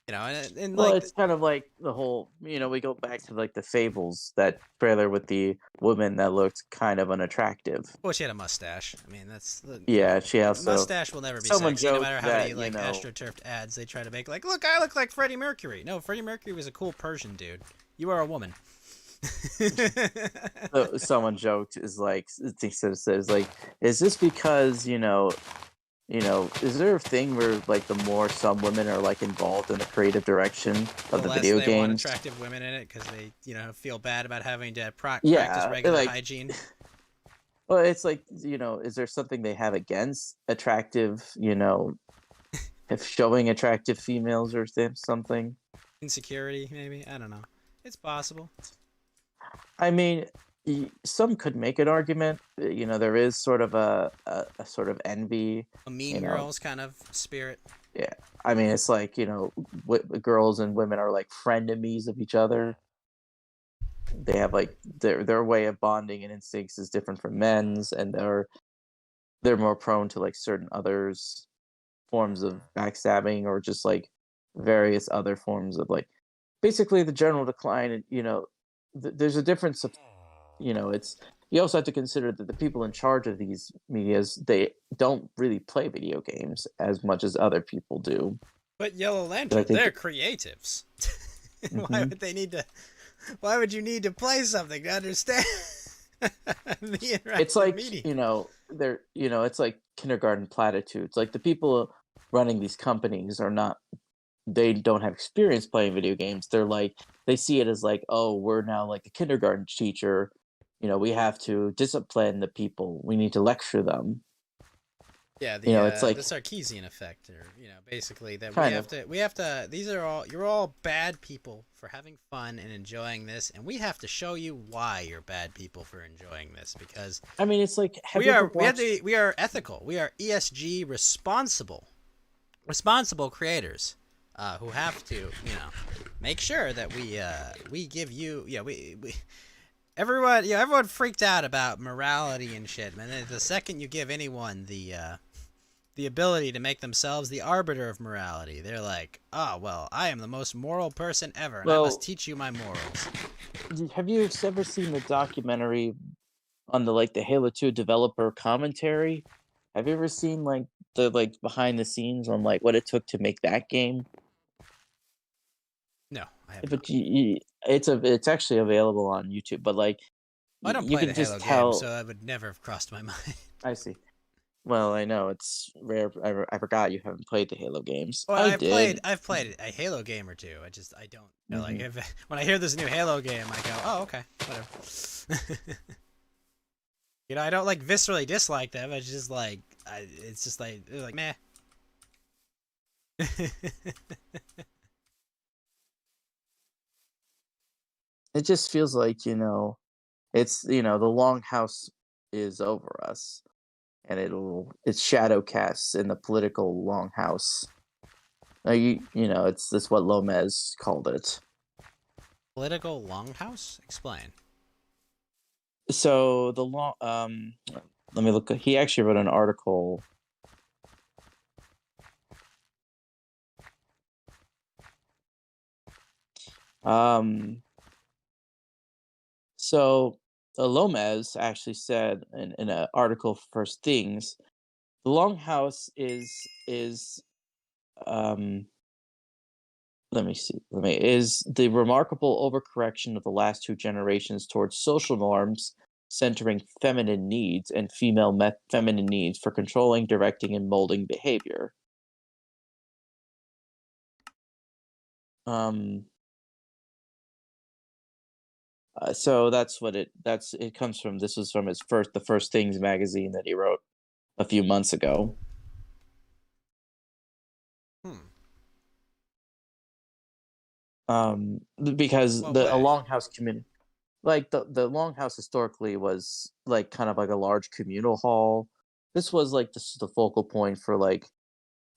And Well, like, it's kind of like the whole, we go back to like the Fables, that trailer with the woman that looked kind of unattractive. well, she had a mustache. I mean, that's the, Yeah, she also. mustache will never be Someone sexy, no joked matter how many that, like astroturfed ads they try to make. Like, look, I look like Freddie Mercury. No, Freddie Mercury was a cool Persian dude. You are a woman. someone joked is like, he says like, is this because is there a thing where like the more some women are like involved in the creative direction The of the less video they want games? attractive women in it because they, feel bad about having to practice Yeah, regular like, hygiene. well, it's like, is there something they have against attractive, if showing attractive females or something? Insecurity, maybe. I don't know. It's possible. I mean, some could make an argument. There is sort of a sort of envy. A Mean You know, Girls kind of spirit. yeah. I mean, it's like girls and women are like frenemies of each other. They have like their way of bonding and instincts is different from men's, and they're more prone to like certain others forms of backstabbing, or just like various other forms of like basically the general decline. And there's a difference of, it's, you also have to consider that the people in charge of these medias, they don't really play video games as much as other people do. But Yellow But I Lantern, think. they're creatives. Why Mhm. would they need to? Why would you need to play something to understand the It's interactive like, media? it's like kindergarten platitudes. Like, the people running these companies are not, they don't have experience playing video games. They're like, they see it as like, oh, we're now like a kindergarten teacher. We have to discipline the people. We need to lecture them. Yeah, It's the like, Sarkeesian effect, or basically that kind of. we have to. These are all you're all bad people for having fun and enjoying this, and we have to show you why you're bad people for enjoying this because I mean, it's like, have you ever watched? we are ethical, we are ESG responsible creators, who have to make sure that we give you we everyone freaked out about morality and shit, man. The second you give anyone the ability to make themselves the arbiter of morality, they're like, oh well, I am the most moral person ever, and I must Well, teach you my morals. have you ever seen the documentary on the Halo 2 developer commentary? Have you ever seen like the like behind the scenes on like what it took to make that game? No, I have not. But it's actually available on YouTube. But like, I don't you play the can Halo just game, tell. so that would never have crossed my mind. I see. Well, I know it's rare. I forgot you haven't played the Halo games. Well, I did. I've played a Halo game or two. I don't like Hmm. if when I hear this new Halo game, I go, oh okay, whatever. I don't like viscerally dislike them. It's just like it's just like they're like meh. It just feels like, it's the longhouse is over us. and it's shadow casts in the political longhouse. It's this what Lomez called it. Political longhouse? Explain. So the long let me look. He actually wrote an article. Um, so Lomez actually said in an article for First Things, the longhouse is um let me see. Let me is the remarkable overcorrection of the last two generations towards social norms centering feminine needs and feminine needs for controlling, directing, and molding behavior. Um, so that's it comes from. This was from the First Things magazine that he wrote a few months ago. Hmm. Because What a way? longhouse community, like the longhouse historically was like kind of like a large communal hall. This was like the focal point for like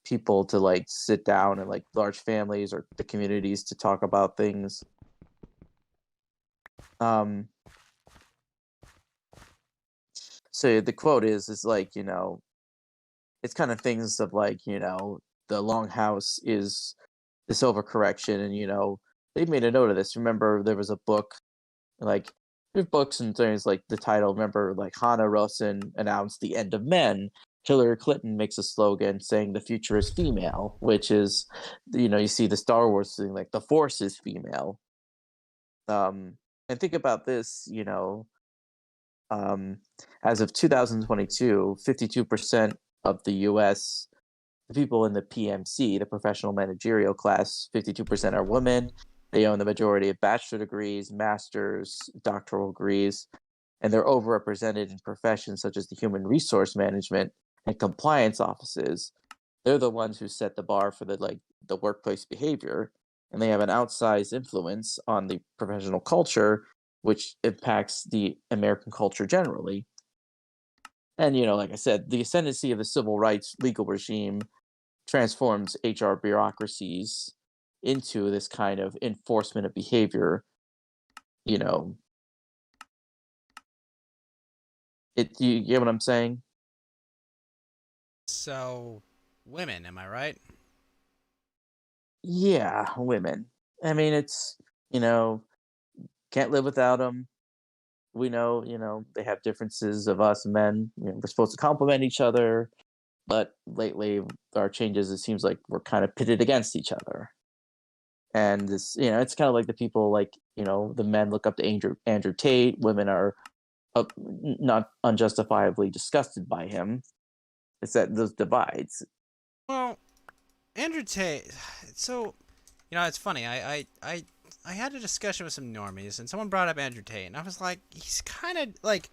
people to like sit down and like large families or the communities to talk about things. Um, so the quote is like, it's kind of things of like, the longhouse is this overcorrection, and they made a note of this. Remember, there was a book, like there's books and things like the title. Remember, like Hannah Rosin announced the end of men. Hillary Clinton makes a slogan saying the future is female, which is, you see the Star Wars thing, like the Force is female. And think about this, um, as of 2022, 52% of the U.S. the people in the PMC, the professional managerial class, 52% are women. They own the majority of bachelor degrees, masters, doctoral degrees, and they're overrepresented in professions such as the human resource management and compliance offices. They're the ones who set the bar for the workplace behavior, and they have an outsized influence on the professional culture, which impacts the American culture generally. And like I said, the ascendancy of the civil rights legal regime transforms HR bureaucracies into this kind of enforcement of behavior. You know, you get what I'm saying? So, women, am I right? Yeah, women. I mean, it's you know can't live without them. We know, they have differences of us men. We're supposed to complement each other, but lately our changes, it seems like we're kind of pitted against each other. And this, it's kind of like the people like, the men look up to Andrew Tate. Women are not unjustifiably disgusted by him. It's that those divides. Well, Andrew Tate. So, it's funny. I had a discussion with some normies, and someone brought up Andrew Tate, and I was like, he's kind of like,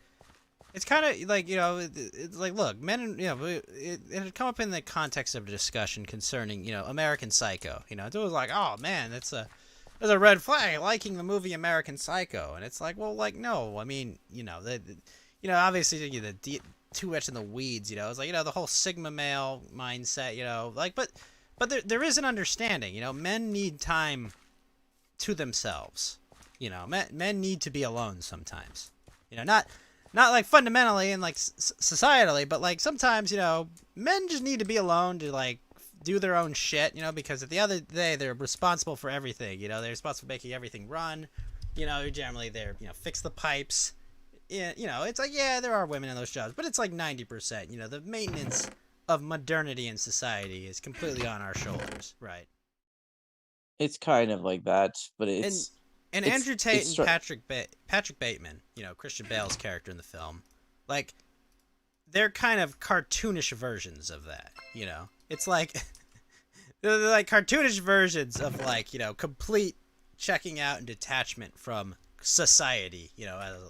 it's kind of like, it's like, look, men, it had come up in the context of a discussion concerning, American Psycho. It was like, oh man, there's a red flag liking the movie American Psycho, and it's like, well, like, no, I mean, obviously, too much in the weeds, it's like, the whole Sigma male mindset, like, but there is an understanding, men need time to themselves, men need to be alone sometimes, not like fundamentally and like societally, but like sometimes, men just need to be alone to like do their own shit, because at the other day they're responsible for everything, they're responsible for making everything run, generally they're, fix the pipes. Yeah, it's like, yeah, there are women in those jobs, but it's like 90%, the maintenance of modernity in society is completely on our shoulders, right? It's kind of like that, but And and it's Andrew Tate it's and Patrick Bateman, Christian Bale's character in the film, like they're kind of cartoonish versions of that, It's like they're like cartoonish versions of like, complete checking out and detachment from society,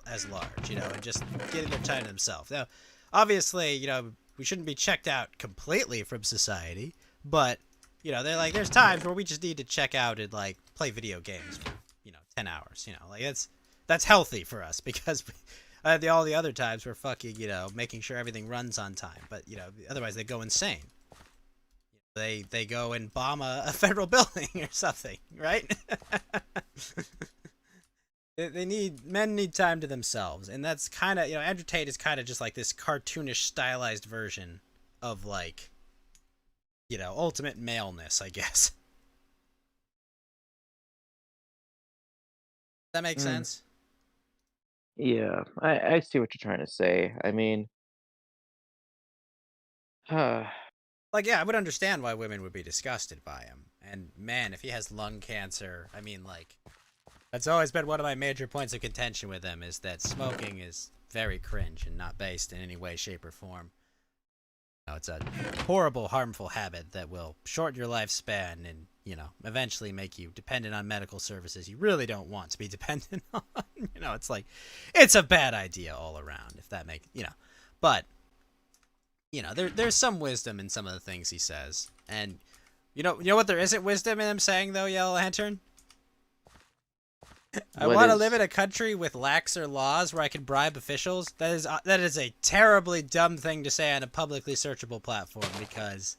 as large, and just getting their time to themselves. Now, obviously, we shouldn't be checked out completely from society, but they're like, there's times where we just need to check out and like play video games for 10 hours, like that's healthy for us because All the other times we're fucking, making sure everything runs on time. But otherwise they go insane. They go and bomb a federal building or something, right? Men need time to themselves, and that's kind of Andrew Tate is kind of just like this cartoonish, stylized version of like ultimate maleness, I guess. That makes Mm, sense. yeah, I see what you're trying to say. I mean, uh, Like, yeah, I would understand why women would be disgusted by him. And man, if he has lung cancer, I mean, like, that's always been one of my major points of contention with him is that smoking is very cringe and not based in any way, shape, or form. It's a horrible, harmful habit that will shorten your lifespan and, eventually make you dependent on medical services you really don't want to be dependent on. It's like, it's a bad idea all around, if that makes. But, there's some wisdom in some of the things he says. And, you know what there isn't wisdom in him saying, though, Yellow Lantern? I what want to live is in a country with laxer laws where I can bribe officials. That is a terribly dumb thing to say on a publicly searchable platform because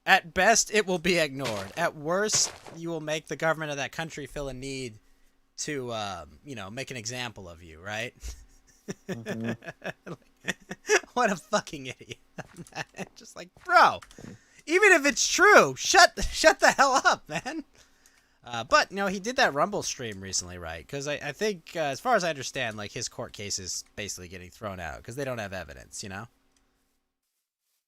at best it will be ignored. At worst, you will make the government of that country feel a need to make an example of you, right? Mhm. What a fucking idiot. Just like, bro, even if it's true, shut the hell up, man. But he did that Rumble stream recently, right? Because I think, as far as I understand, like his court case is basically getting thrown out because they don't have evidence.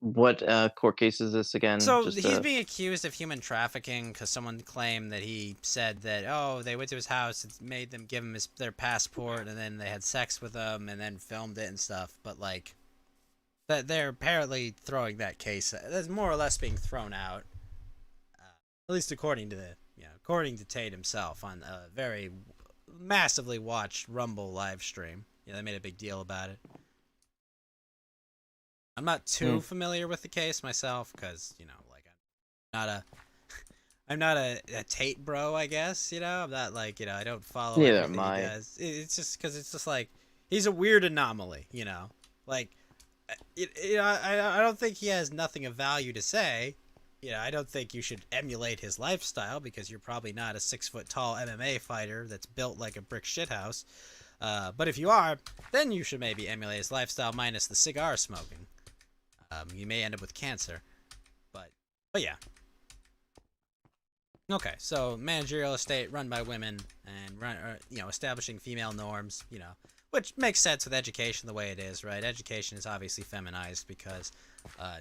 what court case is this again? So Just he's being accused of human trafficking because someone claimed that he said that they went to his house, and made them give him their passport, and then they had sex with him, and then filmed it and stuff. But like that, they're apparently throwing that case. That's more or less being thrown out, at least according to according to Tate himself on a very massively watched Rumble live stream. They made a big deal about it. I'm not too mm, familiar with the case myself because like I'm not a I'm not a Tate bro, I guess. I'm not like I don't follow neither am everything he I. does. It's just because it's just like he's a weird anomaly. Like I don't think he has nothing of value to say. I don't think you should emulate his lifestyle because you're probably not a 6 foot tall MMA fighter that's built like a brick shithouse. But if you are, then you should maybe emulate his lifestyle minus the cigar smoking. You may end up with cancer, but yeah. Okay, so managerial estate run by women and establishing female norms. Which makes sense with education the way it is, right? Education is obviously feminized because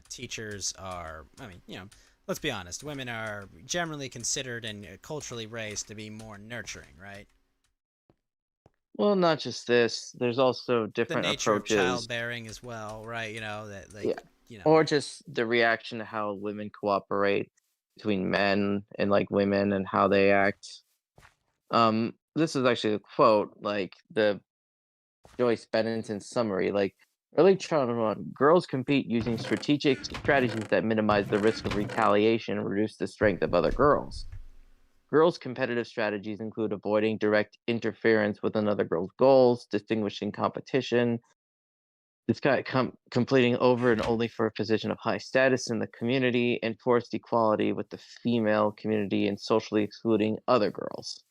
teachers are. I mean, let's be honest. Women are generally considered and culturally raised to be more nurturing, right? Well, not just this. There's also The different nature of approaches. childbearing as well, right? That like Yeah. you know Or just the reaction to how women cooperate between men and like women and how they act. This is actually a quote, like the Joyce Bennington summary, like early childhood girls compete using strategic strategies that minimize the risk of retaliation and reduce the strength of other girls. Girls' competitive strategies include avoiding direct interference with another girl's goals, distinguishing competition, this guy completing over and only for a position of high status in the community, enforced equality with the female community, and socially excluding other girls.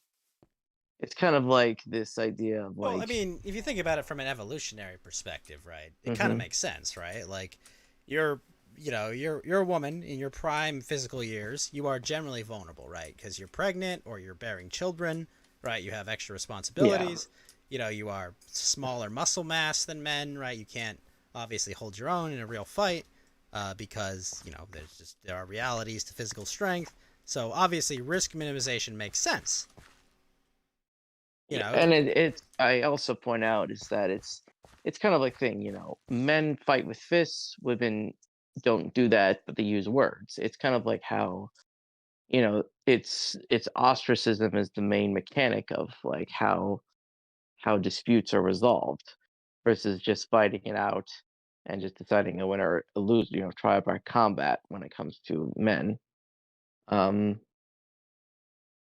It's kind of like this idea of Well, I like, mean, if you think about it from an evolutionary perspective, right? It kind of hmm makes sense, right? Like, you're, you're a woman in your prime physical years. You are generally vulnerable, right? Because you're pregnant or you're bearing children, right? You have extra yeah. responsibilities. You are smaller muscle mass than men, right? You can't obviously hold your own in a real fight because there are realities to physical strength. So obviously, risk minimization makes sense. You Yeah, know, and it's I also point out is that it's kind of like thing, men fight with fists, women don't do that, but they use words. It's kind of like how, it's ostracism is the main mechanic of like how disputes are resolved versus just fighting it out and just deciding a winner or a lose, trial by combat when it comes to men. Um,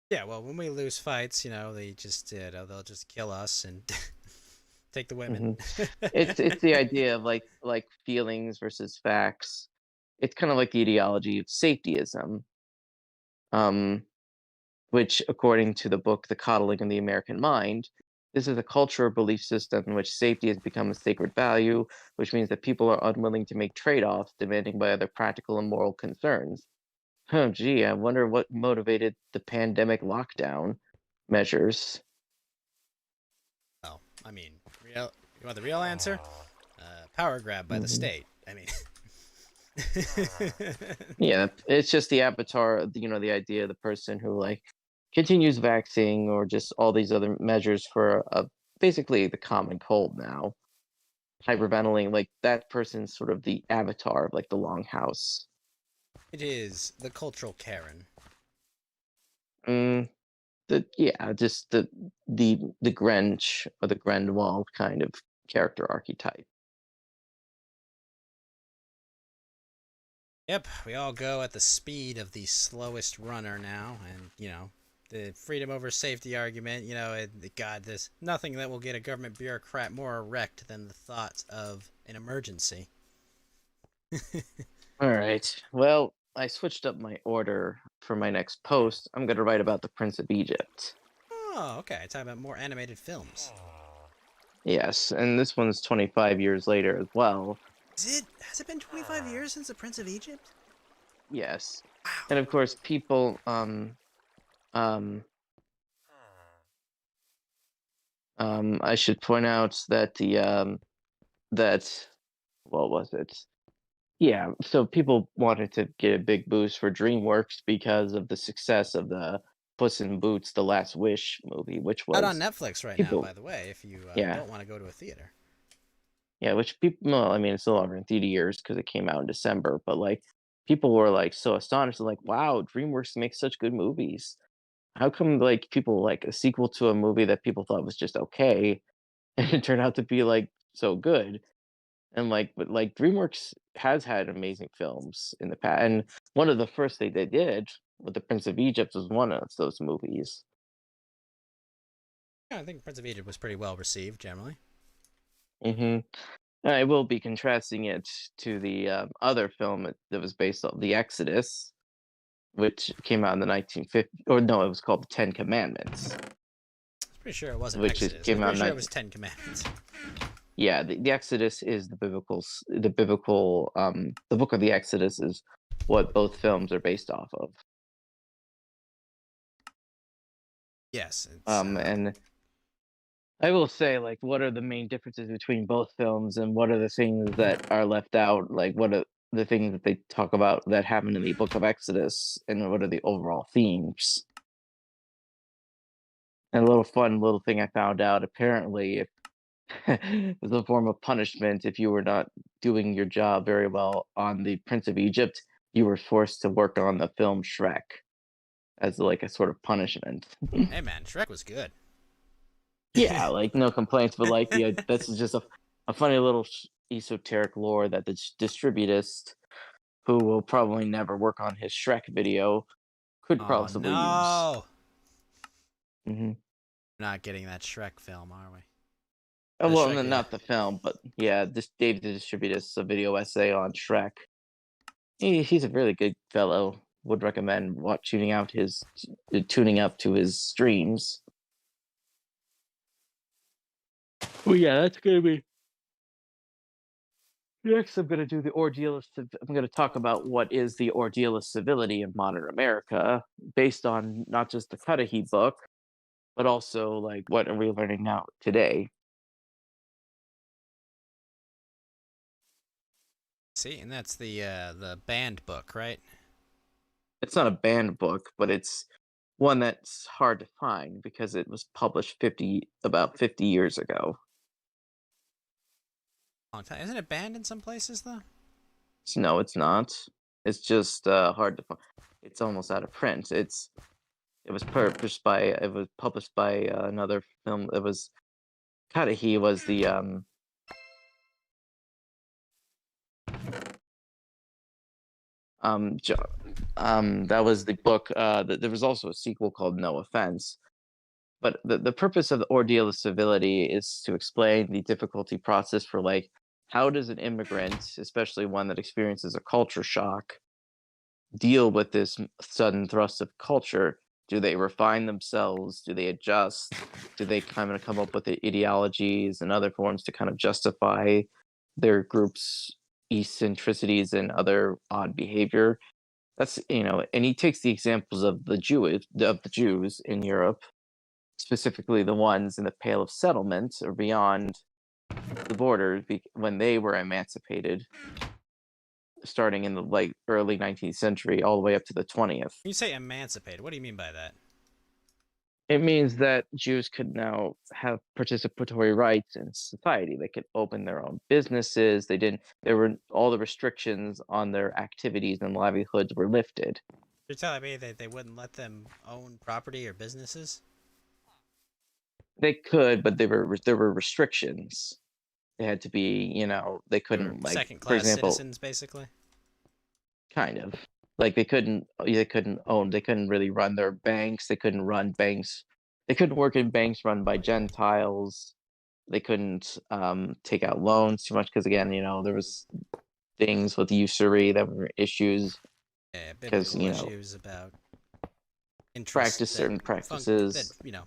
yeah, well, when we lose fights, they just they'll just kill us and Take the women. hmm it's the idea of like feelings versus facts. It's kind of like the ideology of safetyism, um, which, according to the book "The Coddling of the American Mind," this is a culture or belief system in which safety has become a sacred value, which means that people are unwilling to make trade-offs demanded by other practical and moral concerns. Oh, gee, I wonder what motivated the pandemic lockdown measures. Well, I mean, real. You want the real answer? Power grab by the hmm state. I mean. Yeah, it's just the avatar, the idea of the person who like continues vaxing or just all these other measures for basically the common cold now. Hyperventilating, like that person's sort of the avatar of like the longhouse. It is the cultural Karen. Mm, just the Grinch or the Grenwald kind of character archetype. Yep, we all go at the speed of the slowest runner now, and the freedom over safety argument. God, there's nothing that will get a government bureaucrat more erect than the thought of an emergency. All right. Well, I switched up my order for my next post. I'm going to write about the Prince of Egypt. Oh, okay. Talk about more animated films. Yes, and this one's 25 years later as well. Has it been 25 years since the Prince of Egypt? Yes. Wow. And of course, people um I should point out that that what was it? Yeah, so people wanted to get a big boost for DreamWorks because of the success of the Puss in Boots: The Last Wish movie, which Out on was Netflix right now, people, by the way, if you yeah, don't want to go to a theater. yeah, which people, well, I mean, it's no longer in theaters because it came out in December, but like people were like so astonished, like, wow, DreamWorks makes such good movies. How come like people like a sequel to a movie that people thought was just okay, and it turned out to be like so good? And like, but like DreamWorks has had amazing films in the past, and one of the first thing they did with the Prince of Egypt was one of those movies. Yeah, I think Prince of Egypt was pretty well received generally. hmm I will be contrasting it to the other film that was based on the Exodus, which came out in the 1950s, or no, it was called the Ten Commandments, I was pretty sure it wasn't which is Exodus. I was came out pretty in sure it 19. was Ten Commandments. Yeah, the Exodus is the biblical the book of the Exodus is what both films are based off of. Yes, it's And I will say, like, what are the main differences between both films, and what are the things that are left out? Like, what are the things that they talk about that happen in the Book of Exodus, and what are the overall themes? And a little fun little thing I found out: apparently, if as a form of punishment, if you were not doing your job very well on the Prince of Egypt, you were forced to work on the film Shrek as like a sort of punishment. hey man, Shrek was good. Yeah, like no complaints, but like this is just a funny little esoteric lore that the distributist, who will probably never work on his Shrek video, could Oh possibly use. no, hmm we're not getting that Shrek film, are we? The Well, Shrek video. not the film, but yeah, this Dave the Distributist, a video essay on Shrek. He's a really good fellow. Would recommend tuning up to his streams. Well, yeah, that's gonna be next. I'm gonna do the ordeal of. I'm gonna talk about what is the ordeal of civility in modern America, based on not just the Cudahy book, but also like what are we learning now today. See, and that's the banned book, right? It's not a banned book, but it's one that's hard to find because it was published about 50 years ago. Long time. Isn't it banned in some places though? So, no, it's not. It's just hard to find. It's almost out of print. It was published by another film. It was Cudahy was the that was the book. There was also a sequel called No Offense, But the purpose of the ordeal of civility is to explain the difficulty process for like how does an immigrant, especially one that experiences a culture shock, deal with this sudden thrust of culture? Do they refine themselves? Do they adjust? Do they kind of come up with the ideologies and other forms to kind of justify their group's eccentricities and other odd behavior? That's and he takes the examples of the Jews in Europe, specifically the ones in the Pale of Settlement or beyond the border when they were emancipated, starting in the like early 19th century all the way up to the 20th. You say emancipated. What do you mean by that? It means that Jews could now have participatory rights in society. They could open their own businesses. There were all the restrictions on their activities and livelihoods were lifted. You're telling me that they wouldn't let them own property or businesses? They could, but there were restrictions. They had to be, they couldn't like, for Second-class example, citizens, basically. kind of like they couldn't they couldn't really run their banks. They couldn't run banks. They couldn't work in banks run by Gentiles. They couldn't take out loans too much because again, there was things with usury that were issues Yeah, because biblical issues about practice certain practices. that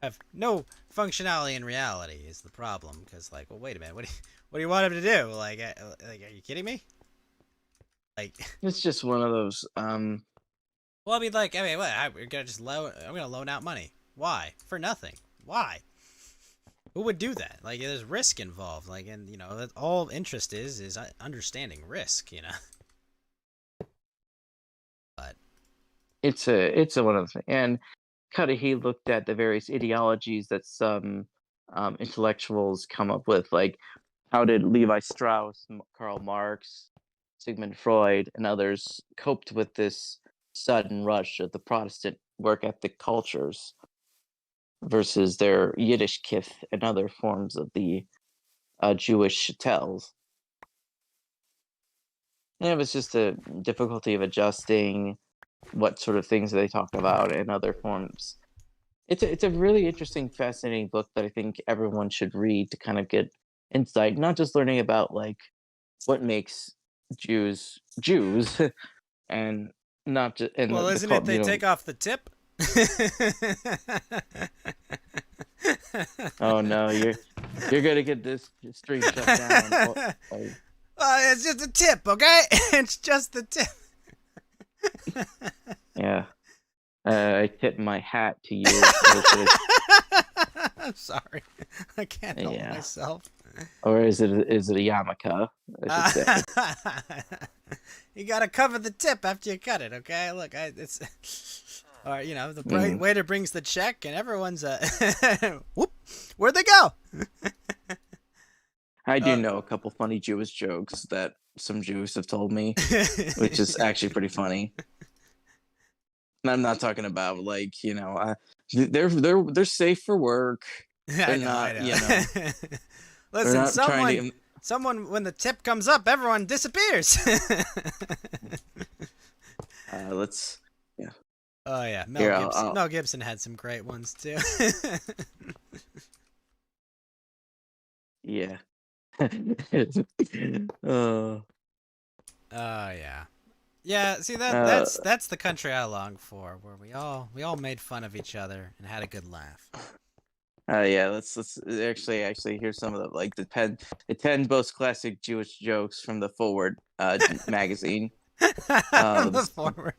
have no functionality in reality is the problem. Because like, well, wait a minute, what do you want him to do? Like, are you kidding me? Like, It's just one of those. well, I mean, like, what? We're gonna just I'm gonna loan out money. Why? For nothing. Why? Who would do that? Like, there's risk involved. Like, and that all interest is understanding risk. But It's a one of the things. And Cudahy looked at the various ideologies that some intellectuals come up with, like how did Levi Strauss, Karl Marx, Sigmund Freud, and others coped with this sudden rush of the Protestant work ethic cultures versus their Yiddish kith and other forms of the Jewish tells. And it was just a difficulty of adjusting what sort of things they talk about and other forms. It's a really interesting, fascinating book that I think everyone should read to kind of get insight, not just learning about like what makes Jews Jews, and not just and well, isn't it they take off the tip? Oh no, you're gonna get this stream shut down. It's just a tip, okay? It's just the tip. Yeah. I tip my hat to you. I'm sorry. I can't help myself. Or is it a yarmulke? I should say. You gotta cover the tip after you cut it, okay? Look, it's or the waiter brings the check and everyone's whoop, where'd they go? I do know a couple funny Jewish jokes that some Jews have told me, which is actually pretty funny. And I'm not talking about like they're safe for work. They're not. Listen, not someone when the tip comes up, everyone disappears. Let's. Yeah. Oh yeah, Mel Gibson had some great ones too. Yeah. Oh yeah. Yeah, see that's the country I long for, where we all made fun of each other and had a good laugh. Yeah, let's actually here's some of the 10 most classic Jewish jokes from the Forward magazine. The Forward.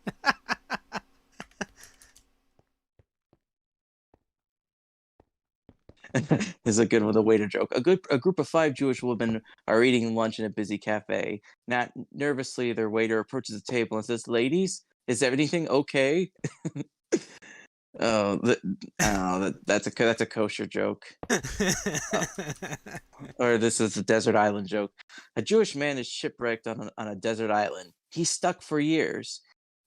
This is a good one, the waiter joke. A group of 5 Jewish women are eating lunch in a busy cafe. Not nervously, their waiter approaches the table and says, "Ladies, is everything okay?" That's a kosher joke. Or this is a desert island joke. A Jewish man is shipwrecked on a desert island. He's stuck for years.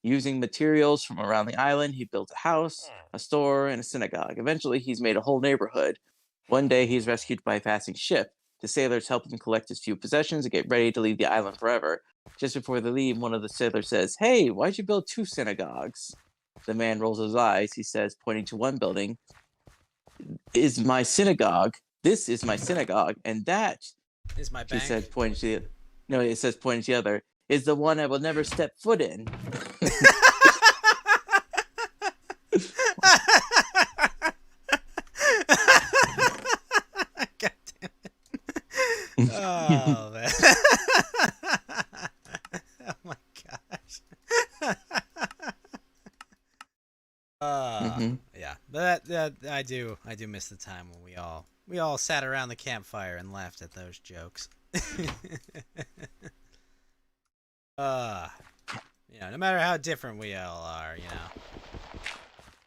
Using materials from around the island, he built a house, a store, and a synagogue. Eventually, he's made a whole neighborhood. One day, he's rescued by a passing ship. The sailors help him collect his few possessions and get ready to leave the island forever. Just before they leave, one of the sailors says, "Hey, why'd you build 2 synagogues?" The man rolls his eyes. He says, pointing to one building, is my synagogue. This is my synagogue, and that, Is my she bank. said, pointing to the, no, it says pointing to the other, is the one I will never step foot in. God damn it. Oh man. Oh my gosh. Hmm. Yeah, that I do miss the time when we all sat around the campfire and laughed at those jokes. uh, no matter how different we all are,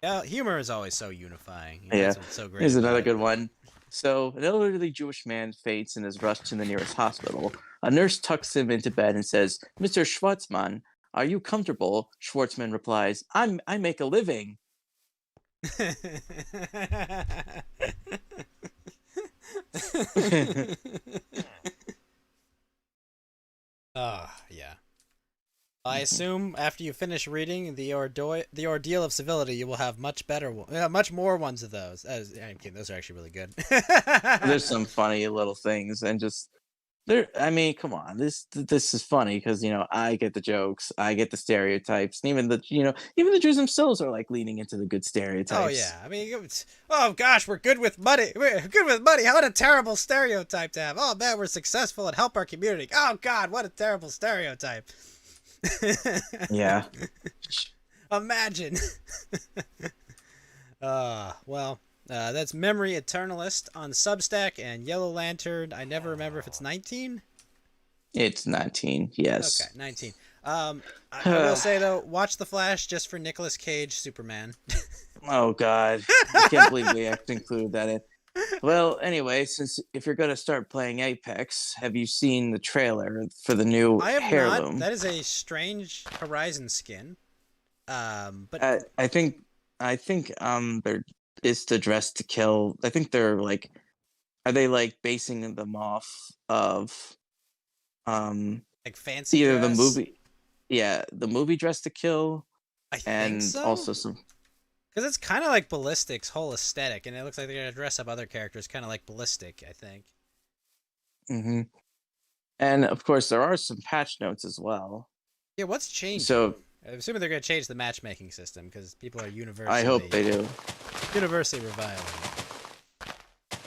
yeah, humor is always so unifying. Yeah, That's what's so great here's about another it. good one. So, an elderly Jewish man faints and is rushed to the nearest hospital. A nurse tucks him into bed and says, "Mr. Schwartzman, are you comfortable?" Schwartzman replies, I make a living." Yeah. I assume after you finish reading the ordeal of civility, you will have much more ones of those. Okay, those are actually really good. There's some funny little things, and just there. I mean, come on, this is funny because I get the jokes, I get the stereotypes, and even the Jews themselves are like leaning into the good Oh stereotypes. yeah, I mean, oh gosh, we're good with money. We're good with money. What a terrible stereotype to have. Oh man, we're successful and help our community. Oh God, what a terrible stereotype. Yeah. Imagine. Well, that's Memory Eternalist on Substack and Yellow Lantern. I never remember if it's 19. It's 19. Okay, Yes. 19. I will say though, watch The Flash just for Nicolas Cage Superman. Oh God, I can't believe we have to include that in. Well, anyway, since if you're gonna start playing Apex, have you seen the trailer for the new I have not. heirloom? That is a strange Horizon skin. But I think they're it's the Dress to Kill. I think they're like, are they like basing them off of um like fancy either the dress. movie, yeah, the movie Dress to Kill, I think and so. also some. Because it's kind of like Ballistic's whole aesthetic, and it looks like they're gonna dress up other characters kind of like Ballistic. I think. Hmm. And of course, there are some patch notes as well. Yeah, what's changing? So I'm assuming they're gonna change the matchmaking system because people are I hope they do. universally reviling it.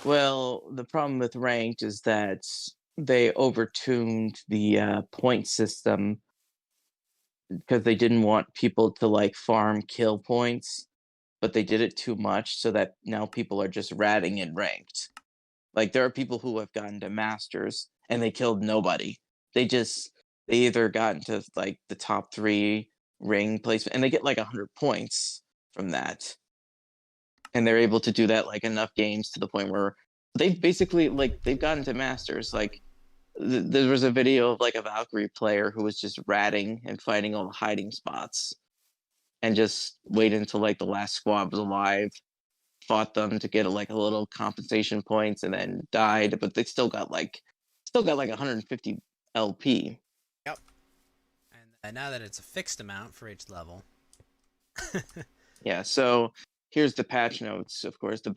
Well, the problem with ranked is that they overtuned the point system because they didn't want people to like farm kill points, but they did it too much so that now people are just ratting in ranked. Like there are people who have gotten to masters and they killed nobody. They either got into like the top 3 ring placement and they get like 100 points from that. And they're able to do that like enough games to the point where they've basically like they've gotten to masters. Like there was a video of like a Valkyrie player who was just ratting and finding all the hiding spots and just waited until like the last squad was alive, fought them to get like a little compensation points, and then died. But they still got like 150 LP. Yep. And now that it's a fixed amount for each level. Yeah. So here's the patch notes. Of course, the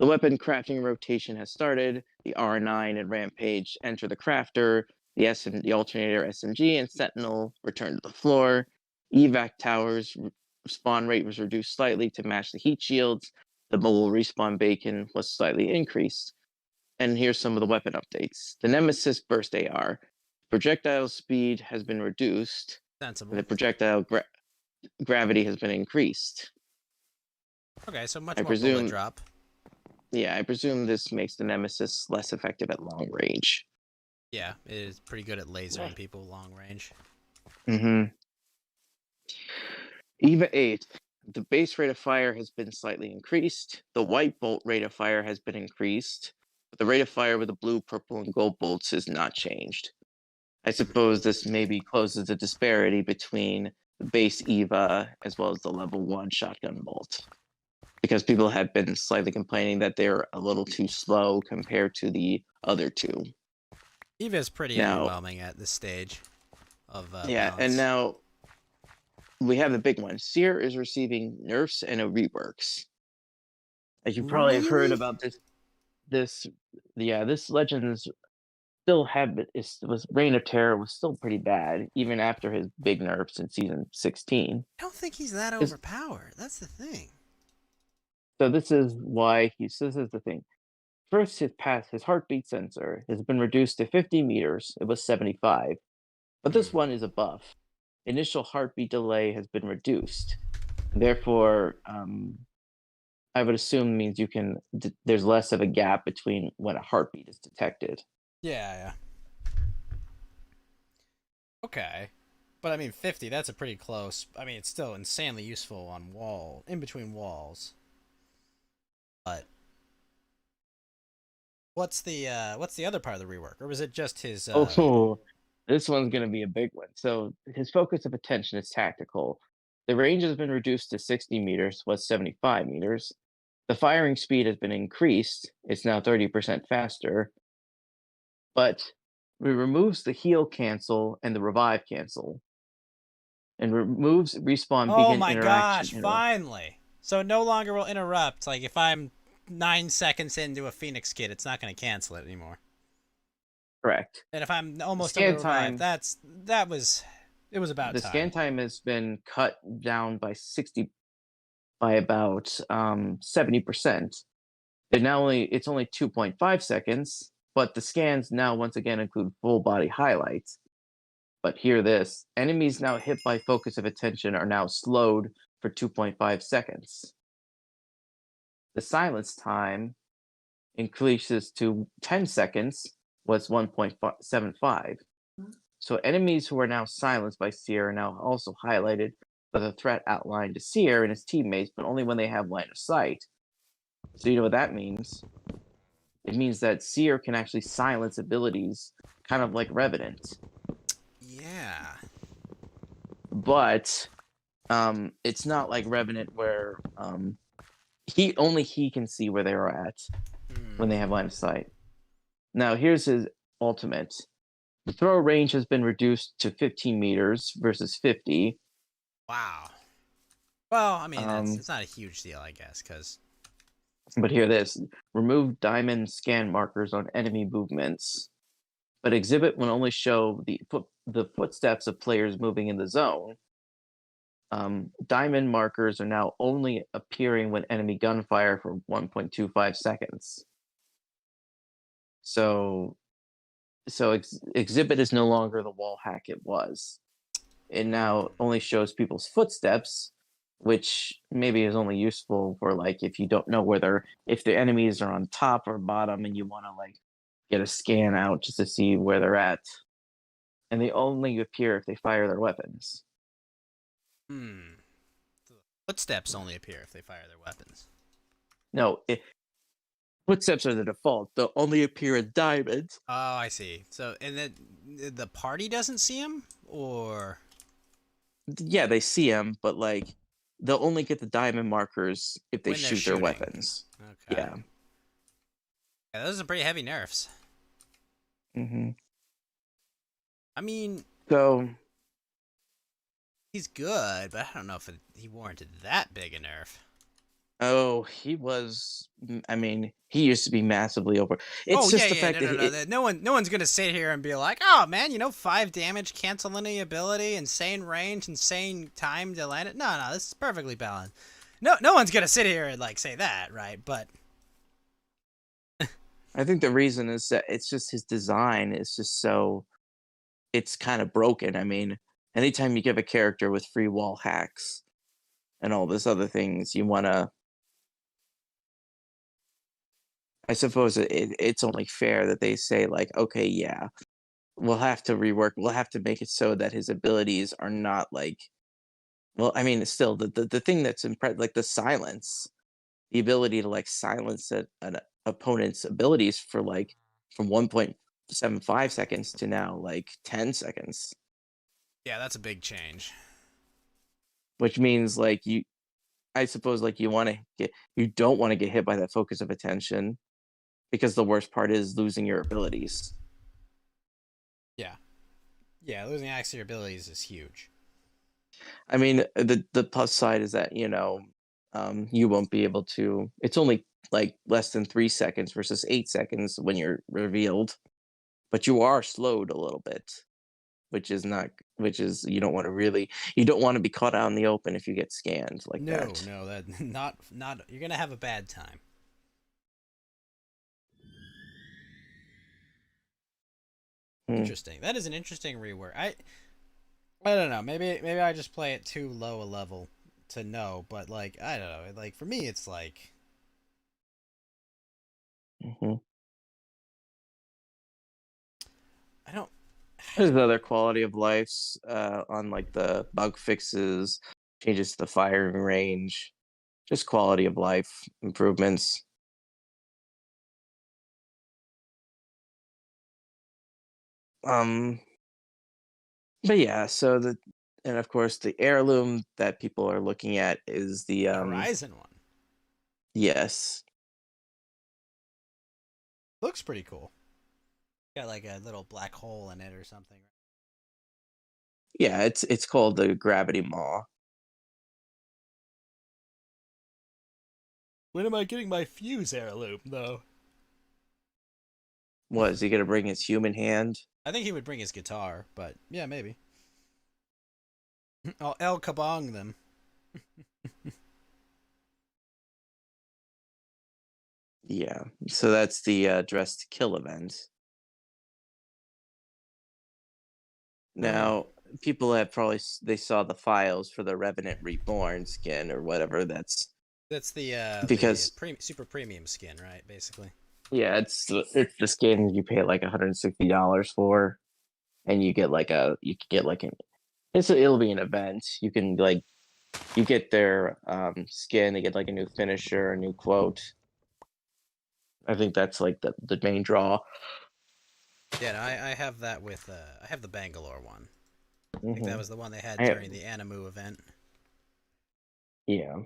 weapon crafting rotation has started. The R9 and Rampage enter the crafter. The alternator SMG and Sentinel return to the floor. Evac towers spawn rate was reduced slightly to match the heat shields. The mobile respawn beacon was slightly increased. And here's some of the weapon updates. The Nemesis Burst AR. Projectile speed has been reduced. And Sensible. the projectile gravity has been increased. Okay, so much I more bullet presume drop. Yeah, I presume this makes the Nemesis less effective at long range. Yeah, it is pretty good at lasering people long range. Mm-hmm. EVA 8. The base rate of fire has been slightly increased. The white bolt rate of fire has been increased. But the rate of fire with the blue, purple, and gold bolts is not changed. I suppose this maybe closes the disparity between the base EVA as well as the level 1 shotgun bolt. Because people have been slightly complaining that they're a little too slow compared to the other two. Eva is pretty underwhelming at this stage of Yeah, balance. and now we have the big one. Seer is receiving nerfs and a reworks. As you probably have heard Really? about this yeah, this Legends still had is was Reign of Terror was still pretty bad, even after his big nerfs in season 16. I don't think he's that This overpowered. That's the thing. so this is why he's this is the thing. First, his heartbeat sensor has been reduced to 50 meters. It was 75, but this Hmm. one is a buff. Initial heartbeat delay has been reduced. Therefore, I would assume means there's less of a gap between when a heartbeat is detected. Yeah, yeah. Okay. But I mean, 50, that's a pretty close. I mean, it's still insanely useful on in between walls. But what's the other part of the rework? Or was it just his Oh, this one's going to be a big one. So his focus of attention is tactical. The range has been reduced to 60 meters, was 75 meters. The firing speed has been increased. It's now 30% faster, but it removes the heal cancel and the revive cancel and removes respawn Oh begin my interaction gosh, interrupt. finally. So it no longer will interrupt. Like if I'm 9 seconds into a Phoenix kit, it's not going to cancel it anymore. Correct. And if I'm The almost under scan revive, time that was it was about the time. scan time has been cut down by about 70%. It's only 2.5 seconds, but the scans now once again include full body highlights. But hear this, enemies now hit by focus of attention are now slowed for 2.5 seconds. The silence time increases to 10 seconds, was 1.75. So enemies who are now silenced by Seer are now also highlighted with a threat outlined to Seer and his teammates, but only when they have line of sight. So you know what that means? It means that Seer can actually silence abilities, kind of like Revenant. Yeah. But it's not like Revenant where he can see where they are at when they have Hmm. line of sight. Now here's his ultimate. The throw range has been reduced to 15 meters versus 50. Wow. Well, I mean, Um, it's not a huge deal, I guess, because but hear this: remove diamond scan markers on enemy movements, but exhibit will only show the footsteps of players moving in the zone. Diamond markers are now only appearing when enemy gunfire for 1.25 seconds. So, exhibit is no longer the wall hack it was. It now only shows people's footsteps, which maybe is only useful for like if you don't know whether if the enemies are on top or bottom and you want to like get a scan out just to see where they're at. And they only appear if they fire their weapons. hmm. The footsteps only appear if they fire their weapons. No, footsteps are the default. They'll only appear as diamonds. Oh, I see. So, and then the party doesn't see him, or Yeah, they see them, but like they'll only get the diamond markers if they when they're shoot their shooting. weapons. Okay. Yeah. Yeah, those are pretty heavy nerfs. hmm I mean, So he's good, but I don't know if he warranted that big a nerf. oh, he was. I mean, he used to be massively over. Oh It's yeah, just the yeah, fact no, that no, no. No one's gonna sit here and be like, "Oh man, 5 damage, cancel any ability, insane range, insane time to land it." No, no, this is perfectly balanced. No one's gonna sit here and like say that, right? But I think the reason is that it's just his design is just so it's kind of broken. I mean, anytime you give a character with free wall hacks and all this other things, you want to. I suppose it's only fair that they say like, okay, yeah, we'll have to rework. We'll have to make it so that his abilities are not like. Well, I mean, still the thing that's impressed, like the silence, the ability to like silence an opponent's abilities for like from 1.75 seconds to now like 10 seconds, yeah, that's a big change. which means like I suppose like you don't want to get hit by that focus of attention because the worst part is losing your abilities. Yeah, yeah, losing access to your abilities is huge. I mean, the plus side is that you won't be able to. It's only like less than 3 seconds versus 8 seconds when you're revealed, but you are slowed a little bit, which is not, which is you don't want to really, you don't want to be caught out in the open if you get scanned like No, that. no, that not. You're gonna have a bad time. Hmm. Interesting. That is an interesting rework. I don't know. Maybe I just play it too low a level to know, but like I don't know. Like for me, it's like Hmm. I don't. There's other quality of lives on like the bug fixes, changes to the firing range, just quality of life improvements. Um, but yeah, so the and of course the heirloom that people are looking at is the The Horizon one yes. looks pretty cool. Got like a little black hole in it or something. Yeah, it's called the gravity maw. When am I getting my fuse heirloom though? What is he gonna bring his human hand? I think he would bring his guitar, but yeah, maybe. I'll El Kabong them. Yeah. So that's the dress to kill event. Oh, Now, people have probably they saw the files for the Revenant Reborn skin or whatever. That's that's the because super premium skin, right? Basically. yeah, it's the skin you pay like $160 for, and you can get like an it'll be an event. You can like you get their skin, they get like a new finisher, a new quote. I think that's like the main draw. Yeah, no, I have that with I have the Bangalore one. I think that Hmm. was the one they had I, during the Animu event. yeah,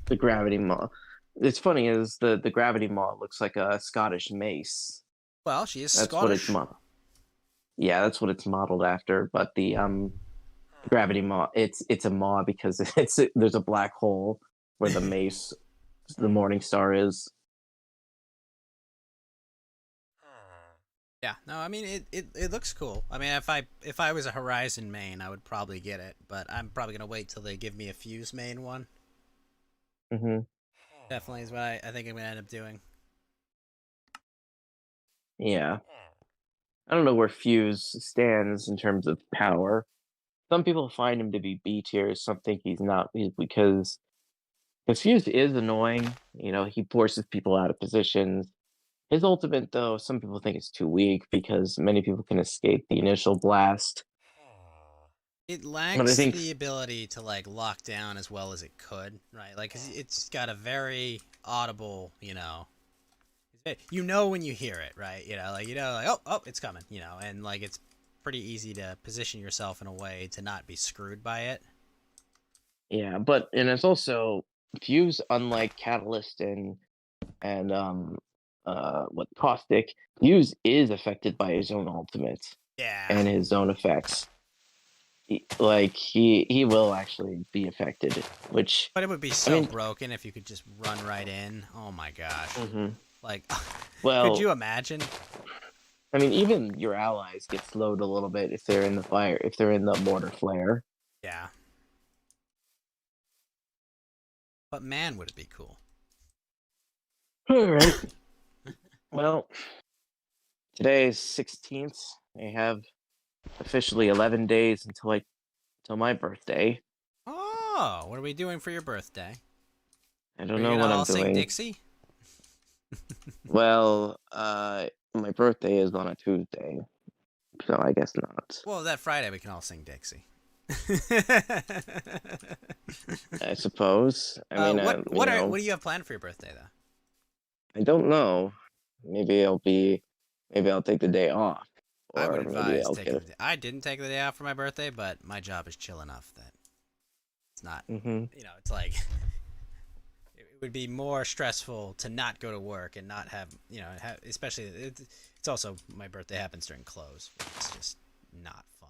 the gravity maw. It's funny is the gravity maw looks like a Scottish mace. Well, she is That's what Scottish. yeah, that's what it's modeled after. But the gravity maw, it's a maw because there's a black hole where the mace, the Morning Star is. Yeah, no, I mean it looks cool. I mean, if I was a Horizon main, I would probably get it, but I'm probably gonna wait till they give me a Fuse main one. Hmm. Definitely is what I think I'm gonna end up doing. Yeah, I don't know where Fuse stands in terms of power. Some people find him to be B tier. Some think he's not because Fuse is annoying. You know, he forces people out of positions. His ultimate, though, some people think is too weak because many people can escape the initial blast. It But I lacks think, the ability to like lock down as well as it could, right? Like, 'cause it's got a very audible, you know when you hear it, right? Like oh it's coming, and like it's pretty easy to position yourself in a way to not be screwed by it. yeah, but and it's also Fuse, unlike Catalyst and what Caustic, Fuse is affected by his own ultimate Yeah, and his own effects. Like he will actually be affected, which but it would be I so mean, broken if you could just run right in. Oh my gosh, mhm. like, could Well, you imagine? I mean, even your allies get slowed a little bit if they're in the fire, if they're in the mortar flare. Yeah, but man, would it be cool? All right. Well, today is 16th. I have officially 11 days until my birthday. Oh, what are we doing for your birthday? I Are don't you know gonna what I'm all sing doing. Dixie? Well, my birthday is on a Tuesday, so I guess not. Well, that Friday we can all sing Dixie. I suppose. I mean, what do you have planned for your birthday though? I don't know. Maybe maybe I'll take the day off, I would or maybe advise I'll taking get. the day. I didn't take the day off for my birthday, but my job is chill enough that it's not. Mm-hmm. It's like it would be more stressful to not go to work and not have especially it's also my birthday happens during close. It's just not fun.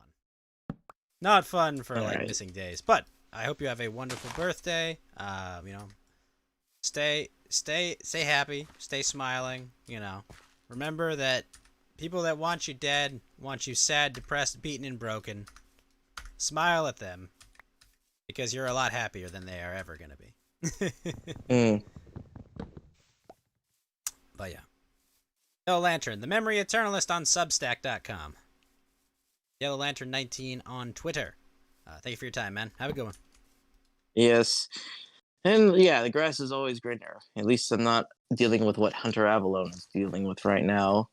Not fun for All like right. missing days, but I hope you have a wonderful birthday. You know, stay happy, stay smiling. You know, remember that people that want you dead want you sad, depressed, beaten, and broken. Smile at them because you're a lot happier than they are ever gonna be. Mm. But yeah. Yellow Lantern, the Memory Eternalist on Substack.com. Yellow Lantern 19 on Twitter. Thank you for your time, man. Have a good one. Yes. And yeah, the grass is always greener. At least I'm not dealing with what Hunter Avalon is dealing with right now.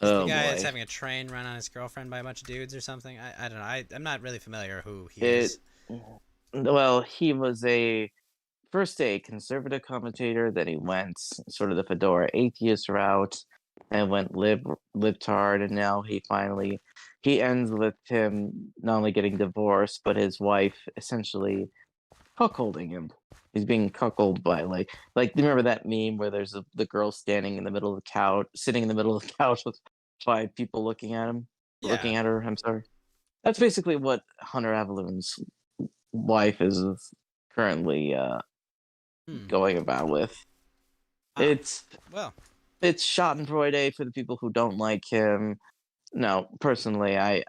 Is the Oh guy that's boy. having a train run on his girlfriend by a bunch of dudes or something? I don't know. I'm not really familiar who he It is. well, he was first a conservative commentator, then he went sort of the fedora atheist route and went libtard, and now he ends with him not only getting divorced, but his wife essentially cuckolding him. He's being cuckolded by like remember that meme where there's the girl standing in the middle of the couch, sitting in the middle of the couch with five people looking at him, Yeah. looking at her. I'm sorry. That's basically what Hunter Avalon's wife is currently going about with. Wow. It's Well, it's Schadenfreude for the people who don't like him. No, personally, I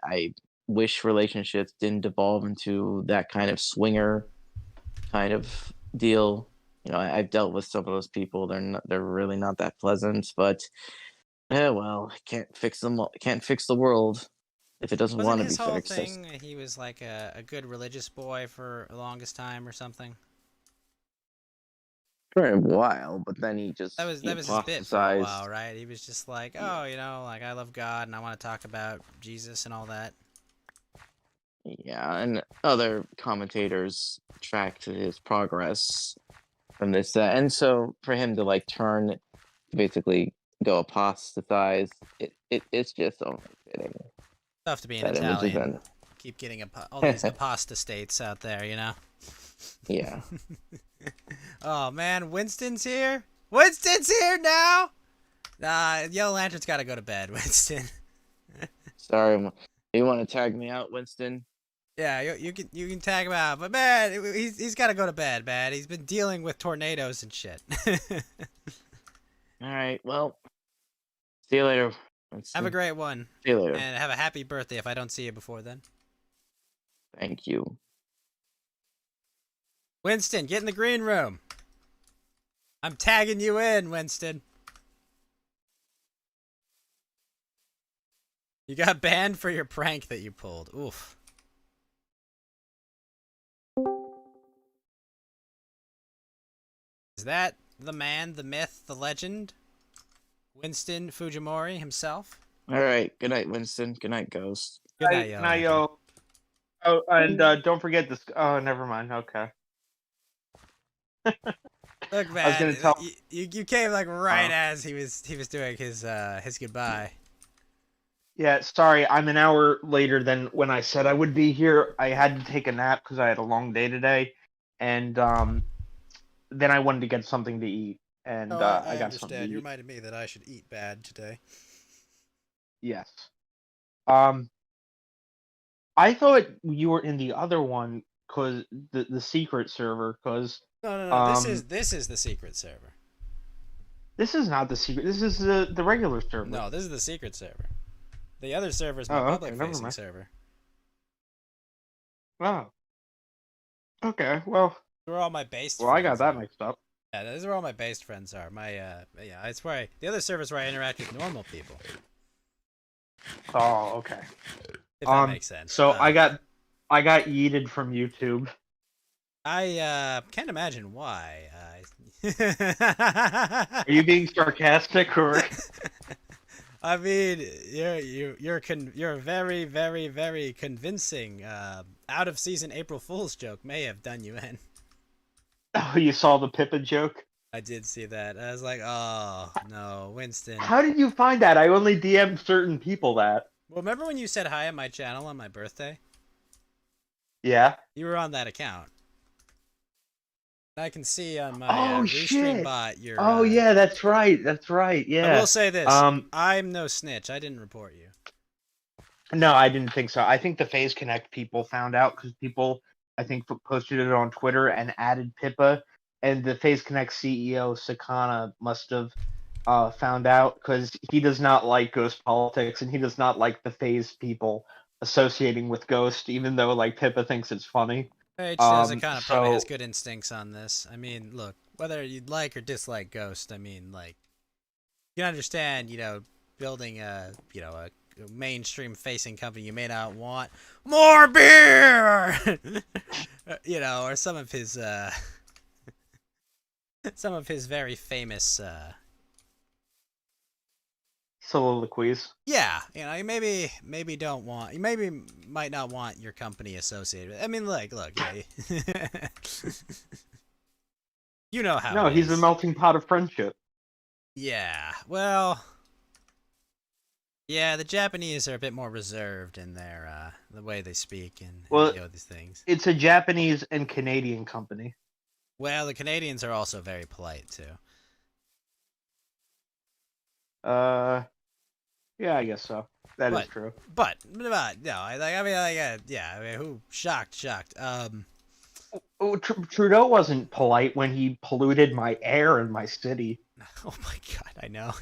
wish relationships didn't devolve into that kind of swinger kind of deal. You know, I've dealt with some of those people. They're really not that pleasant. But well, can't fix them. Can't fix the world if it doesn't wasn't want to be his whole fixed. thing he was like a good religious boy for the longest time or something? For a while, but then he That was his bit for a apostatized. while, right? He was just like, Yeah, oh, you know, like I love God and I want to talk about Jesus and all that. yeah, and other commentators tracked his progress from this, and so for him to like turn, basically go apostatize, it's just only fitting Tough to be an that it would just Italian. end. Keep getting all these apostates out there, you know. Yeah. Oh man, Winston's here. Winston's here now. Yellow Lantern's got to go to bed, Winston. Sorry, you want to tag me out, Winston? Yeah, you can tag him out, but man, he's got to go to bed, man. He's been dealing with tornadoes and shit. All right. Well, see you later, Have a Winston. great one, See you later. and have a happy birthday if I don't see you before then. Thank you. Winston, get in the green room. I'm tagging you in, Winston. You got banned for your prank that you pulled. Oof. Is that the man, the myth, the legend? Winston Fujimori himself? All right. Good night, Winston. Good night, Ghost. Good night, Yellow Lantern. yo. Oh, and don't forget this. Oh, never mind. Okay. Look, man, I was gonna tell. you came like right as he was doing his goodbye. Yeah, sorry. I'm an hour later than when I said I would be here. I had to take a nap because I had a long day today, and then I wanted to get something to eat, and I got something to eat. You reminded me that I should eat bad today. Yes. I thought you were in the other one because the secret server. Because No. This is the secret server. this is not the secret. This is the regular server. No, this is the secret server. The other server is my Oh, okay, public never facing mind. server. Oh. Okay. Well. Where all my based Well, I friends got that are. mixed up. Yeah, this is where all my based friends are. My yeah, it's where the other server is where I interact with normal people. Oh, okay. If that makes sense. So I got yeeted from YouTube. I can't imagine why. Are you being sarcastic or? I mean, you're very, very, very convincing. Out of season April Fool's joke may have done you in. Oh, you saw the Pippin joke? I did see that. I was like, oh no, Winston. How did you find that? I only DM'd certain people that. Well, remember when you said hi on my channel on my birthday? Yeah. You were on that account. I can see on my Oh, restream shit. bot your. Oh yeah, that's right. That's right. Yeah. I will say this. I'm no snitch. I didn't report you. No, I didn't think so. I think the Phase Connect people found out because people I think posted it on Twitter and added Pippa, and the FaZe Connect CEO Sakana must have found out because he does not like Ghost politics and he does not like the FaZe people associating with Ghost, even though like Pippa thinks it's funny. Zakana probably has So good instincts on this. I mean, look, whether you like or dislike Ghost, I mean, like, you can understand, building a mainstream facing company you may not want more beer, or some of his very famous soliloquies. yeah, you maybe don't want, you maybe might not want your company associated with. I mean, look, yeah. You know how No, it he's a is. melting pot of friendship. Yeah, well, yeah, the Japanese are a bit more reserved in their the way they speak and Well, these things. it's a Japanese and Canadian company. Well, the Canadians are also very polite too. Yeah, I guess so. That is true. But no, who shocked. Trudeau wasn't polite when he polluted my air in my city. Oh my god, I know.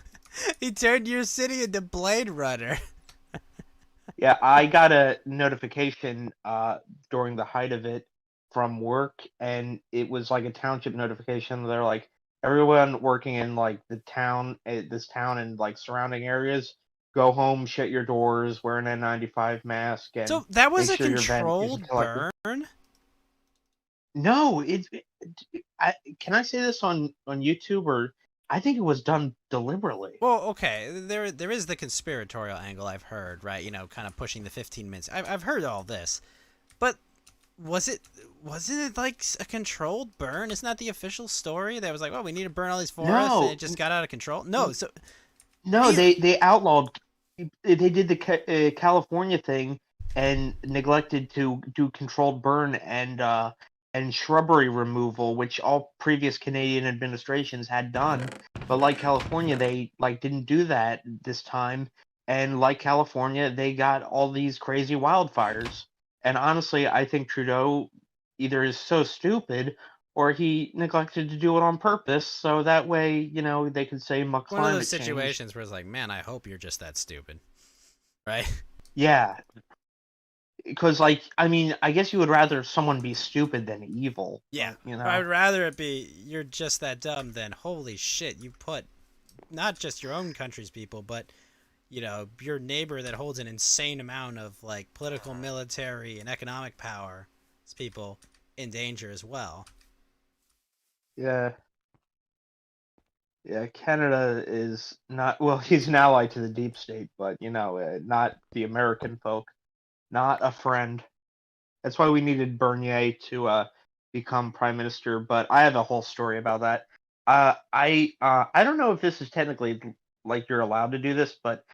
He turned your city into Blade Runner. Yeah, I got a notification during the height of it from work, and it was like a township notification. They're like, everyone working in like this town and like surrounding areas, go home, shut your doors, wear an N95 mask, and So that was make a sure your vent controlled isn't collected. burn? No, can I say this on YouTube, or I think it was done deliberately. Well, okay, there is the conspiratorial angle I've heard, right? Kind of pushing the 15 minutes. I've heard all this, but wasn't it like a controlled burn? Isn't that the official story? That was like, well, we need to burn all these forests, and it just got out of control. No, so no, they outlawed. They did the California thing and neglected to do controlled burn and shrubbery removal, which all previous Canadian administrations had done. But like California, they like didn't do that this time. And like California, they got all these crazy wildfires. And honestly, I think Trudeau either is so stupid or he neglected to do it on purpose, so that way, they could say one of climate those change. situations where it's like, man, I hope you're just that stupid, right? Yeah, because I mean, I guess you would rather someone be stupid than evil. Yeah, you know. I would rather it be you're just that dumb than holy shit, you put not just your own country's people, but your neighbor that holds an insane amount of like political, military, and economic power, people in danger as well. Yeah. Yeah, Canada is not, well, he's an ally to the deep state, but not the American folk, not a friend. That's why we needed Bernier to become prime minister, but I have a whole story about that. I don't know if this is technically like you're allowed to do this, but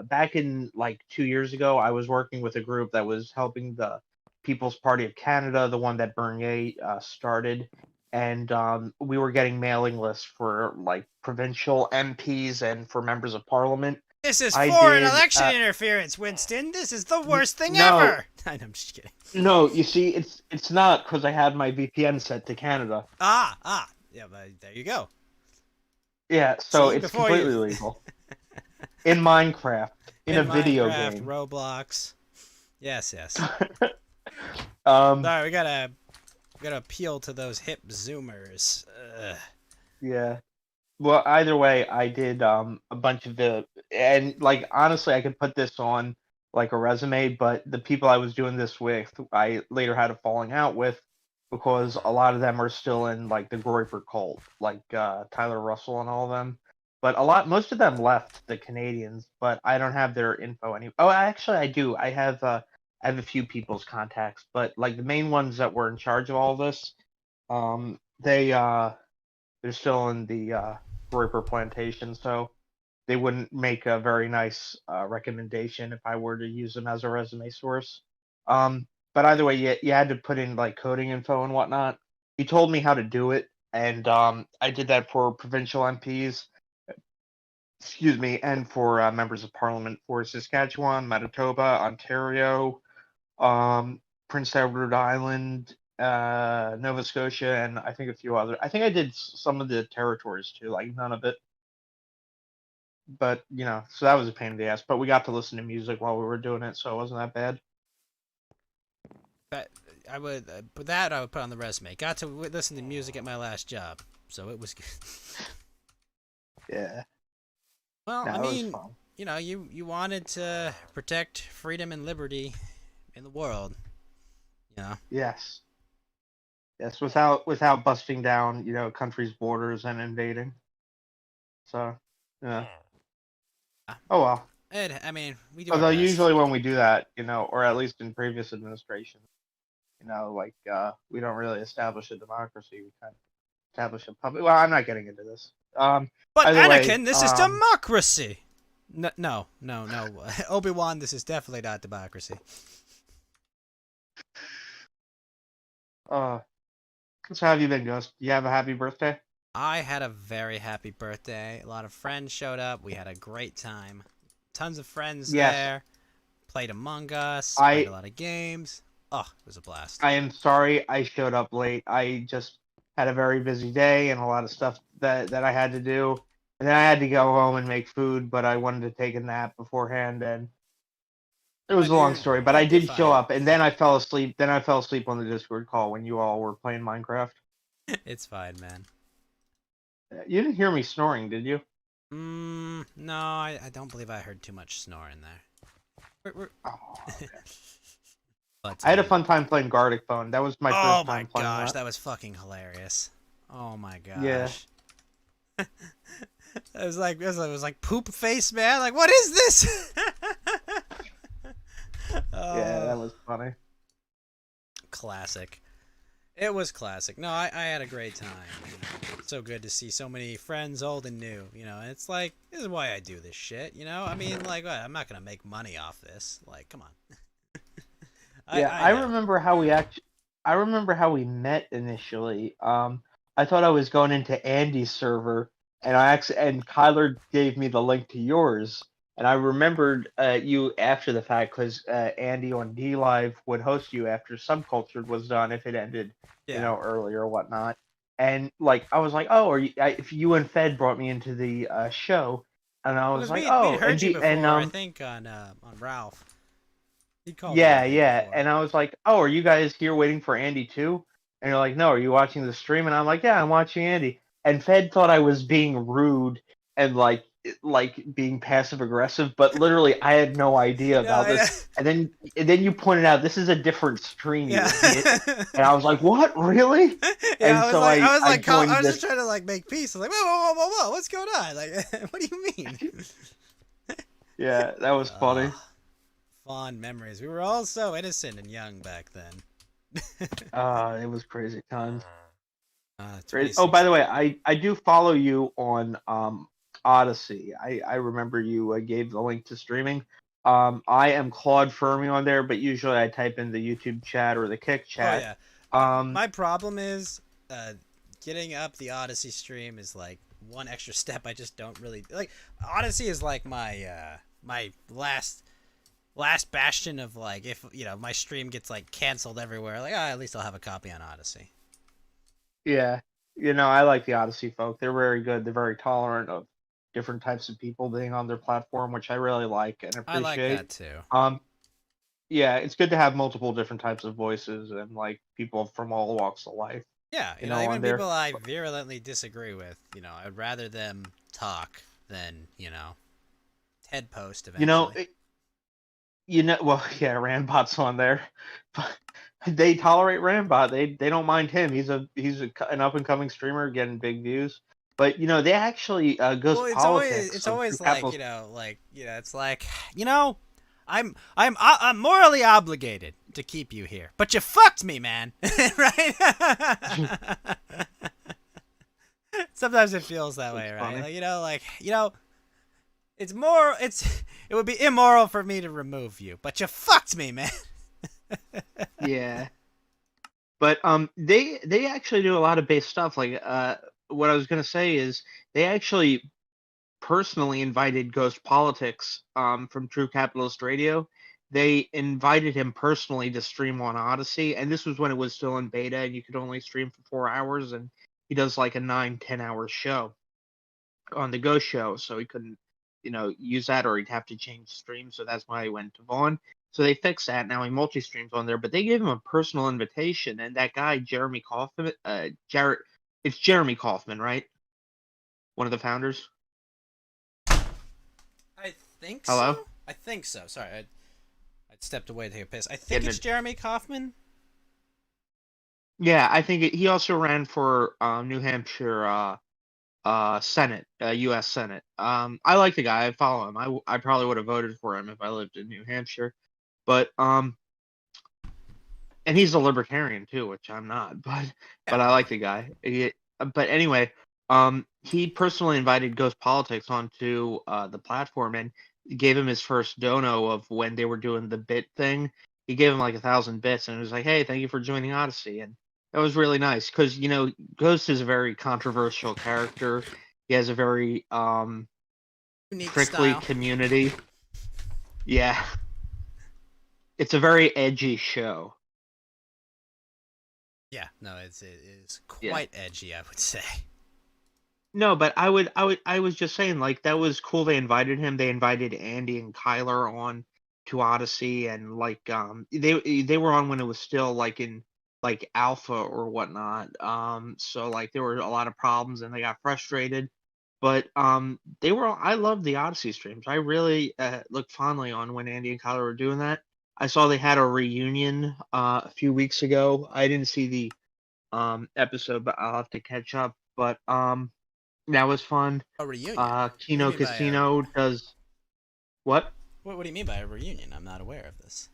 back in like 2 years ago, I was working with a group that was helping the People's Party of Canada, the one that Bernier started, and we were getting mailing lists for like provincial MPs and for members of parliament. This is foreign election interference, Winston. This is the worst thing ever. I'm just kidding. No, you see, it's not because I have my VPN set to Canada. Yeah, but there you go. Yeah, so it's completely legal. In Minecraft, in a video game, Roblox. Yes. Sorry, we gotta appeal to those hip Zoomers. Yeah. Well, either way, I did a bunch of and like honestly, I could put this on like a resume, but the people I was doing this with, I later had a falling out with because a lot of them are still in like the Groyper cult, like Tyler Russell and all of them. But most of them left the Canadians, but I don't have their info anymore. Oh, actually, I do. I have a few people's contacts, but like the main ones that were in charge of all this, they're still in the Groyper plantation, so they wouldn't make a very nice recommendation if I were to use them as a resume source. But either way, you had to put in like coding info and whatnot. He told me how to do it, and I did that for provincial MPs, excuse me, and for members of parliament for Saskatchewan, Manitoba, Ontario, Prince Edward Island, Nova Scotia, and I think a few other. I think I did some of the territories too, like none of it. But so that was a pain in the ass. But we got to listen to music while we were doing it, so it wasn't that bad. But I would I would put on the resume. Got to listen to music at my last job, so it was good. Yeah. Well, No, I it was mean, fun. you wanted to protect freedom and liberty in the world. Yes. Yes, without busting down, countries' borders and invading. So, yeah. Oh well. I mean, we do our Although best. usually when we do that, or at least in previous administrations, like we don't really establish a democracy. We kind of establish a public. Well, I'm not getting into this. But Either Anakin, way, this is democracy. No. Obi-Wan, this is definitely not democracy. So how have you been, Ghost? You have a happy birthday? I had a very happy birthday. A lot of friends showed up. We had a great time. Tons of friends Yes. there. Played Among Us. I- Played a lot of games. Oh, it was a blast. I am sorry I showed up late. I just had a very busy day and a lot of stuff that I had to do. And then I had to go home and make food, but I wanted to take a nap beforehand, and it was a long story. But I You'll be did show fine. up, and then I fell asleep. Then I fell asleep on the Discord call when you all were playing Minecraft. It's fine, man. You didn't hear me snoring, did you? No, I don't believe I heard too much snoring there. Oh, okay. But, I had a fun time playing Gartic Phone. That was my first oh my time playing gosh, that. that was fucking hilarious. Oh my gosh. Yeah. It was like poop face, man. Like, what is this? Yeah, that was funny. Classic. It was classic. No, I had a great time. It's so good to see so many friends, old and new. It's like, this is why I do this shit. I mean, like, what? I'm not gonna make money off this. Like, come on. I remember how we met initially. I thought I was going into Andy's server, and and Kyler gave me the link to yours, and I remembered you after the fact because Andy on D Live would host you after Subcultured was done if it ended, early or whatnot. And like I was like, oh, if you and Fed brought me into the show, and I was like, we heard you before, I think on Ralph. Yeah. And I was like, oh, are you guys here waiting for Andy too? And you're like, no, are you watching the stream? And I'm like, yeah, I'm watching Andy. And Fed thought I was being rude and like being passive aggressive, but literally I had no idea about this. And then you pointed out this is a different stream, you idiot. And I was like, what, really? Yeah, and I was just trying to like make peace. I was like, whoa, what's going on? Like, what do you mean? Yeah, that was funny. Fond memories. We were all so innocent and young back then. It was crazy times. Crazy. Oh, by the way, I do follow you on Odyssey. I remember you gave the link to streaming. I am Claude Fermi on there, but usually I type in the YouTube chat or the Kick chat. Oh, yeah. My problem is getting up the Odyssey stream is like one extra step I just don't really like. Odyssey is like my my last bastion of like, if my stream gets like canceled everywhere, like at least I'll have a copy on Odyssey. Yeah, I like the Odyssey folk. They're very good. They're very tolerant of different types of people being on their platform, which I really like and appreciate. I like that too. Yeah, it's good to have multiple different types of voices and like people from all walks of life. Yeah, even people I virulently disagree with, I'd rather them talk than, Ted post eventually. Well, yeah, Rambot's on there, but they tolerate Rambot. They don't mind him. He's an up and coming streamer getting big views. But they actually goes politics. It's always like it's like I'm morally obligated to keep you here, but you fucked me, man. Right? Sometimes it feels that way, right? Like, it would be immoral for me to remove you, but you fucked me, man. Yeah. But they actually do a lot of base stuff. Like what I was gonna say is they actually personally invited Ghost Politics from True Capitalist Radio, they invited him personally to stream on Odyssey, and this was when it was still in beta, and you could only stream for 4 hours, and he does like a 9-10 hour show on the Go show, so he couldn't, use that, or he'd have to change stream. So that's why he went to Vaughn. So they fixed that. Now he multi-streams on there, but they gave him a personal invitation, and that guy Jeremy Kaufman, it's Jeremy Kaufman, right? One of the founders. I think Hello? so. I think so. Sorry, I stepped away to take a piss. I think Yeah, it's Jeremy Kaufman. Yeah, I think he also ran for New Hampshire Senate, U.S. Senate. I like the guy. I follow him. I probably would have voted for him if I lived in New Hampshire, but and he's a libertarian too, which I'm not. But I like the guy. But anyway, he personally invited Ghost Politics onto the platform and gave him his first dono of when they were doing the bit thing. He gave him like 1,000 bits and it was like, hey, thank you for joining Odyssey. And that was really nice because Ghost is a very controversial character. He has a very Unique prickly style. community. Yeah, it's a very edgy show. Yeah, no, it is Yeah. quite edgy, I would say. No, but I was just saying, like, that was cool. They invited him. They invited Andy and Kyler on to Odyssey, and like they were on when it was still like in like alpha or whatnot. So like there were a lot of problems and they got frustrated. But I loved the Odyssey streams. I really looked fondly on when Andy and Kyler were doing that. I saw they had a reunion a few weeks ago. I didn't see the episode, but I'll have to catch up. But that was fun. A reunion. What do you Kino mean by Casino does what? What do you mean by a reunion? I'm not aware of this.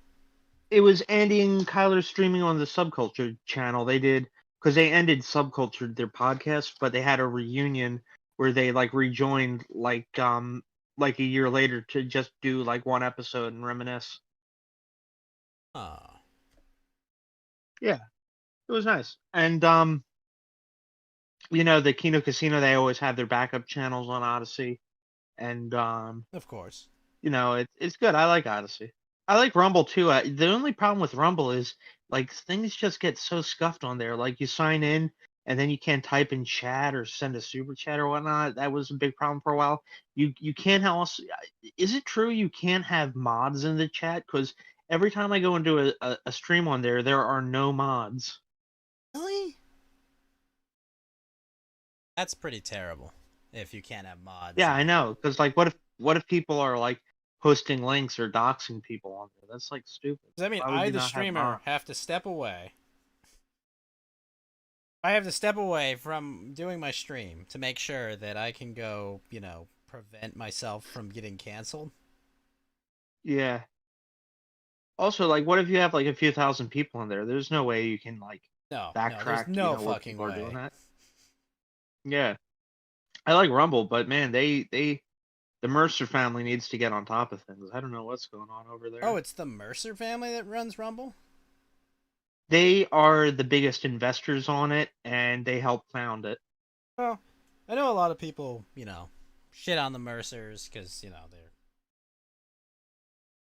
It was Andy and Kyler streaming on the Subculture channel. They did because they ended Subculture their podcast, but they had a reunion where they like rejoined like a year later to just do like one episode and reminisce. Oh. Yeah, it was nice. And the Kino Casino, they always have their backup channels on Odyssey, and Of course. it's good. I like Odyssey. I like Rumble too. The only problem with Rumble is like things just get so scuffed on there. Like you sign in and then you can't type in chat or send a super chat or whatnot. That was a big problem for a while. You can't also. Is it true you can't have mods in the chat? Because every time I go into a stream on there are no mods. Really? That's pretty terrible. If you can't have mods. Yeah, I know. Because like, what if people are like posting links or doxing people on there? That's like stupid. I mean, Why would I, you the not have streamer, mods? have to step away. I have to step away from doing my stream to make sure that I can go, prevent myself from getting canceled. Yeah. Also, like, what if you have like a few thousand people in there? There's no way you can like No, backtrack. there's no what fucking people are way. doing that. Yeah, I like Rumble, but man, the Mercer family needs to get on top of things. I don't know what's going on over there. Oh, it's the Mercer family that runs Rumble? They are the biggest investors on it, and they helped found it. Well, I know a lot of people, shit on the Mercers because,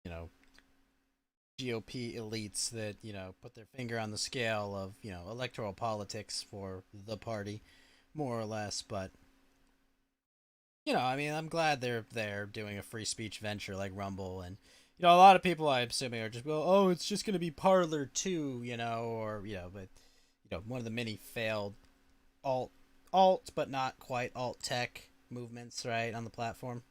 they're, GOP elites that, put their finger on the scale of, electoral politics for the party, more or less. But, I mean, I'm glad they're doing a free speech venture like Rumble. And, a lot of people, I'm assuming, are just, well, oh, it's just going to be Parler too, but, one of the many failed alt, but not quite alt tech movements, right, on the platform.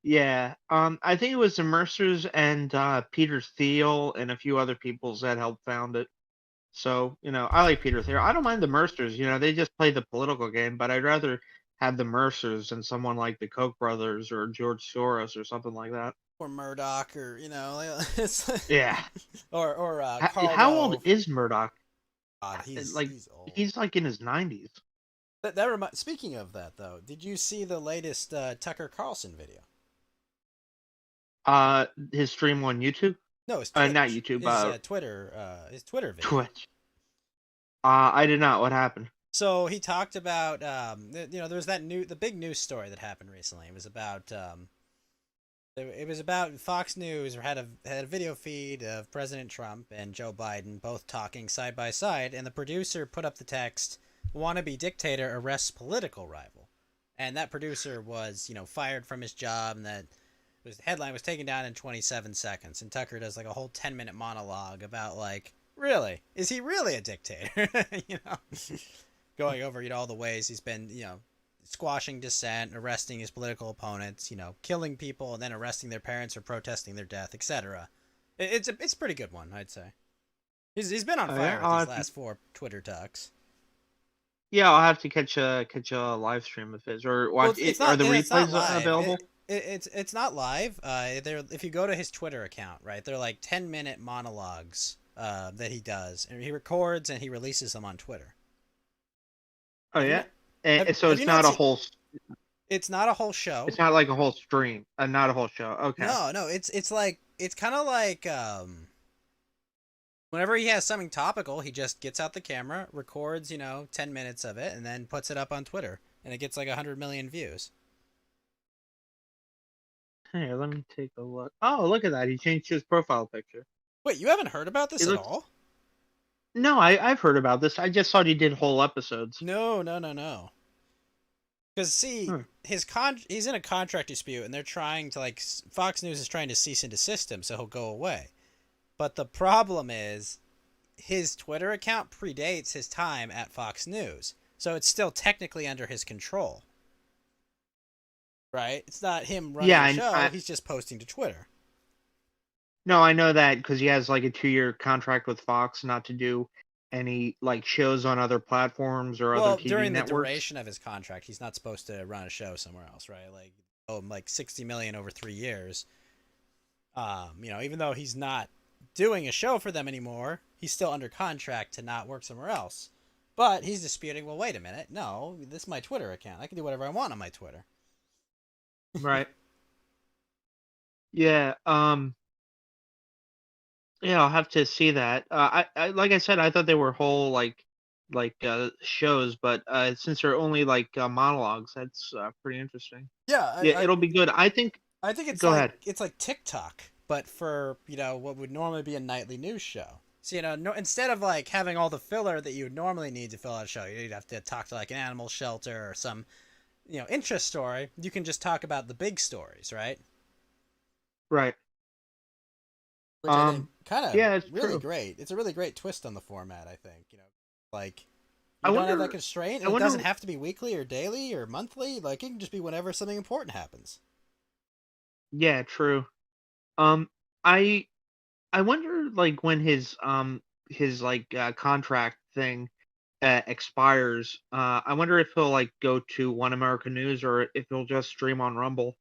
Yeah, I think it was the Mercers and Peter Thiel and a few other peoples that helped found it. So, I like Peter Thiel. I don't mind the Mercers. They just play the political game, but I'd rather have the Mercers than someone like the Koch brothers or George Soros or something like that. Or Murdoch, or Yeah. or How old Carlo. is Murdoch? God, He's old. he's like in his 90s. Speaking of that, though, did you see the latest Tucker Carlson video? His stream on YouTube? No, his Twitch. Not YouTube. His Twitter video. Twitch. I did not. What happened? So he talked about there was the big news story that happened recently. It was about It was about Fox News had a video feed of President Trump and Joe Biden both talking side by side, and the producer put up the text, "Wannabe dictator arrests political rival," and that producer was fired from his job, and the headline was taken down in 27 seconds. And Tucker does like a whole 10-minute monologue about like, really, is he really a dictator? Going over all the ways he's been squashing dissent, arresting his political opponents, killing people, and then arresting their parents for protesting their death, etc. It's a pretty good one, I'd say. He's been on fire with these last 4 Twitter talks. Yeah, I'll have to catch a live stream of his or watch. Are the replays available? It's not live. If you go to his Twitter account, right, they're like 10-minute monologues that he does, and he records and he releases them on Twitter. Oh yeah. So it's not a whole. It's not a whole show. It's not like a whole stream. Not a whole show. Okay. No. It's kind of like whenever he has something topical, he just gets out the camera, records 10 minutes of it, and then puts it up on Twitter, and it gets like 100 million views. Hey, let me take a look. Oh, look at that! He changed his profile picture. Wait, you haven't heard about this at all? No, I've heard about this. I just thought he did whole episodes. No. Because he's in a contract dispute, and they're trying to Fox News is trying to cease and desist him, so he'll go away. But the problem is, his Twitter account predates his time at Fox News, so it's still technically under his control. Right? It's not him running the show. He's just posting to Twitter. No, I know that because he has like a 2-year contract with Fox not to do any shows on other platforms or other TV during networks. The duration of his contract, he's not supposed to run a show somewhere else, right? Like $60 million over 3 years. Even though he's not doing a show for them anymore, he's still under contract to not work somewhere else. But he's disputing, well, wait a minute. No, this is my Twitter account. I can do whatever I want on my Twitter. Right. Yeah. Yeah, I'll have to see that. I like I said, I thought they were whole shows, but since they're only monologues, that's pretty interesting. Yeah, it'll be good. I think it's go ahead. It's like TikTok, but for what would normally be a nightly news show. So instead of having all the filler that you would normally need to fill out a show, you'd have to talk to an animal shelter or some interest story. You can just talk about the big stories, right? Right. Which I think it's really true. Great. It's a really great twist on the format, I think. You I don't have that constraint. It doesn't have to be weekly or daily or monthly. It can just be whenever something important happens. Yeah, true. I wonder when his contract thing expires. I wonder if he'll go to One American News or if he'll just stream on Rumble.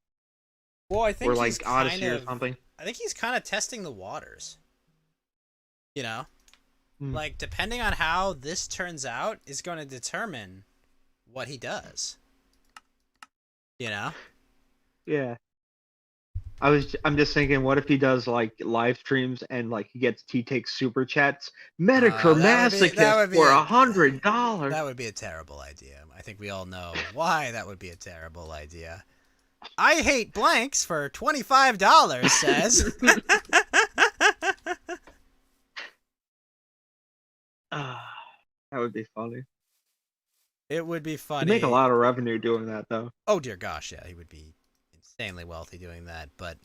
Well, I think or he's Odyssey or something. I think he's kind of testing the waters. Depending on how this turns out is going to determine what he does. Yeah. I'm just thinking, what if he does live streams and he takes super chats? Medicare Masochist for $100. That would be a terrible idea. I think we all know why that would be a terrible idea. I hate blanks for $25 says. That would be funny. It would be funny. He'd make a lot of revenue doing that, though. Oh dear gosh, yeah, he would be insanely wealthy doing that, but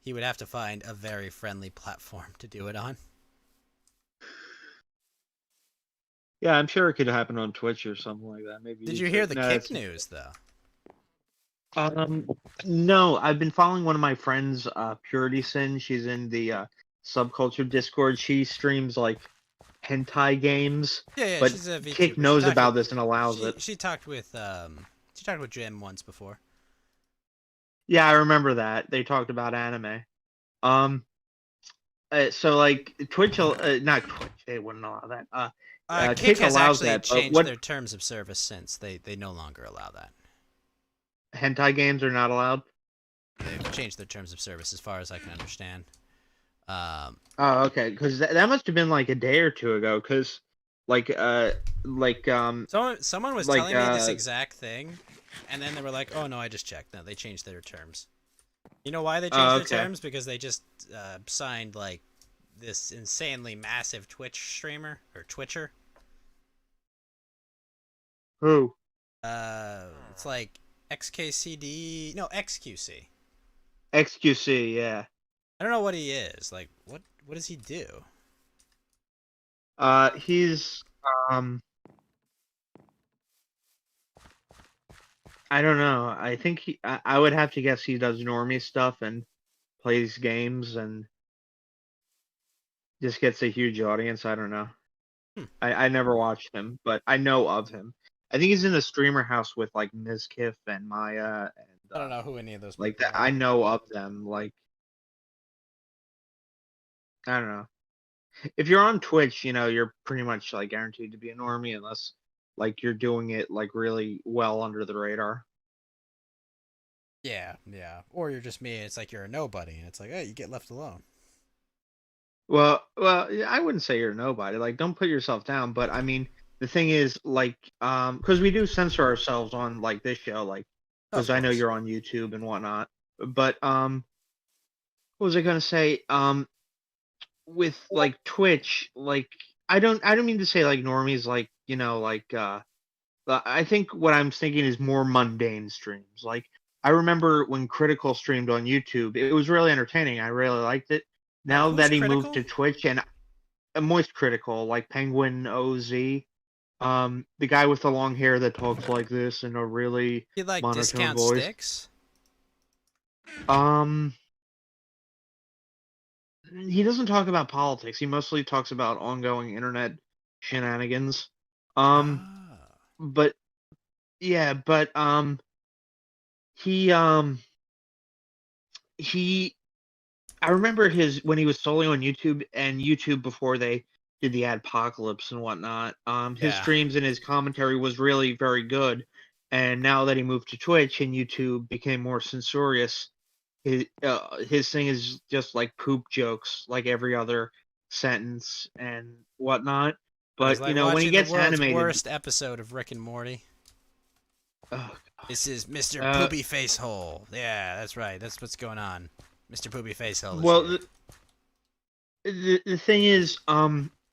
he would have to find a very friendly platform to do it on. Yeah, I'm sure it could happen on Twitch or something like that. Maybe. Did you hear the Kick news though? No, I've been following one of my friends, Purity Sin. She's in the Subculture Discord. She streams hentai games. Yeah, but she's a VTuber. Kick knows about this and allows it. She talked with Jim once before. Yeah, I remember that. They talked about anime. So Twitch, not Twitch, they wouldn't allow that. Kick has allows actually that. changed their terms of service since. They no longer allow that. Hentai games are not allowed? They've changed their terms of service as far as I can understand. Oh, okay. Because that must have been a day or two ago. Because someone was telling me this exact thing, and then they were like, "Oh no, I just checked." No, they changed their terms. You know why they changed their Okay. terms? Because they just signed like this insanely massive Twitch streamer or Twitcher. Who? It's like XKCD, no XQC. XQC, yeah. I don't know what he is. Like, what does he do? He's um I don't know. I think I would have to guess he does normie stuff and plays games and just gets a huge audience. I don't know. Hmm. I never watched him, but I know of him. I think he's in the streamer house with like Ms. Kiff and Maya and I don't know who any of those like people that. are. I know of them. Like I don't know. If you're on Twitch, you're pretty much like guaranteed to be a normie unless like you're doing it like really well under the radar. Yeah, yeah. Or you're just me, and it's like you're a nobody, and it's like, hey, you get left alone. Well, yeah, I wouldn't say you're nobody. Like, don't put yourself down. But I mean, the thing is, like, because we do censor ourselves on like this show, like, Of because I know course. you're on YouTube and whatnot. But what was I gonna say? With like Twitch, like, I don't mean to say like normies, like I think what I'm thinking is more mundane streams. Like, I remember when Critical streamed on YouTube, it was really entertaining. I really liked it. Now Who's that he moved critical? to Twitch and a Moist Critical, like Penguin OZ. The guy with the long hair that talks like this in a really He like monotone discount voice. sticks. Um, he doesn't talk about politics. He mostly talks about ongoing internet shenanigans. Um, Ah. but yeah, but he he I remember his when he was solely on YouTube and YouTube before they did the adpocalypse and whatnot. His Yeah. streams and his commentary was really very good. And now that he moved to Twitch and YouTube became more censorious, his thing is just like poop jokes, like every other sentence and whatnot. It was But like when he watching the gets world's animated, worst episode of Rick and Morty. oh, This is Mr. uh, Poopy Facehole. Yeah, that's right. That's what's going on. Mr. Poopy Facehole is well, here. the thing is,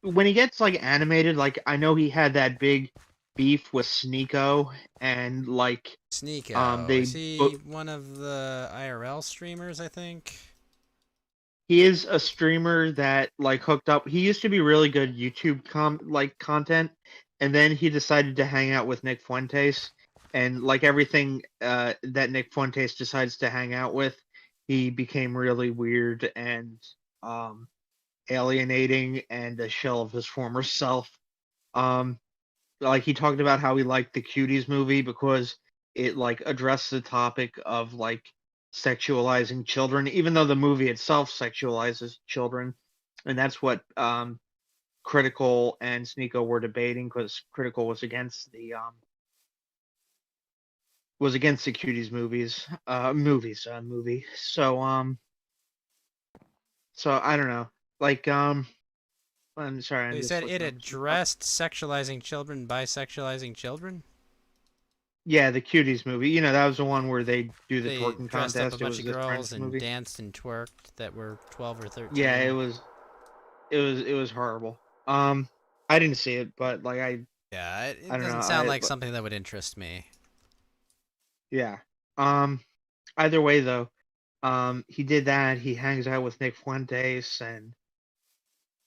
when he gets like animated, like I know he had that big beef with Sneeko, and like Sneeko. Is they he one of the IRL streamers, I think? he is a streamer that like hooked up. He used to be really good YouTube content, and then he decided to hang out with Nick Fuentes, and like everything that Nick Fuentes decides to hang out with, he became really weird and alienating and a shell of his former self. Um, like he talked about how he liked the Cuties movie because it like addressed the topic of like sexualizing children, even though the movie itself sexualizes children, and that's what Critical and Sneeko were debating because Critical was against the Cuties movie. So I don't know. Like I'm sorry, I'm He just said it looking up some stuff. addressed sexualizing children by sexualizing children. Yeah, the Cuties movie. That was the one where they do the They twerking dressed up a contest. It bunch was of the girls French and movie. danced and twerked that were 12 or Yeah, 13. it was horrible. I didn't see it, but like Yeah, I it don't know. doesn't sound like something that would interest me. Yeah. Um, Either way though, he did that. He hangs out with Nick Fuentes, and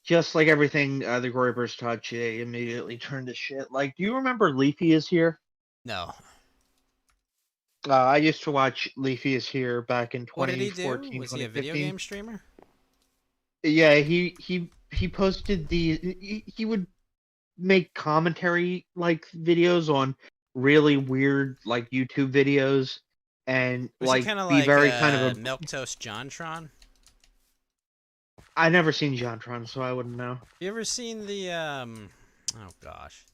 just like everything the Groypers touch, they immediately turn to shit. Like, do you remember Leafy is Here? No. I used to watch Leafy is Here back in What did he do? 2014, Was he a video 2015. game streamer? Yeah, he posted he would make commentary like videos on really weird like YouTube videos and Was he like kind of be like very kind of a Milquetoast Jontron? I never seen Jontron, so I wouldn't know. You ever seen the oh gosh,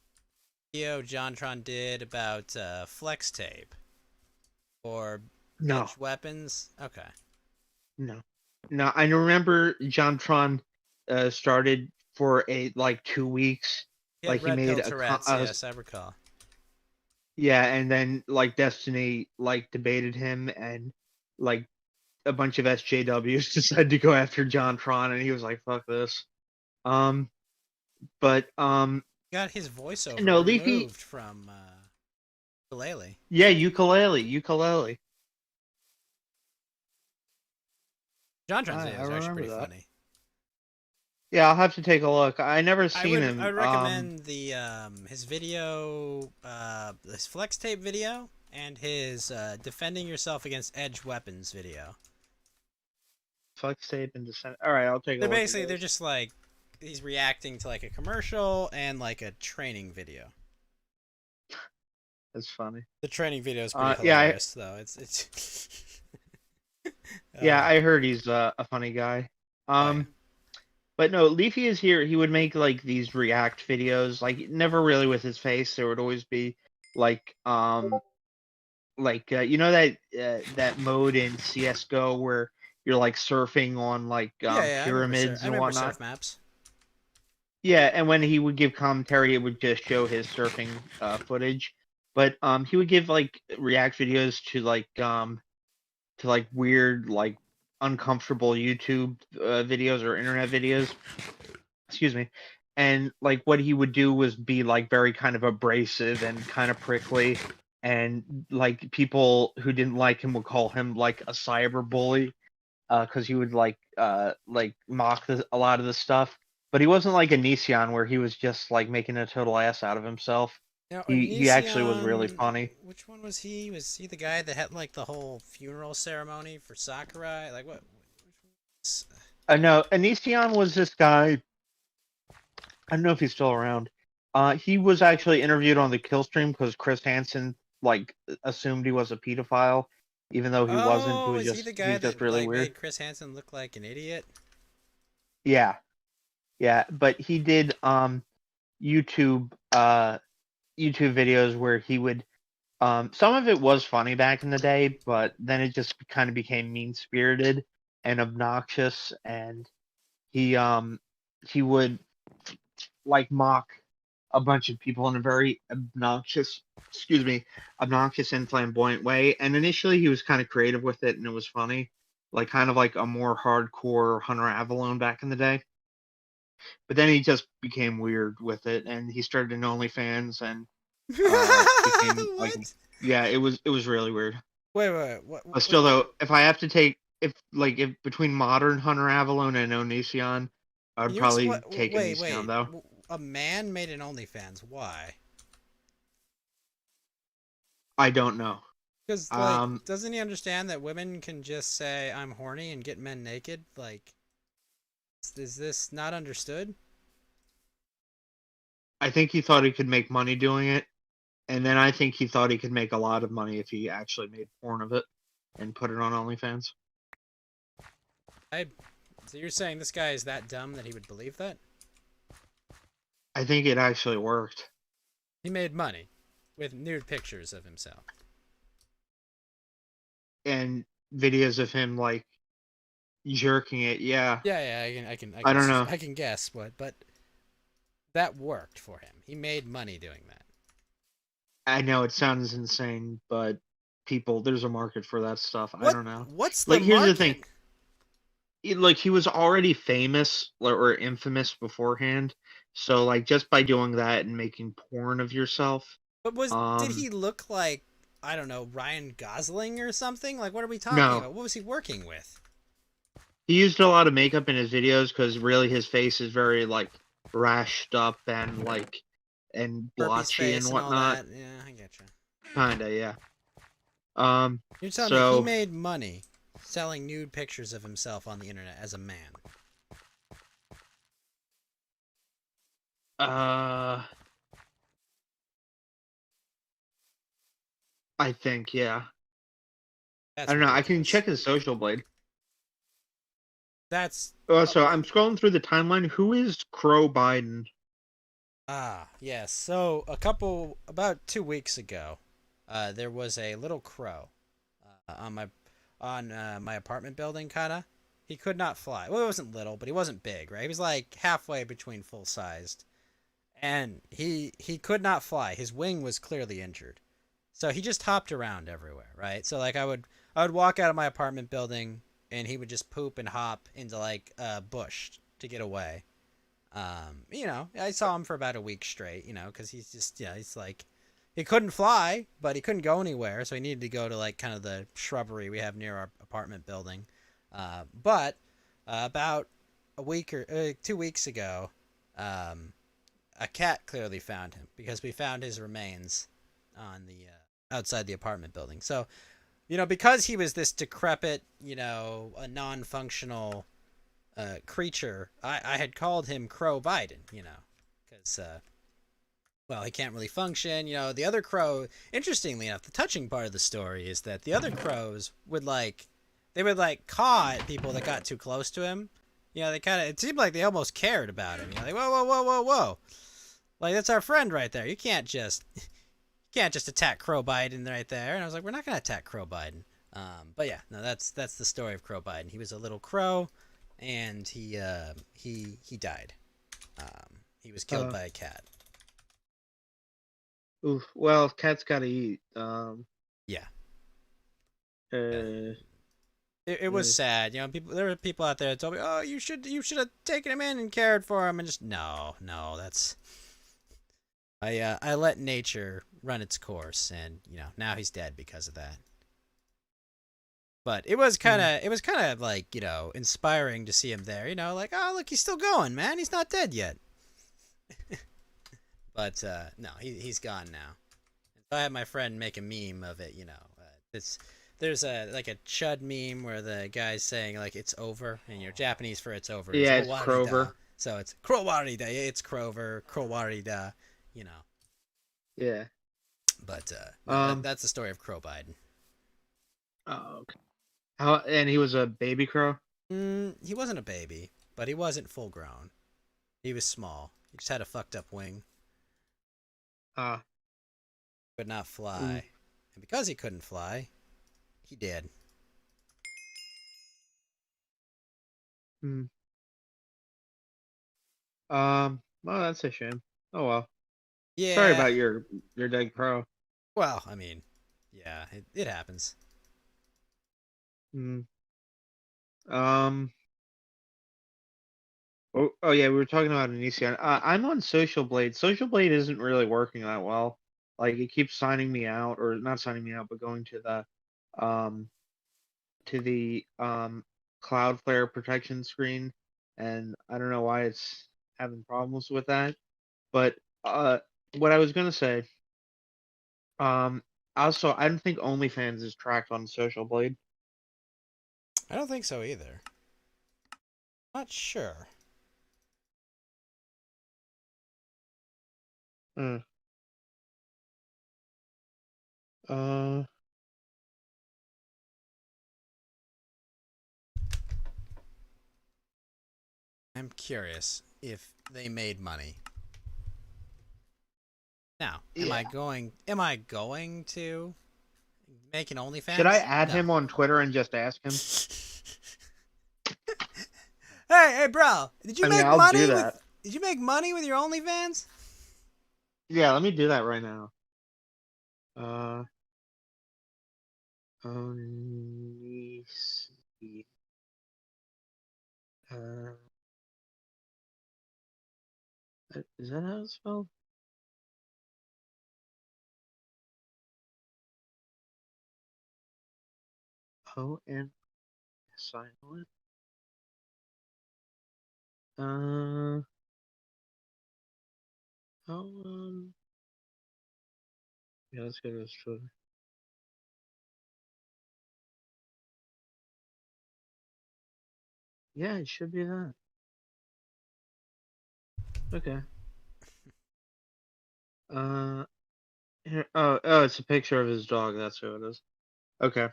video Jontron did about flex tape or No, edged weapons? Okay. no, no. I remember Jontron started for like 2 weeks. He Like had he red made pill Tourette's. Yes, I recall. yeah, and then like Destiny like debated him and like a bunch of SJWs decided to go after John Tron, and he was like, "Fuck this." Um, but Got his voiceover no, Leafy. removed from Ukulele. Yeah, ukulele. JonTron's I videos are actually remember pretty that. funny. Yeah, I'll have to take a look. I never I seen would him. I would recommend the his video, his flex tape video, and his defending yourself against edge weapons video. Flex tape and descent. All right, I'll take a They're look. basically they're just like he's reacting to like a commercial and like a training video. That's funny. The training video is pretty Yeah, hilarious though. It's yeah, I heard he's a funny guy. yeah. But no, Leafy is here. He would make like these react videos, like never really with his face. There would always be like you know that mode in CS:GO where you're like surfing on like pyramids I and remember whatnot. surf maps. Yeah, and when he would give commentary, it would just show his surfing footage. But he would give like react videos to like weird like uncomfortable YouTube videos or internet videos. Excuse me. And like what he would do was be like very kind of abrasive and kind of prickly, and like people who didn't like him would call him like a cyber bully because he would like mock a lot of the stuff. But he wasn't like a Nissan where he was just like making a total ass out of himself. Now, He actually was really Onision, funny. Which one was he? Was he the guy that had like the whole funeral ceremony for Sakurai? Like what? No, Anision was this guy. I don't know if he's still around. He was actually interviewed on the kill stream because Chris Hansen like assumed he was a pedophile, even though he wasn't. He was is just he the he guy was just that really like weird. made Chris Hansen look like an idiot? Yeah, but he did YouTube videos where he would some of it was funny back in the day, but then it just kind of became mean spirited and obnoxious, and he would like mock a bunch of people in a very obnoxious and flamboyant way. And initially he was kind of creative with it and it was funny, like kind of like a more hardcore Hunter Avalone back in the day. But then he just became weird with it, and he started an OnlyFans, and became like, yeah, it was really weird. Wait, what? But still, though, if I have to take if between modern Hunter Avalone and Onision, I would probably take Onision though. A man made an OnlyFans. Why? I don't know. Because like, doesn't he understand that women can just say I'm horny and get men naked? Like, is this not understood? I think he thought he could make money doing it, and then I think he thought he could make a lot of money if he actually made porn of it and put it on OnlyFans. So you're saying this guy is that dumb that he would believe that? I think it actually worked. He made money with nude pictures of himself. And videos of him like jerking it, yeah. Yeah, I don't know. I can guess what, but that worked for him. He made money doing that. I know it sounds insane, but there's a market for that stuff. I don't know. What's the like here's market? the thing. Like he was already famous or infamous beforehand, so like just by doing that and making porn of yourself. But did he look like, I don't know, Ryan Gosling or something? Like what are we talking No. about? What was he working with? He used a lot of makeup in his videos because really his face is very like rashed up and like and blotchy and whatnot. And yeah, I get you. Kinda, yeah. You're telling me he made money selling nude pictures of himself on the internet as a man? I think, yeah. That's I don't know. I ridiculous. can check his social blade. That's. So I'm scrolling through the timeline. Who is Crow Biden? Ah, yes. So about 2 weeks ago, there was a little crow on my apartment building, kinda. He could not fly. Well, he wasn't little, but he wasn't big, right? He was like halfway between full sized, and he could not fly. His wing was clearly injured, so he just hopped around everywhere, right? So like I would walk out of my apartment building, and he would just poop and hop into like a bush to get away. I saw him for about a week straight, because he's just, he's like, he couldn't fly, but he couldn't go anywhere, so he needed to go to like kind of the shrubbery we have near our apartment building. But about a week or 2 weeks ago, a cat clearly found him because we found his remains on the outside the apartment building. So, because he was this decrepit, a non-functional creature, I had called him Crow Biden, because well, he can't really function. The other crow, interestingly enough, the touching part of the story is that the other crows would caw at people that got too close to him. It seemed like they almost cared about him. Like, whoa, whoa, whoa, whoa, whoa. Like, that's our friend right there. You can't just attack Crow Biden right there. And I was like, we're not going to attack Crow Biden. But yeah, no, that's the story of Crow Biden. He was a little crow, and he died. He was killed by a cat. Oof. Well, cats gotta eat. Yeah. Uh, It was sad. There were people out there that told me, "Oh, you should have taken him in and cared for him," and just no, that's. I let nature run its course, and now he's dead because of that. But it was kind of like inspiring to see him there. Like, oh, look, he's still going, man. He's not dead yet. But no, he's gone now. So I had my friend make a meme of it. There's a chud meme where the guy's saying like it's over, and Japanese for it's over. Yeah, it's it's Crover. So it's Crowarida. It's Crover, Crowarida. Yeah. But that's the story of Crow Biden. Oh, okay. And he was a baby crow? He wasn't a baby, but he wasn't full grown. He was small. He just had a fucked up wing. Could not fly. And because he couldn't fly, he did. Well, that's a shame. Oh well. Yeah. Sorry about your dead crow. Well, I mean, yeah, it happens. Oh yeah, we were talking about Onision. I'm on Social Blade. Social Blade isn't really working that well. Like it keeps signing me out, or not signing me out, but going to the Cloudflare protection screen, and I don't know why it's having problems with that. But what I was gonna say, also I don't think OnlyFans is tracked on Social Blade. I don't think so either. Not sure. I'm curious if they made money. Now, am I going to make an OnlyFans? Should I add him on Twitter and just ask him? Hey, bro! Did you make I'll money? Do that. Did you make money with your OnlyFans? Yeah, let me do that right now. Is that how it's spelled? O-N silent. Yeah, let's go to his Twitter. Yeah, it should be that. Okay. Here, it's a picture of his dog. That's who it is. Okay.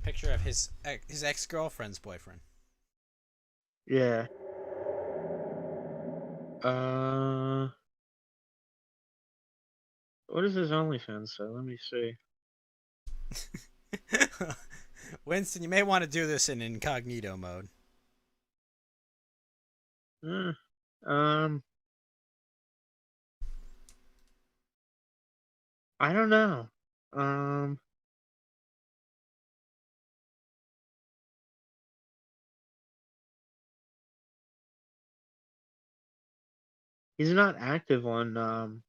Picture of his ex-girlfriend's boyfriend. Yeah. What is his OnlyFans say? Let me see. Winston, you may want to do this in incognito mode. I don't know. He's not active on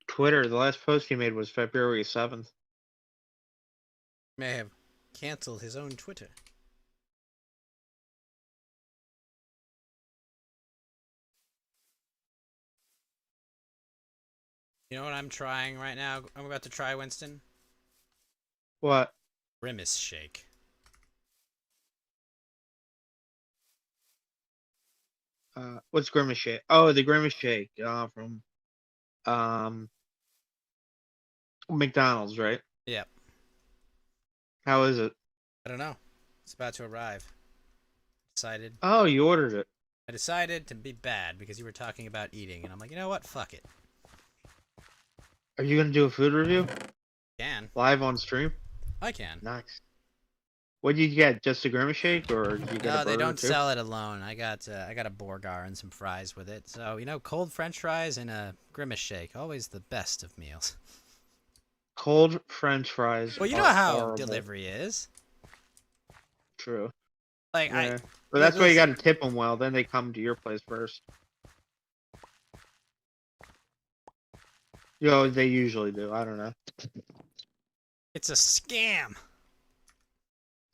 Twitter. The last post he made was February 7th. May have canceled his own Twitter. You know what I'm trying right now? I'm about to try, Winston. What? Grimace shake. What's Grimace Shake? Oh, the Grimace Shake from um McDonald's, right? Yep. How is it? I don't know. It's about to arrive. Decided. Oh, you ordered it. I decided to be bad because you were talking about eating, and I'm like, you know what? Fuck it. Are you gonna do a food review Can. live on stream? I can. Nice. What did you get? Just a Grimace Shake, or did you get a No, burger they don't too? sell it alone. I got a Borgar and some fries with it. So, you know, cold French fries and a Grimace shake, always the best of meals. Cold French fries. Well, you know are how horrible. delivery is. True. Like Yeah. But that's why you got to tip them well. Then they come to your place first. You know, they usually do. I don't know. it's a scam.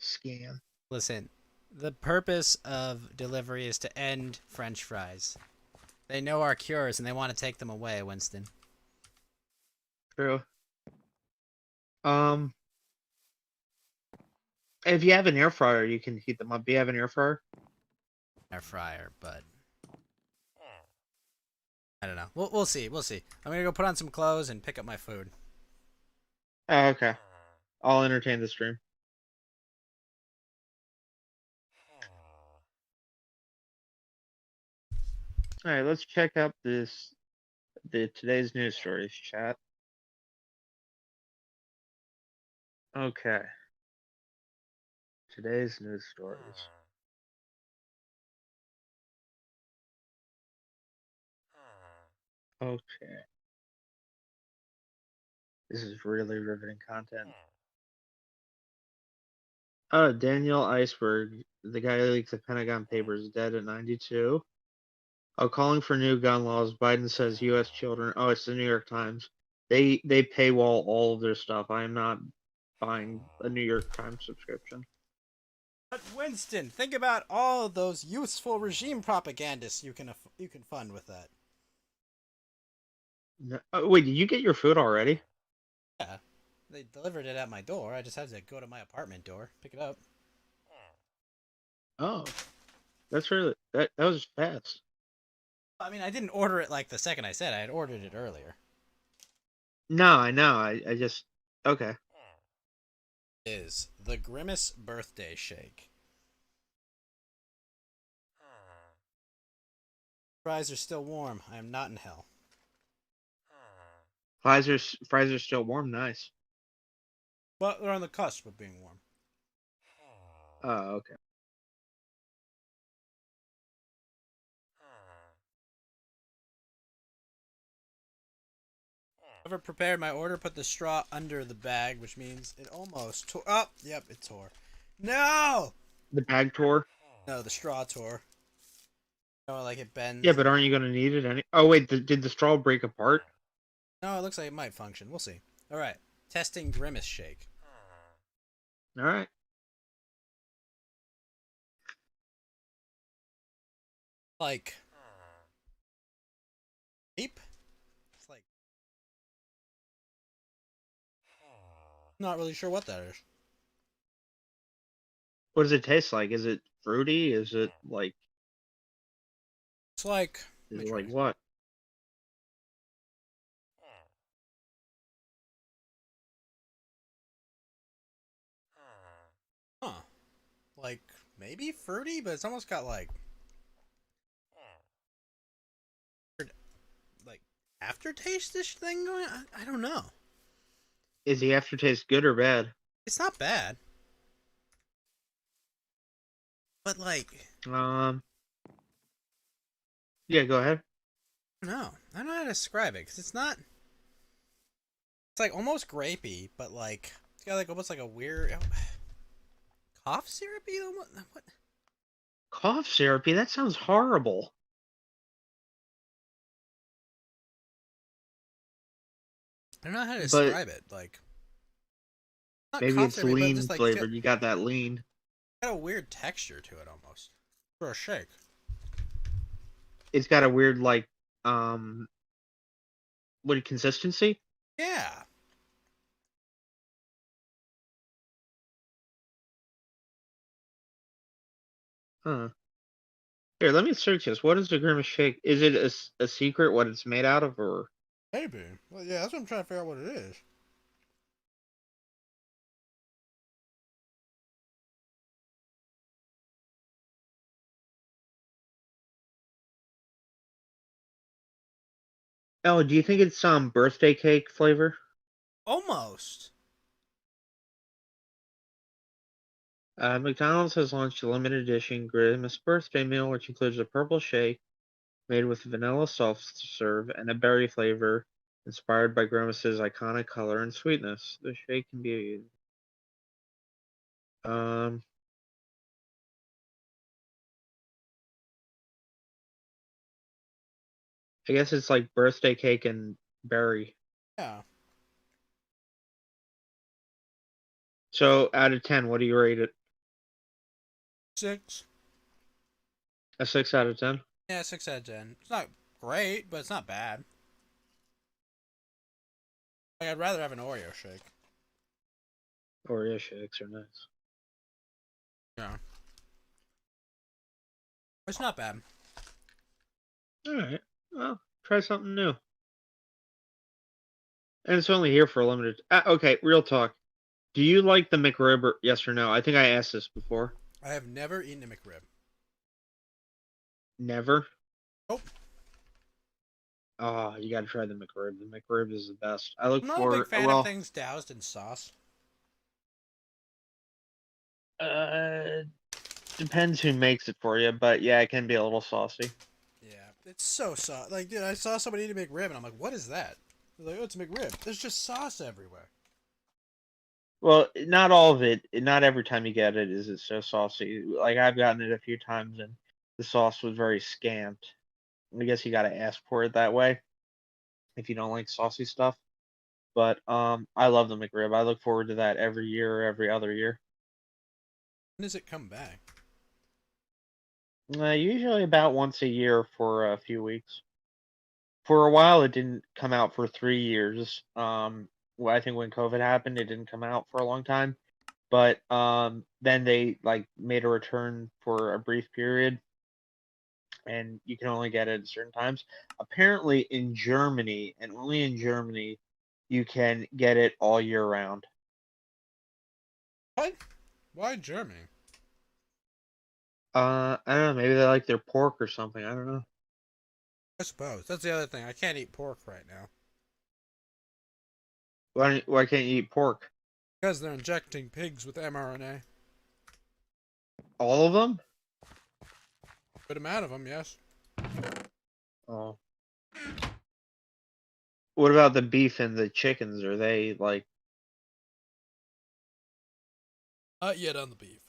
Scam. Listen, the purpose of delivery is to end French fries. They know our cures and they want to take them away, Winston. True. If you have an air fryer, you can heat them up. Do you have an air fryer? Air fryer, but I don't know. We'll see. We'll see. I'm gonna go put on some clothes and pick up my food. Oh, okay. I'll entertain the stream. All right, let's check out the today's news stories, chat. Okay. Today's news stories. Okay. This is really riveting content. Oh, Daniel Iceberg, the guy who leaked the Pentagon Papers, dead at 92. Oh, calling for new gun laws. Biden says U.S. children. Oh, it's the New York Times. They paywall all of their stuff. I am not buying a New York Times subscription. But Winston, think about all of those useful regime propagandists you can fund with that. No, oh, wait, did you get your food already? Yeah, they delivered it at my door. I just had to go to my apartment door, pick it up. Oh, that's really that was fast. I mean, I didn't order it like the second I said. I had ordered it earlier. No, I know. I just okay. Is the Grimace birthday shake. Fries are still warm. I am not in hell. Fries are still warm. Nice. But they're on the cusp of being warm. Oh, okay. Whoever prepared my order put the straw under the bag, which means it almost tore. Oh, yep, it tore. No! The bag tore. No, the straw tore. Oh, like it bends. Yeah, but aren't you gonna need it any? Oh wait, did the straw break apart? No, it looks like it might function. We'll see. All right, testing Grimace shake. All right. Like ape. It's like not really sure what that is. What does it taste like? Is it fruity? Is it like? It's like. Is Let me it try. like what? Huh. Like maybe fruity, but it's almost got like aftertaste-ish thing going on. I don't know. Is the aftertaste good or bad? It's not bad. But like Yeah, go ahead. no. I don't know how to describe it because it's not. It's like almost grapey, but like it's got like almost like a weird cough syrupy. What? Cough syrupy? That sounds horrible. I don't know how to But describe it. Like, not maybe cough it's syrupy, but lean just like it's flavored. You got that lean. got a weird texture to it almost for a shake. It's got a weird like um what consistency? Yeah. Huh. Here, let me search this. What is the Grimace shake? Is it a secret what it's made out of, or? Maybe. Well, yeah, that's what I'm trying to figure out what it is. Oh, do you think it's some birthday cake flavor? Almost. McDonald's has launched a limited edition Grimace birthday meal, which includes a purple shake made with vanilla soft serve and a berry flavor inspired by Grimace's iconic color and sweetness. The shake can be um I guess it's like birthday cake and berry. Yeah. So out of 10, what do you rate it? 6. A 6 out of 10? Yeah, 6 out of 10. It's not great, but it's not bad. Like, I'd rather have an Oreo shake. Oreo shakes are nice. Yeah. It's not bad. Alright. Well, try something new. And it's only here for a limited. Okay, real talk. Do you like the McRib? Yes or no? I think I asked this before. I have never eaten a McRib. Never. Nope. Oh, you gotta try the McRib. The McRib is the best. I look I'm not for a big fan well. of things doused in sauce. Depends who makes it for you, but yeah, it can be a little saucy. Yeah, it's so sauce. Like, dude, I saw somebody eat a McRib, and I'm like, what is that? They're like, oh, it's a McRib. There's just sauce everywhere. Well, not all of it. Not every time you get it is it so saucy. Like I've gotten it a few times, and the sauce was very scant. I guess you gotta ask for it that way if you don't like saucy stuff. But I love the McRib. I look forward to that every year or every other year. When does it come back? Usually about once a year for a few weeks. For a while, it didn't come out for 3 years. Well, I think when COVID happened, it didn't come out for a long time. But then they like made a return for a brief period, and you can only get it at certain times. Apparently, in Germany, and only in Germany, you can get it all year round. What? Why Germany? I don't know. Maybe they like their pork or something. I don't know. I suppose. That's the other thing. I can't eat pork right now. Why can't you eat pork? Because they're injecting pigs with mRNA. All of them? Good amount of them, yes. Oh. What about the beef and the chickens? Are they like? Not yet on the beef.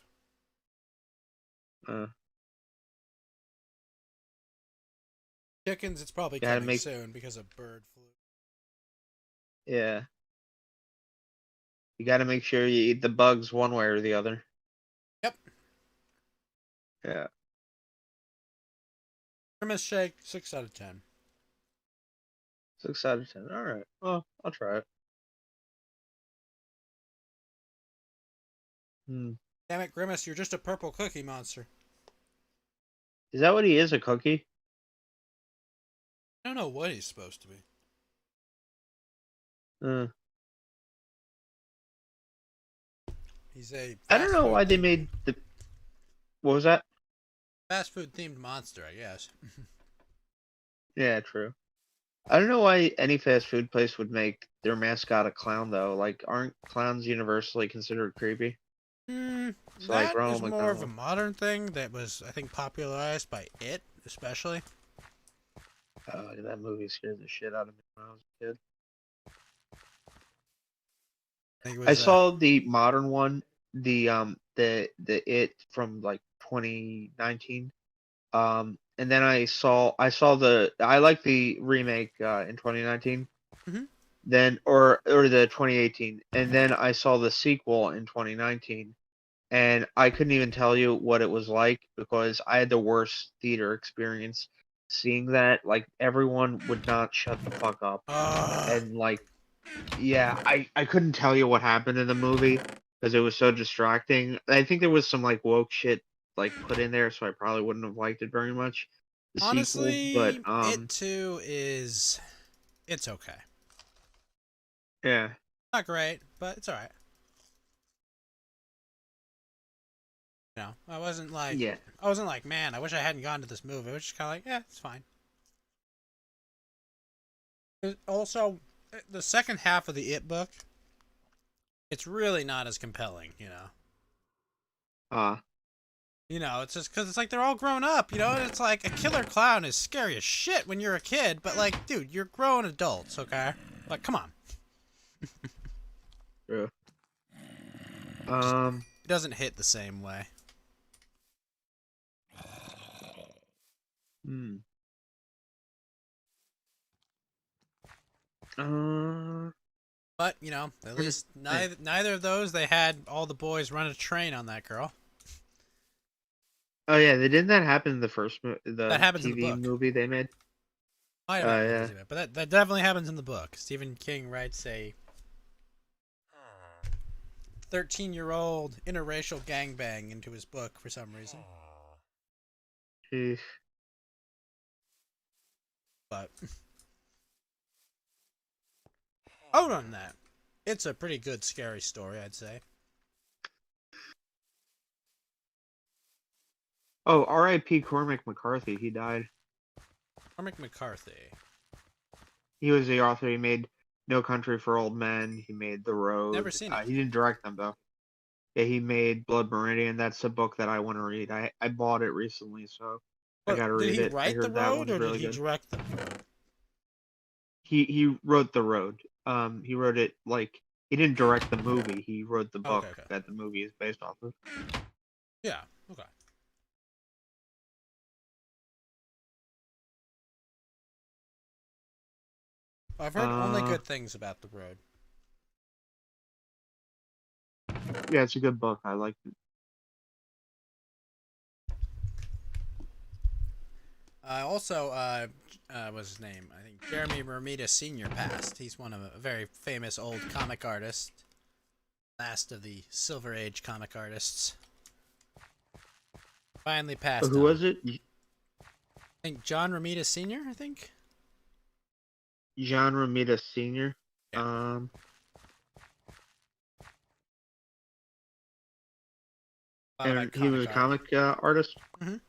Uh, Chickens, it's probably Gotta coming make- soon because of bird flu. yeah. You got to make sure you eat the bugs one way or the other. Yep. Yeah. Grimace shake, 6 out of 10. 6 out of 10. All right. Well, I'll try it. Hmm. Damn it, Grimace, you're just a purple cookie monster. Is that what he is? A cookie? I don't know what he's supposed to be. Uh, He's a I don't know why they themed- made the. What was that? fast food themed monster, I guess. Yeah, true. I don't know why any fast food place would make their mascot a clown though. Like, aren't clowns universally considered creepy? It's like That Ronald is more of a McDonald. modern thing that was, I think, popularized by It, especially. Oh, that movie scared the shit out of me when I was a kid. I think it I was, saw the modern one, the It from like 2019. And then I like the remake in 2019. Mhm. Then or the 2018, and then I saw the sequel in 2019, and I couldn't even tell you what it was like because I had the worst theater experience seeing that. Like everyone would not shut the fuck up, Ugh. and like yeah, I couldn't tell you what happened in the movie because it was so distracting. I think there was some like woke shit like put in there, so I probably wouldn't have liked it very much. The sequel, but Honestly, it too is. It's okay. yeah, Not great, but it's alright. You know, yeah. I wasn't like, man, I wish I hadn't gone to this movie. I was just kind of like, yeah, it's fine. Also, the second half of the It book, it's really not as compelling, you know. Uh, You know, it's just because it's like they're all grown up, you know? And it's like a killer clown is scary as shit when you're a kid, but like, dude, you're grown adults, okay? Like, come on. yeah. It doesn't hit the same way. Hmm. Uh, But, you know, at least neither of those, they had all the boys run a train on that girl. oh yeah, didn't that happen in That the happens in the TV book. movie they made? Might have happened in Yeah. the movie, but that definitely happens in the book. Stephen King writes a 13-year-old interracial gangbang into his book for some reason. Jeez. But other than that, it's a pretty good scary story, I'd say. Oh, R.I.P. Cormac McCarthy. He died. Cormac McCarthy. He was the author. He made No Country for Old Men. He made The Road. Never seen it. He didn't direct them though. Yeah, he made Blood Meridian. That's a book that I want to read. I bought it recently, so I gotta Did read he it. I write The heard that Road, one's or did really he good. direct The Road? He wrote The Road. He wrote it like he didn't direct the movie. He wrote the book Okay. that the movie is based off of. Yeah, okay. I've heard only good things about The Road. Yeah, it's a good book. I liked it. What's his name? I think Jeremy Romita Sr. passed. He's one of a very famous old comic artist. Last of the Silver Age comic artists. Finally passed Who on. was it? I think John Romita Sr., I think? John Romita Sr. Yeah. And he was a comic artist. Mhm.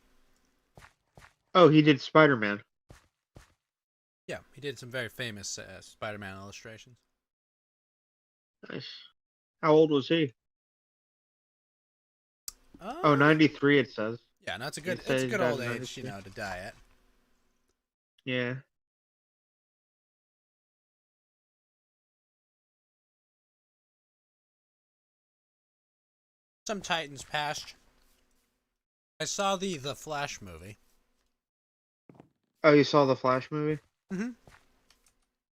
Oh, he did Spider-Man. Yeah, he did some very famous Spider-Man illustrations. Nice. How old was he? Oh, Uh, 93 it says. yeah, no, it's a It good says he old died in age, 93. you know, to die at. Yeah. Some Titans passed. I saw the Flash movie. Oh, you saw the Flash movie? Mhm.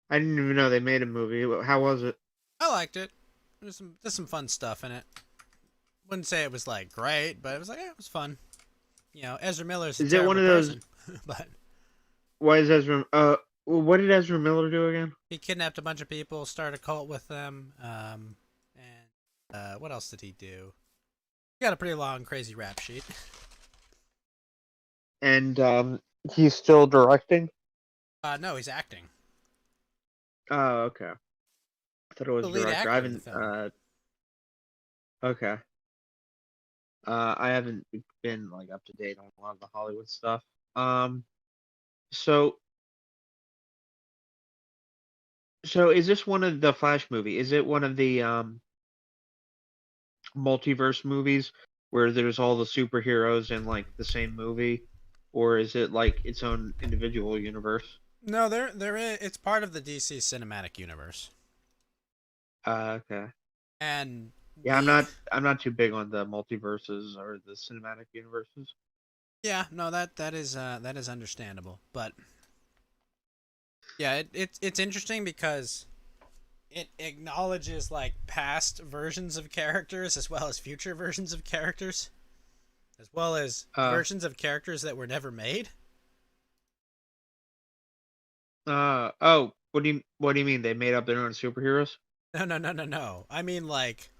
I didn't even know they made a movie. How was it? I liked it. There's some fun stuff in it. Wouldn't say it was like great, but it was like, yeah, it was fun. You know, Ezra Miller's a Is it terrible one of those? person, but Why is Ezra? What did Ezra Miller do again? he kidnapped a bunch of people, started a cult with them, and what else did he do? He got a pretty long, crazy rap sheet. And he's still directing. No, he's acting. Oh, okay. I thought it was The lead director. actor I of the haven't. film. Okay. I haven't been like up to date on a lot of the Hollywood stuff. So is this one of the Flash movie? Is it one of the multiverse movies where there's all the superheroes in like the same movie, or is it like its own individual universe? No, there is. It's part of the DC cinematic universe, Okay. and Yeah, I'm not too big on the multiverses or the cinematic universes. Yeah, no, that is understandable, but yeah, it's interesting because it acknowledges like past versions of characters as well as future versions of characters, as well as Uh, versions of characters that were never made. oh, what do you mean they made up their own superheroes? No, no, no, no, no. I mean, like,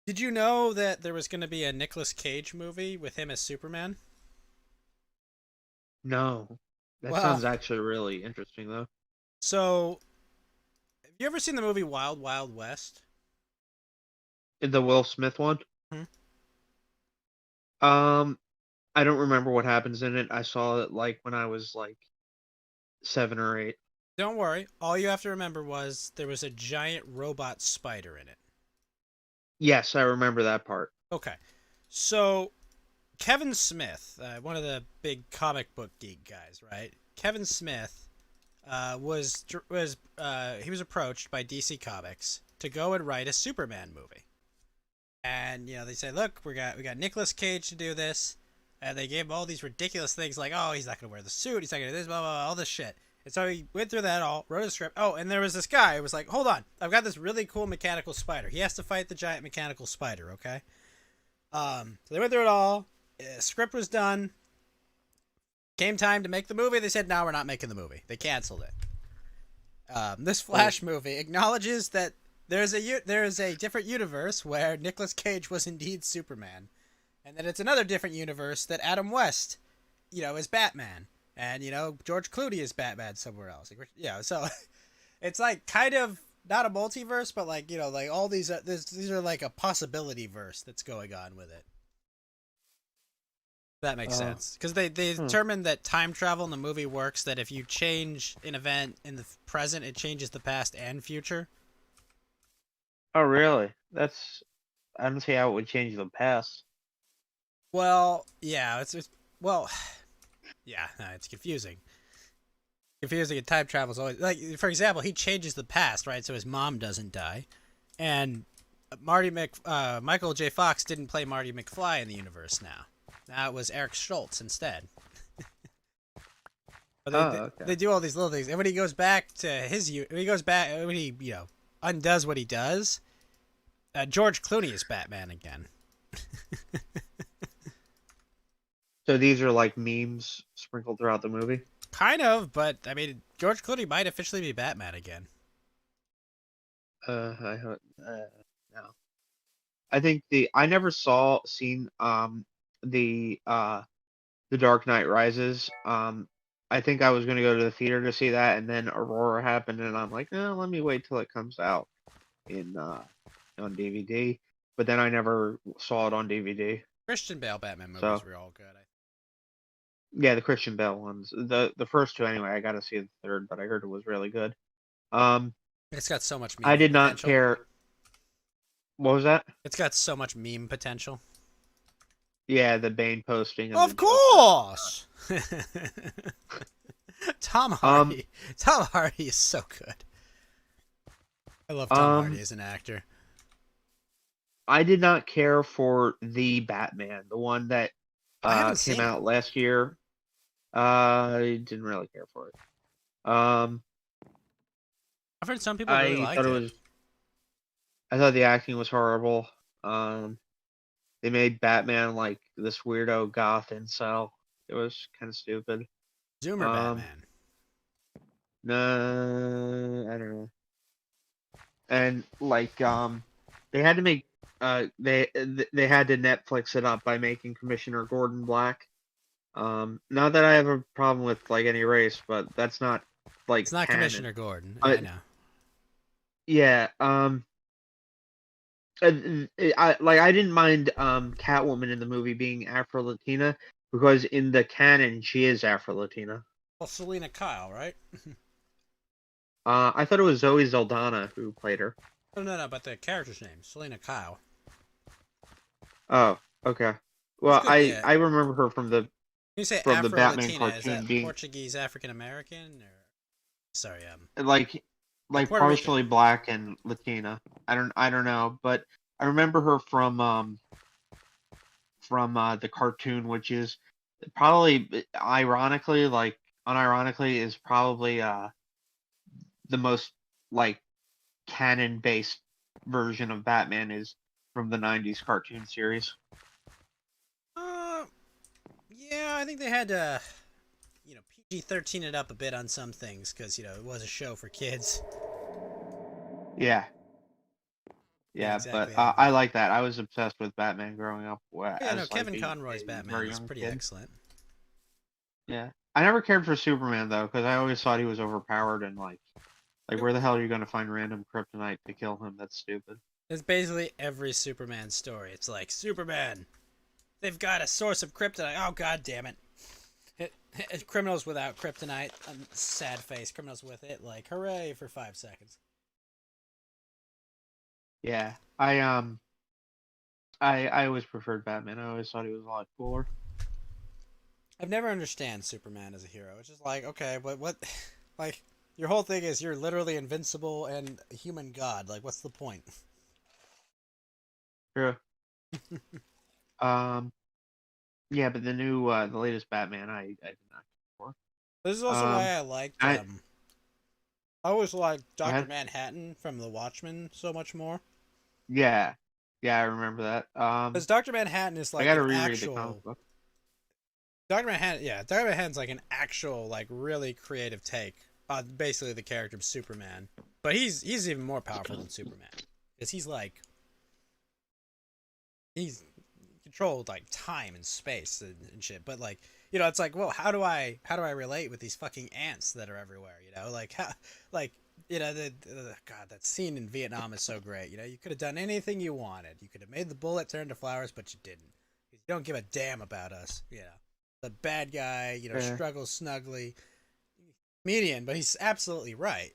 did you know that there was going to be a Nicolas Cage movie with him as Superman? No, that Well, sounds actually really interesting though. so have you ever seen the movie Wild Wild West? The Will Smith one. Hmm? Um, I don't remember what happens in it. I saw it like when I was like 7 or 8. Don't worry. All you have to remember was there was a giant robot spider in it. Yes, I remember that part. Okay. So Kevin Smith, one of the big comic book geek guys, right? Kevin Smith he was approached by DC Comics to go and write a Superman movie, and they said, "Look, we got Nicolas Cage to do this," and they gave him all these ridiculous things like, "Oh, he's not gonna wear the suit, he's not gonna do this, blah blah blah, all this shit." And so he went through that all, wrote a script. Oh, and there was this guy who was like, "Hold on, I've got this really cool mechanical spider. He has to fight the giant mechanical spider." Okay. So they went through it all. Script was done. Came time to make the movie. They said, "No, we're not making the movie." They canceled it. This Flash movie acknowledges that there is a different universe where Nicolas Cage was indeed Superman, and that it's another different universe that Adam West, is Batman, and George Clooney is Batman somewhere else. So it's like kind of not a multiverse, but like like all these these are like a possibility verse that's going on with it. That makes sense because they determined that time travel in the movie works. That if you change an event in the present, it changes the past and future. Oh, really? I don't see how it would change the past. Well, yeah, well, yeah, no, it's confusing. Confusing. And time travel is always like, for example, he changes the past, right? So his mom doesn't die, and Michael J. Fox didn't play Marty McFly in the universe now. Now it was Eric Schultz instead. But Okay. they do all these little things, and when he goes back to when he undoes what he does, George Clooney is Batman again. So these are like memes sprinkled throughout the movie. Kind of, but I mean, George Clooney might officially be Batman again. I hope no. I think I never seen the Dark Knight Rises. I think I was gonna go to the theater to see that, and then Aurora happened, and I'm like, let me wait till it comes out in on DVD. But then I never saw it on DVD. Christian Bale Batman movies were all good. Yeah, the Christian Bale ones. The first two anyway. I got to see the third, but I heard it was really good. It's got so much meme I did not potential. care. What was that? It's got so much meme potential. Yeah, the Bane posting. Of course. Tom Hardy. Tom Hardy is so good. I love Tom Hardy as an actor. I did not care for the Batman, the one that came out last year. I didn't really care for it. I've heard some people really liked it. I thought the acting was horrible. They made Batman like this weirdo goth incel. It was kind of stupid. Zoomer Batman. No, I don't know. And like they had to make they had to Netflix it up by making Commissioner Gordon black. Not that I have a problem with like any race, but that's not like it's not canon. Commissioner Gordon. I know. Yeah. I didn't mind Catwoman in the movie being Afro Latina because in the canon she is Afro Latina. Well, Selena Kyle, right? I thought it was Zoe Saldana who played her. No, but the character's name, Selena Kyle. Oh, okay. Well, I remember her from the you say from Afro the Batman Latina, cartoon is that being Portuguese African American or sorry, like like Puerto Rican. partially black and Latina. I don't know, but I remember her from the cartoon, which is probably ironically, like unironically, is probably the most like canon based version of Batman is from the '90s cartoon series. Uh, yeah, I think they had to, PG-13 it up a bit on some things because it was a show for kids. Yeah, Ain't yeah, but exactly I everybody. like that. I was obsessed with Batman growing up Yeah, no, as like Kevin Conroy's a Batman very is young pretty kid. excellent. Yeah, I never cared for Superman though, because I always thought he was overpowered and like where the hell are you gonna find random kryptonite to kill him? That's stupid. It's basically every Superman story. It's like Superman, they've got a source of kryptonite. Oh god damn it! Criminals without kryptonite, sad face. Criminals with it, like hooray for 5 seconds. Yeah, I always preferred Batman. I always thought he was a lot cooler. I've never understand Superman as a hero. It's just like, okay, but what, like, your whole thing is you're literally invincible and a human god. Like, what's the point? True. Um, yeah, but the latest Batman, I did not care for. This is also why Um, I liked, I I always liked Go Doctor ahead. Manhattan from The Watchmen so much more. Yeah, yeah, I remember that. Because Doctor Manhattan is I like got to an reread the comic actual book. Doctor Manhattan. Yeah, Doctor Manhattan's like an actual, like, really creative take on basically the character of Superman. But he's even more powerful than Superman because he's controlled like time and space and shit. But like, it's like, well, how do I relate with these fucking ants that are everywhere? Like how, like, God, that scene in Vietnam is so great. You could have done anything you wanted. You could have made the bullet turn to flowers, but you didn't. You don't give a damn about us. The bad guy, Yeah. struggles snugly. Median, but he's absolutely right.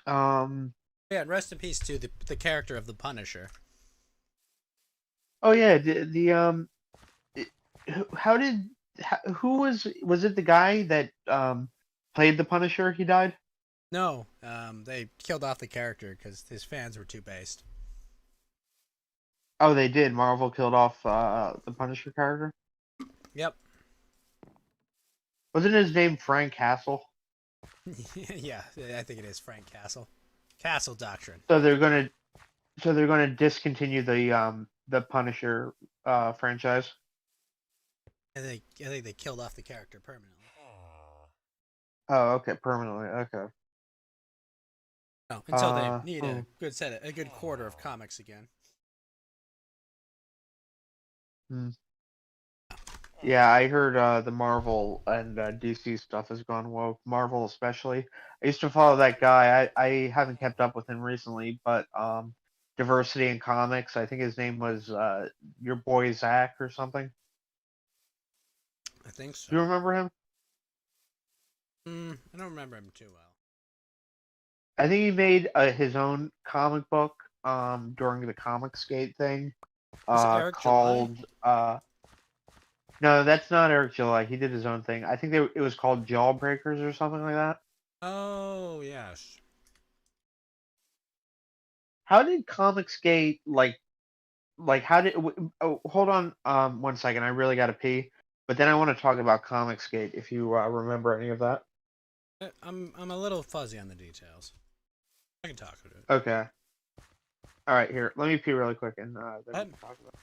Um. Yeah, and rest in peace to the character of the Punisher. Oh yeah. It- How did who was it the guy that played the Punisher? He died. No, they killed off the character because his fans were too based. Oh, they did. Marvel killed off the Punisher character. Yep. Wasn't his name Frank Castle? Yeah, I think it is Frank Castle. Castle Doctrine. So they're gonna discontinue the Punisher franchise. I think they killed off the character permanently. Oh, okay, permanently. Okay. No, until they Uh, need hmm, a good quarter of comics again. hmm. Yeah, I heard the Marvel and DC stuff has gone woke. Marvel especially. I used to follow that guy. I haven't kept up with him recently, but Diversity in Comics. I think his name was your boy Zach or something. I think so. Do you remember him? I don't remember him too well. I think he made his own comic book during the Comicsgate thing Was it Eric July? called no, that's not Eric July. He did his own thing. I think it was called Jawbreakers or something like that. Oh yes. How did Comicsgate how did oh, hold on 1 second. I really got to pee. But then I want to talk about Comicsgate if you remember any of that. I'm a little fuzzy on the details. I can talk about it. Okay. All right, here. Let me pee really quick and then we But can talk about it.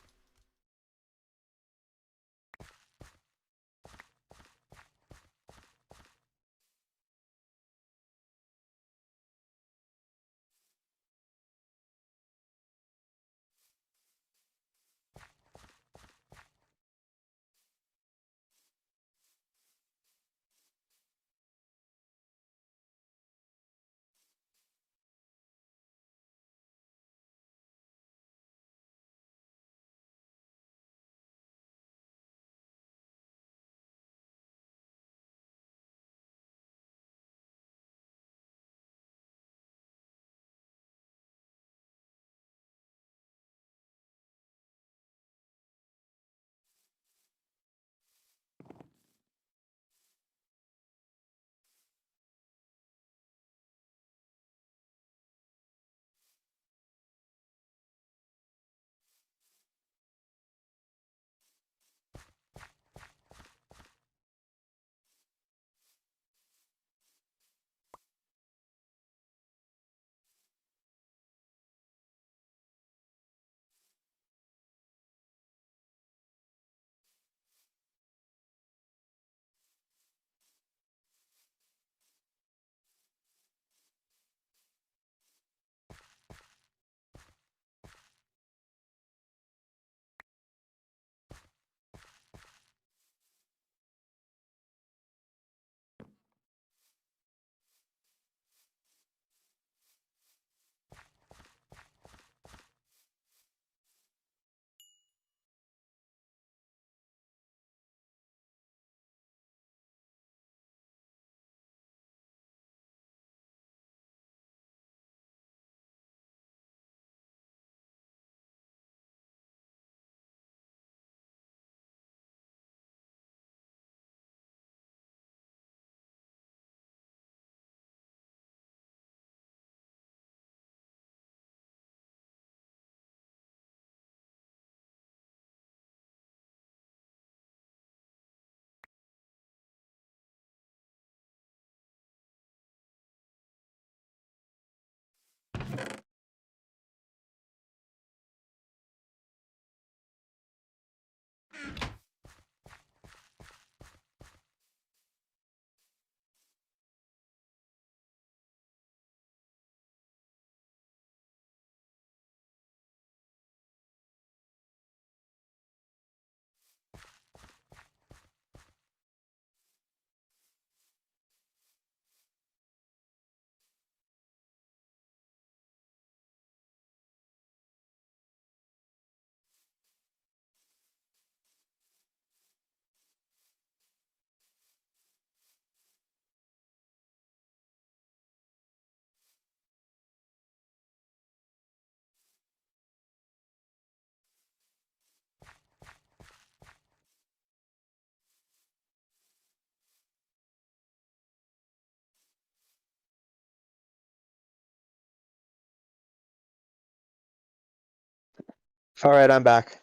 All right, I'm back.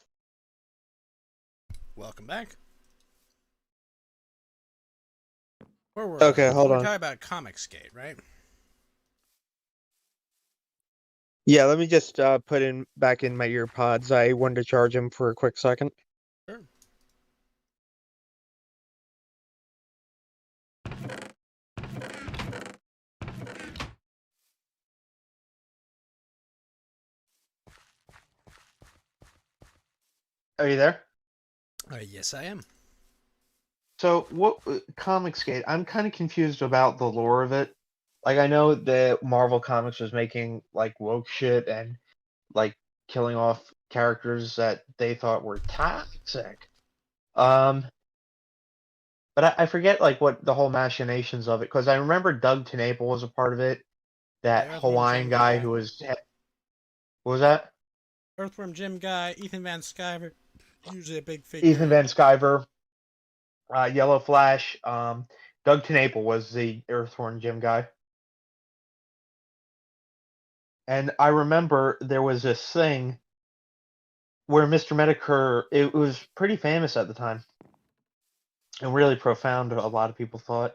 Welcome back. Where were Okay, we? hold We were on. talking about Comicsgate, right? Yeah, let me just put in back in my ear pods. I wanted to charge them for a quick second. Sure. Are you there? Yes, I am. So, what Comicsgate? I'm kind of confused about the lore of it. Like, I know that Marvel Comics was making like woke shit and like killing off characters that they thought were toxic. Um, but I forget like what the whole machinations of it, because I remember Doug TenNapel was a part of it. That The Earthworm Hawaiian Jim guy guy. who was what was that? Earthworm Jim guy, Ethan Van Sciver, usually a big Ethan figure. Van Sciver, Yellow Flash. Doug TenNapel was the Earthworm Jim guy. And I remember there was this thing where Mr. Medicare, it was pretty famous at the time and really profound, a lot of people thought,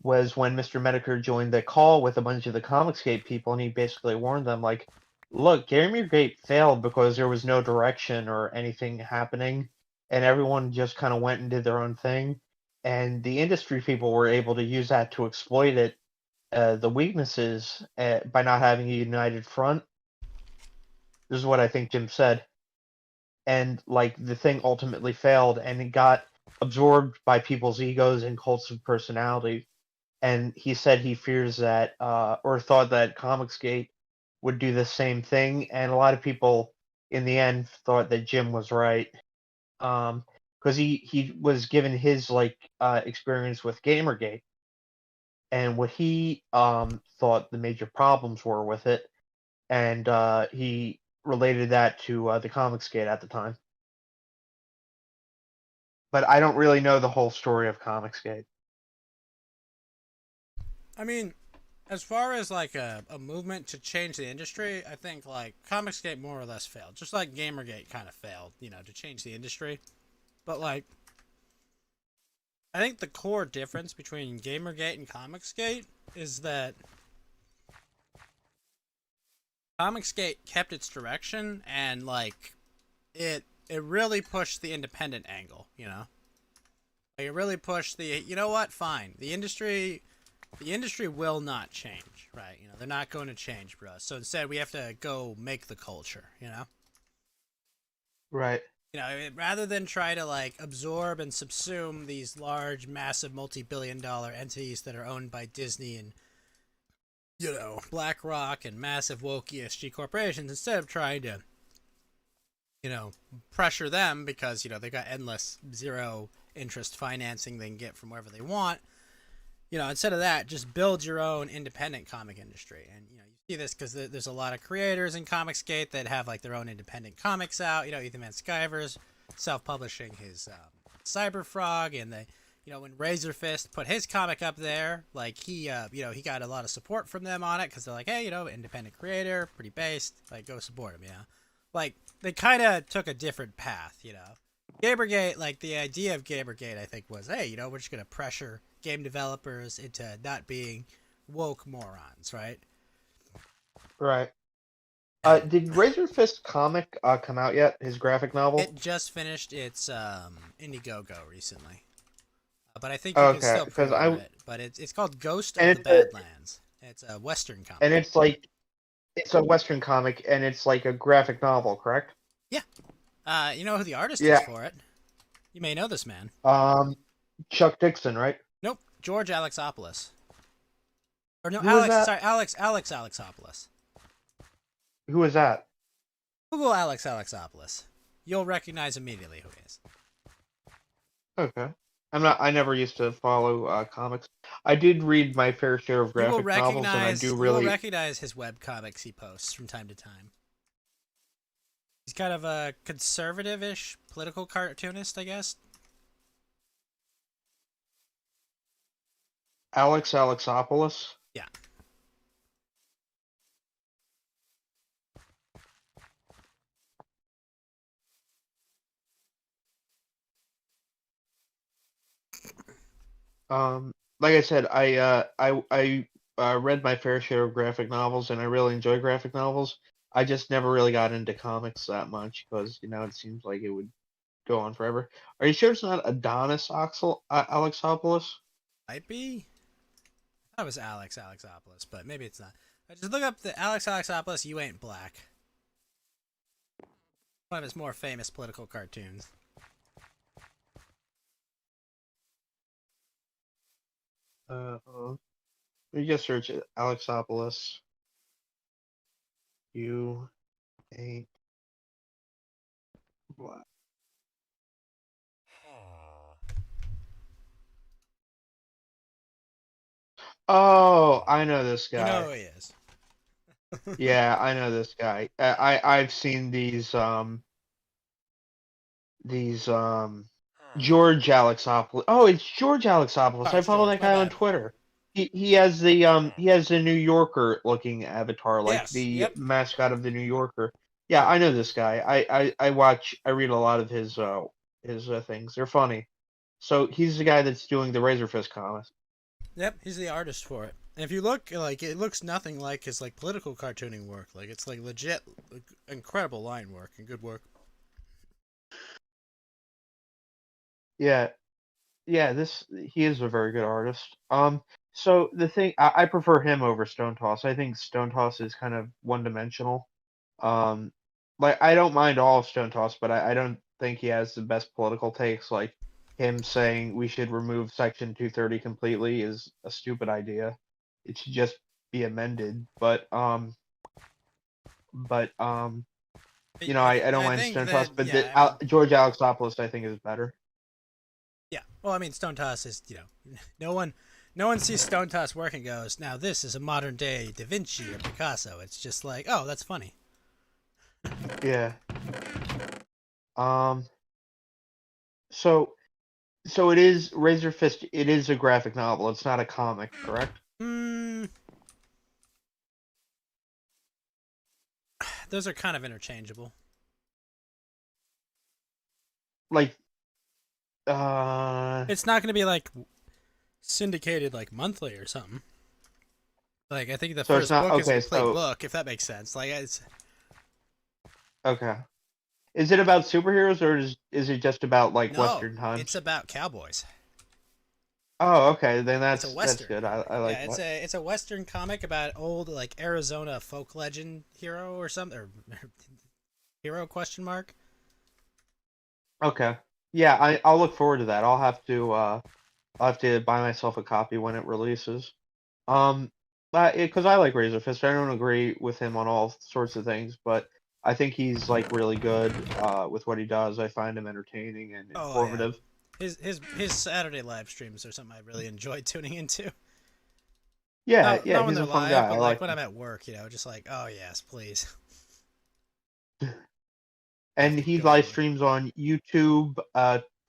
was when Mr. Medicare joined the call with a bunch of the Comicsgate people, and he basically warned them, like, look, Gamergate failed because there was no direction or anything happening, and everyone just kind of went and did their own thing. And the industry people were able to use that to exploit it, the weaknesses, by not having a united front. This is what I think Jim said. And like the thing ultimately failed and it got absorbed by people's egos and cults of personality. And he said he fears that, or thought that Comicsgate would do the same thing. And a lot of people in the end thought that Jim was right. Because he was given his like experience with Gamergate and what he thought the major problems were with it, and he related that to the Comicsgate at the time. But I don't really know the whole story of Comicsgate. I mean, as far as like a movement to change the industry, I think like Comicsgate more or less failed. Just like Gamergate kind of failed, to change the industry. But like, I think the core difference between Gamergate and Comicsgate is that Comicsgate kept its direction and like it really pushed the independent angle. Like it really pushed the what? Fine. The industry will not change, right? They're not going to change, bro. So instead we have to go make the culture. Right. Rather than try to like absorb and subsume these large, massive, multi-billion-dollar entities that are owned by Disney and BlackRock and massive woke ESG corporations, instead of trying to pressure them because they got endless zero interest financing they can get from wherever they want. Instead of that, just build your own independent comic industry. And you see this because there's a lot of creators in Comicsgate that have like their own independent comics out. Ethan Van Sciver's self-publishing his Cyberfrog, and when Razor Fist put his comic up there, like he got a lot of support from them on it because they're like, hey, independent creator, pretty based, like go support him. Like they kind of took a different path. Gamergate, like the idea of Gamergate, I think was, hey, we're just gonna pressure game developers into not being woke morons, right? Right. Did Razor Fist comic come out yet? His graphic novel? It just finished its Indiegogo recently, but I think you can Okay, still because pre-order it. But it's called Ghost and of the Badlands. It's a Western comic. it's like it's a Western comic and it's like a graphic novel, correct? Yeah. You know who the artist is Yeah. for it? You may know this man. Um, Chuck Dixon, right? Nope, George Alexopoulos. Or no, Who is Alex. that? Sorry, Alex Alexopoulos. Who is that? Google Alex Alexopoulos. You'll recognize immediately who he is. Okay. I never used to follow comics. I did read my fair share of You will graphic novels, and I recognize. do You will really. recognize his web comics he posts from time to time. He's kind of a conservative-ish political cartoonist, I guess. Alex Alexopoulos. Yeah. Like I said, I read my fair share of graphic novels, and I really enjoy graphic novels. I just never really got into comics that much because it seems like it would go on forever. Are you sure it's not Adonis Alexopoulos? Might be. That was Alex Alexopoulos, but maybe it's not. Just look up the Alex Alexopoulos. You Ain't Black. One of his more famous political cartoons. Let me just search it. Alexopoulos. You ain't black. Oh, I know this You know guy. who he is. Yeah, I know this guy. I've seen these George Alexopoulos. Oh, it's George Alexopoulos. Oh, I it's follow George. that My guy on bad. Twitter. He has the New Yorker looking avatar, like Yes. the Yep. mascot of the New Yorker. Yeah, I know this guy. I read a lot of his things. They're funny. So he's the guy that's doing the Razor Fist comics. Yep. He's the artist for it. And if you look, like, it looks nothing like his like political cartooning work. Like, it's like legit, like, incredible line work and good work. Yeah, yeah. He is a very good artist. So the thing I prefer him over Stone Toss. I think Stone Toss is kind of one dimensional. Um, like I don't mind all of Stone Toss, but I don't think he has the best political takes. Like him saying we should remove Section 230 completely is a stupid idea. It should just be amended. But I don't I mind think Stone Toss, that, but yeah. I mean, George Alexopoulos I think is better. yeah. Well, I mean, Stone Toss is, no one sees Stone Toss work and goes, now this is a modern day Da Vinci or Picasso. It's just like, oh, that's funny. Yeah. Um. So it is Razor Fist. It is a graphic novel. It's not a comic, correct? Hmm. Those are kind of interchangeable. Like, It's not going to be like syndicated like monthly or something. Like I think the so it's first not book is a okay. complete So book, if that makes sense. Like it's okay. Is it about superheroes or is it just about like no, Western it's times? about cowboys. Oh, okay. Then It's a that's western. good. I like Yeah, it's that. a western comic about old like Arizona folk legend hero or something or hero question mark. Okay. Yeah, I'll look forward to that. I'll have to buy myself a copy when it releases. Um, because I like Razor Fist. I don't agree with him on all sorts of things, but I think he's like really good with what he does. I find him entertaining and Oh yeah. informative. His Saturday live streams are something I really enjoy tuning into. Yeah, Not yeah, not when he's they're a fun live, guy. I but like like when him. I'm at work, just like, oh yes, please. Have And to he go live on streams on YouTube,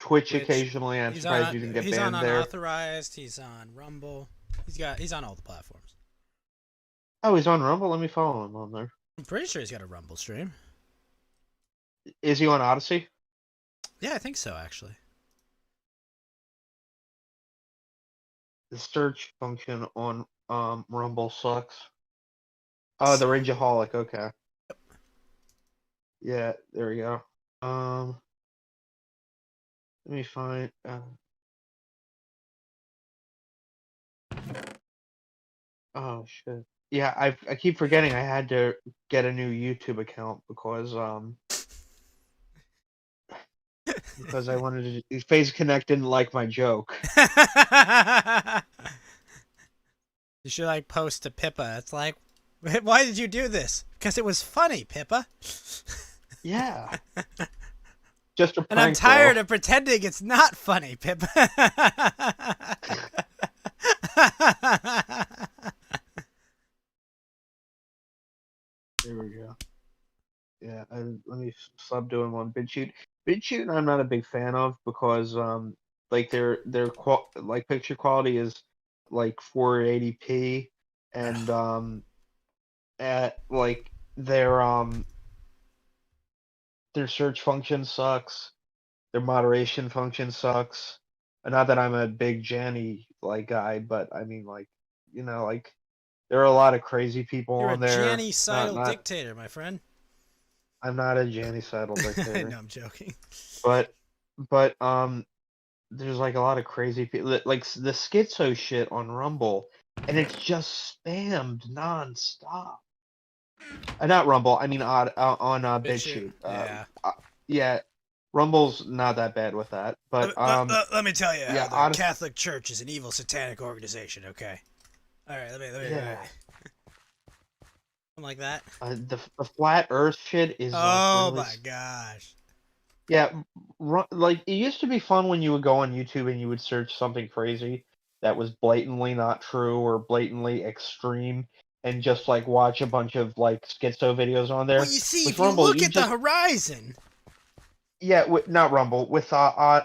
Twitch Twitch. occasionally. I'm surprised he didn't get He's on banned there. Unauthorized. He's on Rumble. He's on all the platforms. Oh, he's on Rumble. Let me follow him on there. I'm pretty sure he's got a Rumble stream. Is he on Odyssey? Yeah, I think so actually. The search function on Rumble sucks. Oh, the Rageaholic. Okay. Yeah, there we go. Let me find. Oh shit. Yeah, I keep forgetting I had to get a new YouTube account because I wanted to. Face Connect didn't like my joke. You should like post to Pippa. It's like, why did you do this? Because it was funny, Pippa. Yeah, just a And I'm prank, tired bro. of pretending it's not funny, Pippa. There we go. Yeah, let me stop doing one. BitChute, I'm not a big fan of because like like picture quality is like 480p, and at like their search function sucks. Their moderation function sucks. And not that I'm a big Janny like guy, but I mean like like there are a lot of crazy people You're a on there. Janny-sidal dictator, my friend. I'm not a Janny-sidal No, dictator, I'm joking. but there's like a lot of crazy people like the schizo shit on Rumble, and it's just spammed nonstop. Not Rumble, I mean on BitChute. BitChute. Yeah. Yeah, Rumble's not that bad with that, but Let me tell you how yeah, the honest, Catholic Church is an evil satanic organization, okay? Alright, let me yeah, something like that. the flat Earth shit is like Oh really my gosh. yeah, like it used to be fun when you would go on YouTube and you would search something crazy that was blatantly not true or blatantly extreme, and just like watch a bunch of like schizo videos on Well, there. you see, With if you Rumble, look you at the just horizon. yeah, not Rumble, with I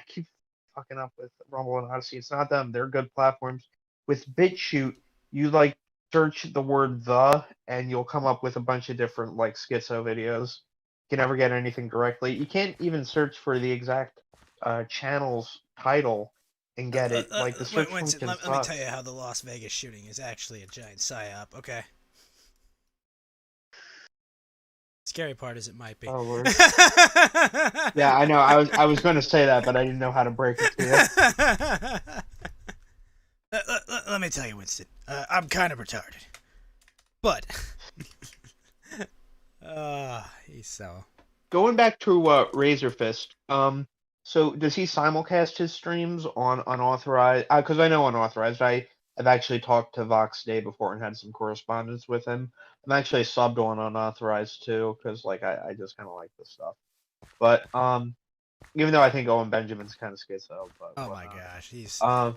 keep fucking up with Rumble and Odyssey. It's not them; they're good platforms. With BitChute, you like search the word "the" and you'll come up with a bunch of different like schizo videos. You can never get anything directly. You can't even search for the exact channel's title and get it. Like the Wait, search wait, function let me tell you sucks. how the Las Vegas shooting is actually a giant psyop, okay? Scary part is it might be. Oh Lord. Yeah, I know. I was going to say that, but I didn't know how to break it to you. Let me tell you, Winston. I'm kind of retarded. But. He's so. Going back to Razor Fist, so does he simulcast his streams on unauthorized? Because I know unauthorized. I've actually talked to Vox Day before and had some correspondence with him. I'm actually subbed on unauthorized too, because like I just kind of like this stuff. But even though I think Owen Benjamin's kind of schizo, but Oh my whatnot. gosh, Um,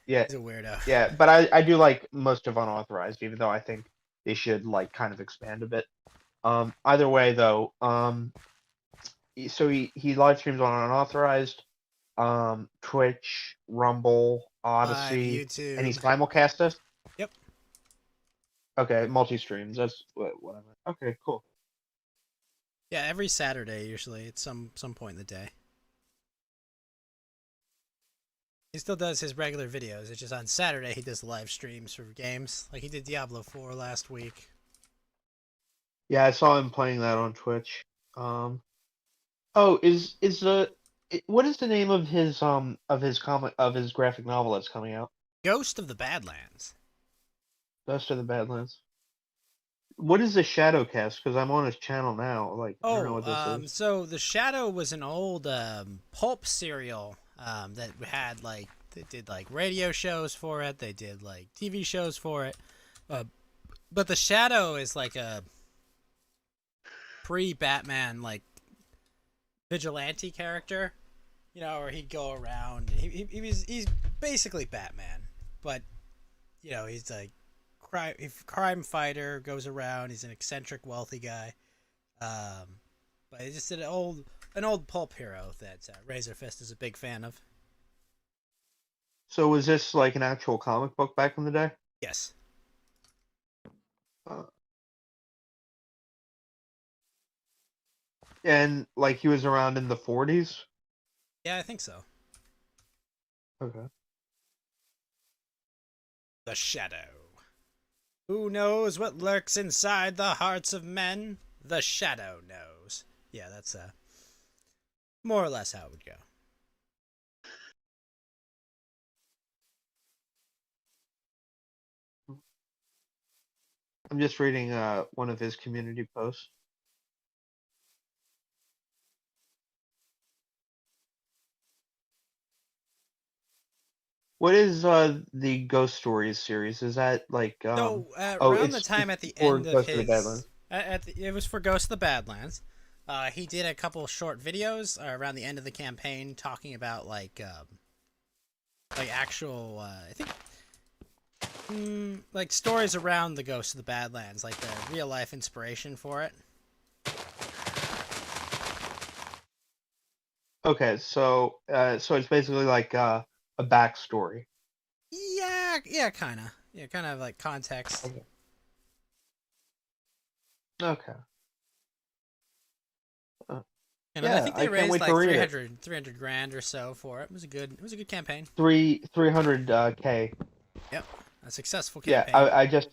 yeah, he's a weirdo. yeah, but I do like most of unauthorized, even though I think they should like kind of expand a bit. Either way though, so he live streams on unauthorized, Twitch, Rumble, Live Odyssey, and he YouTube. simulcasts us. Yep. Okay, multi streams. That's what I meant. Okay, cool. Yeah, every Saturday usually. It's some point in the day. He still does his regular videos. It's just on Saturday he does live streams for games. Like he did Diablo 4 last week. Yeah, I saw him playing that on Twitch. Oh, is what is the name of his comic of his graphic novel that's coming out? Ghost of the Badlands. Ghost of the Badlands. What is the Shadowcast? Because I'm on his channel now. Like I don't know Oh, what this is. so The Shadow was an old pulp serial that had like they did like radio shows for it. They did like TV shows for it. But The Shadow is like a pre-Batman like vigilante character, you know, where he'd go around. He's basically Batman, but you know he's like crime fighter, goes around. He's an eccentric, wealthy guy. But he just did an old pulp hero that Razor Fist is a big fan of. So was this like an actual comic book back in the day? Yes. Uh, and like he was around in the 40s? Yeah, I think so. Okay. The Shadow. Who knows what lurks inside the hearts of men? the shadow knows. Yeah, that's more or less how it would go. I'm just reading one of his community posts. What is the Ghost Stories series? Is that like So oh around the it's time at the for end of Ghost of the his, Badlands. it was for Ghost of the Badlands. He did a couple short videos around the end of the campaign talking about like actual I think like stories around the Ghost of the Badlands, like the real life inspiration for it. Okay, so so it's basically like a backstory. Yeah, kind of. Yeah, kind of like context. Okay. Okay. And I Yeah, think they I can't raised wait to like read it. 300 grand or so for it. It was a good campaign. 300 K. Yep, a successful Yeah, campaign.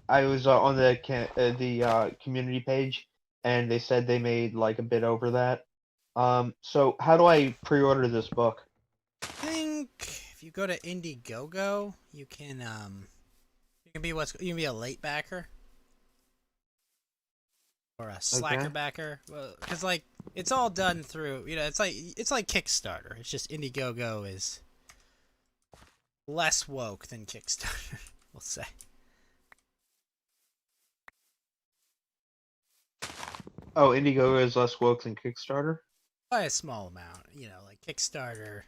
I was on the community page, and they said they made like a bit over that. So how do I pre-order this book? I think if you go to Indiegogo, you can you can be a late backer or a slacker Okay. backer. Well, because like it's all done through it's like Kickstarter. It's just Indiegogo is less woke than Kickstarter. We'll say. Oh, Indiegogo is less woke than Kickstarter. By a small amount, like Kickstarter,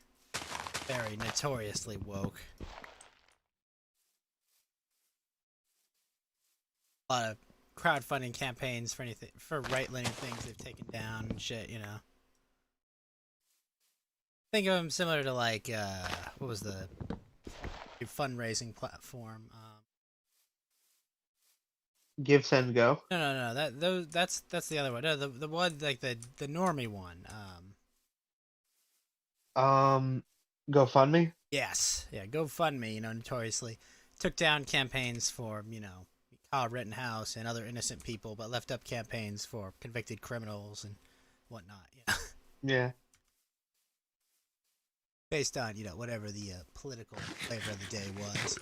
very notoriously woke. A lot of crowdfunding campaigns for anything for right-leaning things they've taken down and shit. Think of them similar to like what was the fundraising platform? Give, send, go. No. That's the other one. No, the one like the normie one. GoFundMe. Yes, yeah. GoFundMe, notoriously took down campaigns for Kyle Rittenhouse and other innocent people, but left up campaigns for convicted criminals and whatnot. Yeah. Based on whatever the political flavor of the day was.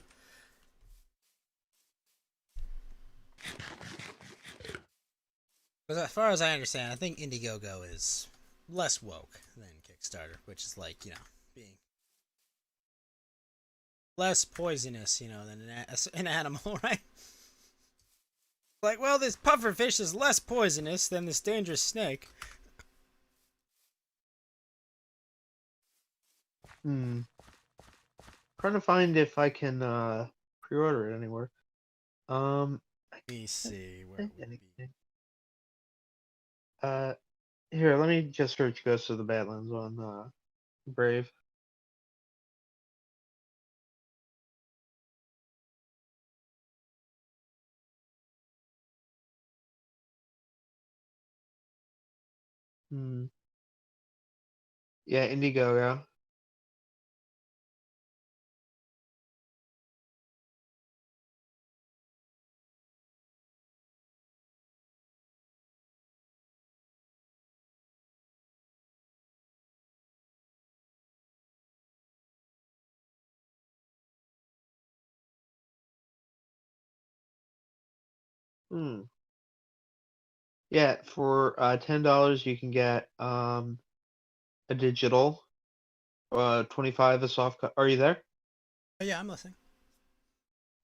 But as far as I understand, I think Indiegogo is less woke than Kickstarter, which is like being less poisonous, than an animal, right? Like, well, this pufferfish is less poisonous than this dangerous snake. Trying to find if I can pre-order it anywhere. Let me see where it would be. Anything. Here, let me just search Ghost of the Badlands on Brave. Yeah, Indiegogo. Hmm. Yeah, for $10 you can get a digital, 25 a soft cover. Are you there? Oh yeah, I'm listening.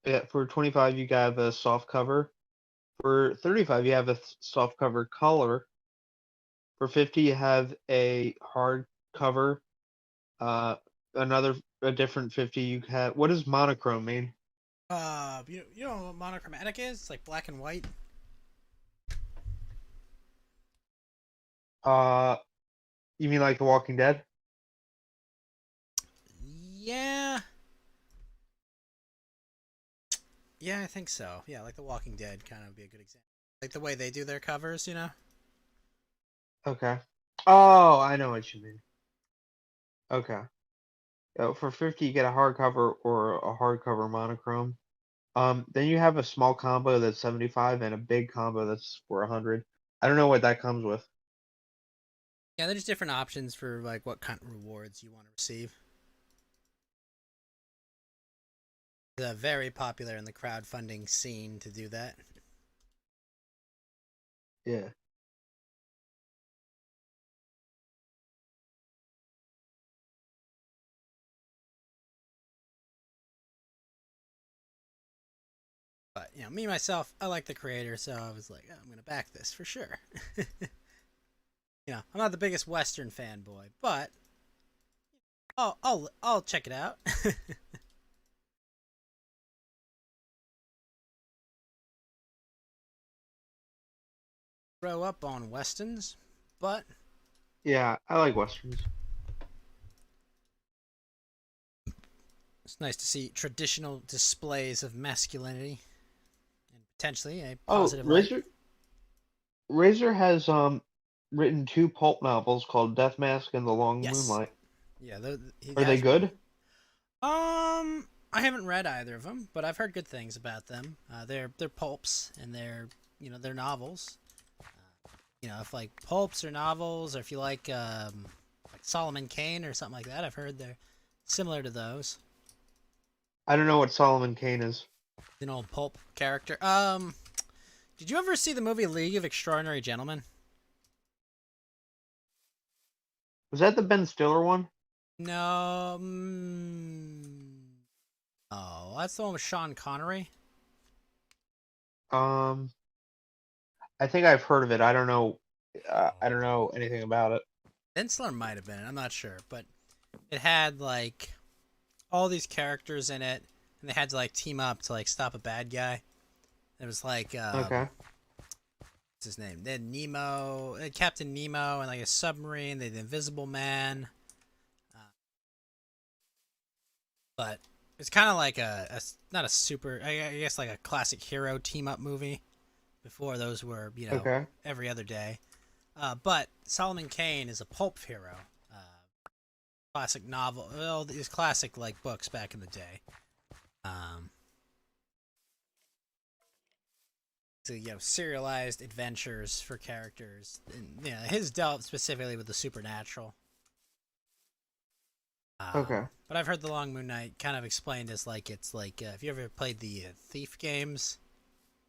Yeah, for 25 you have a soft cover. For 35 you have a soft cover color. For 50 you have a hard cover. Uh, a different 50 you have. What does monochrome mean? You know what monochromatic is? It's like black and white. Uh, you mean like The Walking Dead? Yeah. Yeah, I think so. Yeah, like The Walking Dead kind of be a good example. Like the way they do their covers. Okay. Oh, I know what you mean. Okay. For 50 you get a hardcover or a hardcover monochrome. Then you have a small combo that's 75 and a big combo that's for 100. I don't know what that comes with. Yeah, there's different options for like what kind of rewards you want to receive. It's very popular in the crowdfunding scene to do that. Yeah. But me myself, I like the creator, so I was like, oh, I'm gonna back this for sure. I'm not the biggest Western fanboy, but I'll check it out. Grow up on westerns, but Yeah, I like westerns. it's nice to see traditional displays of masculinity and potentially a Oh, positive light. Razor has written two pulp novels called Death Mask and The Long Yes, Moonlight. yeah, he Are they has written. good? I haven't read either of them, but I've heard good things about them. They're pulps and they're novels. If like pulps or novels, or if you like Solomon Kane or something like that, I've heard they're similar to those. I don't know what Solomon Kane is. An old pulp character. Did you ever see the movie League of Extraordinary Gentlemen? Was that the Ben Stiller one? No. Oh, that's the one with Sean Connery. Um, I think I've heard of it. I don't know. I don't know anything about it. Ben Stiller might have been. I'm not sure, but it had like all these characters in it, and they had to like team up to like stop a bad guy. It was like Okay. what's his name? They had Nemo, Captain Nemo, and like a submarine. They had the Invisible Man. But it's kind of like not a super, I guess like a classic hero team up movie. Before those were Okay. every other day. But Solomon Kane is a pulp hero. Classic novel. Well, these classic like books back in the day. So serialized adventures for characters, and his dealt specifically with the supernatural. Okay. But I've heard the Long Moon Night kind of explained as like it's like if you ever played the Thief games,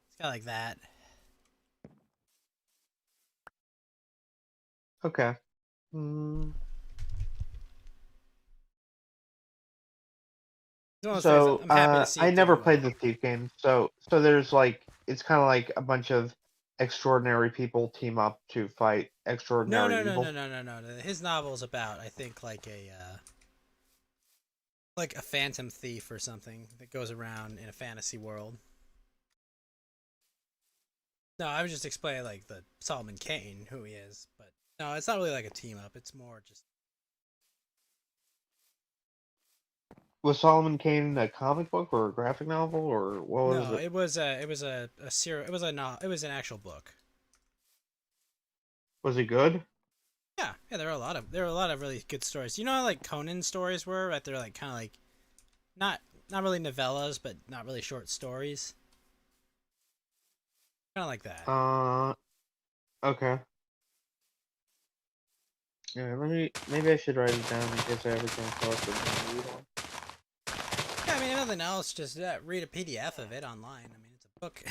it's kind of like that. Okay. Mm. It's one of those things So, I'm happy to see I it never do played well. the Thief game. So there's like it's kind of like a bunch of extraordinary people team up to fight No, extraordinary no, no, no, evil. no, no, no. His novel is about, I think, like a phantom thief or something that goes around in a fantasy world. No, I was just explaining like the Solomon Kane, who he is, but no, it's not really like a team up. It's more just Was Solomon Kane a comic book or a graphic novel or what was no. it? It was a no. It was an actual book. Was it good? Yeah. There were a lot of really good stories. You know how like Conan stories were, right? They're like kind of like not not really novellas, but not really short stories. Kind of like that. Uh, okay. Yeah, maybe I should write it down in case I ever come across it and read one. Yeah, I mean, if nothing else, just read a PDF of it online. I mean, it's a book.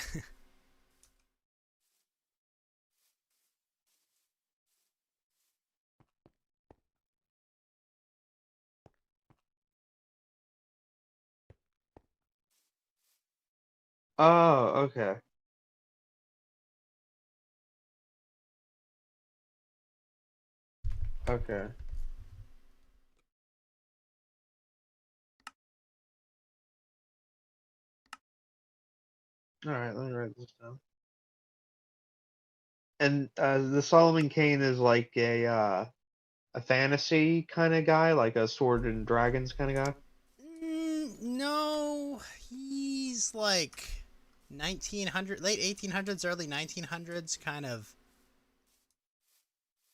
Oh, okay. Okay. All right, let me write this down. And the Solomon Kane is like a fantasy kind of guy, like a sword and dragons kind of guy. No, he's like 1900, late 1800s, early 1900s, kind of.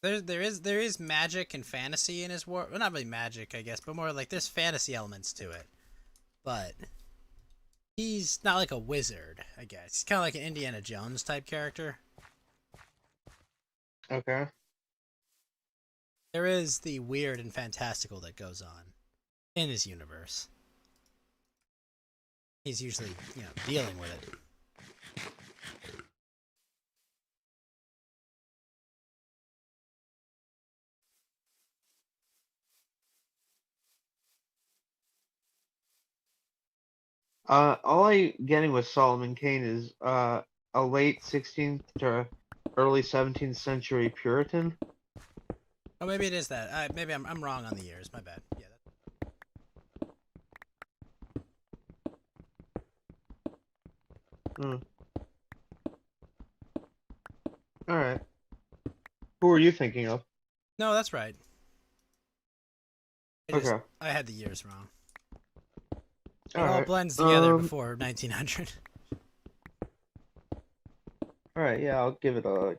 There is magic and fantasy in his work. Well, not really magic, I guess, but more like there's fantasy elements to it. But He's not like a wizard, I guess. He's kind of like an Indiana Jones type character. Okay. There is the weird and fantastical that goes on in his universe. He's usually, dealing with it. All I getting with Solomon Kane is a late 16th to early 17th century Puritan. Oh, maybe it is that. Maybe I'm wrong on the years. My bad. Yeah. Hmm. All right. Who are you thinking of? No, that's right. Okay. I had the years wrong. It All all right. blends together before 1900. All right. Yeah, I'll give it a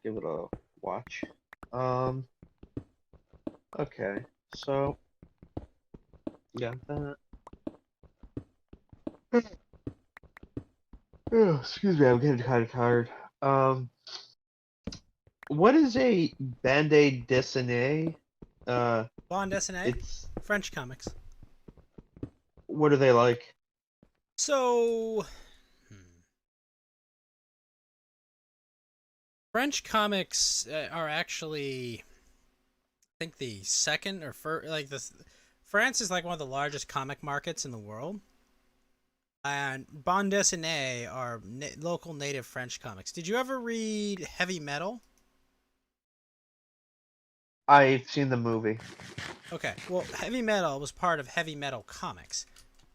watch. Okay. So, yeah. Oh, excuse me, I'm getting kind of tired. What is a Band-Aid dessiné? Bond S&A? It's French comics. what are they like? So, French comics are actually, I think, the second or first. France is like one of the largest comic markets in the world, and bande dessinée are local native French comics. Did you ever read Heavy Metal? I've seen the movie. Okay, well, Heavy Metal was part of Heavy Metal Comics,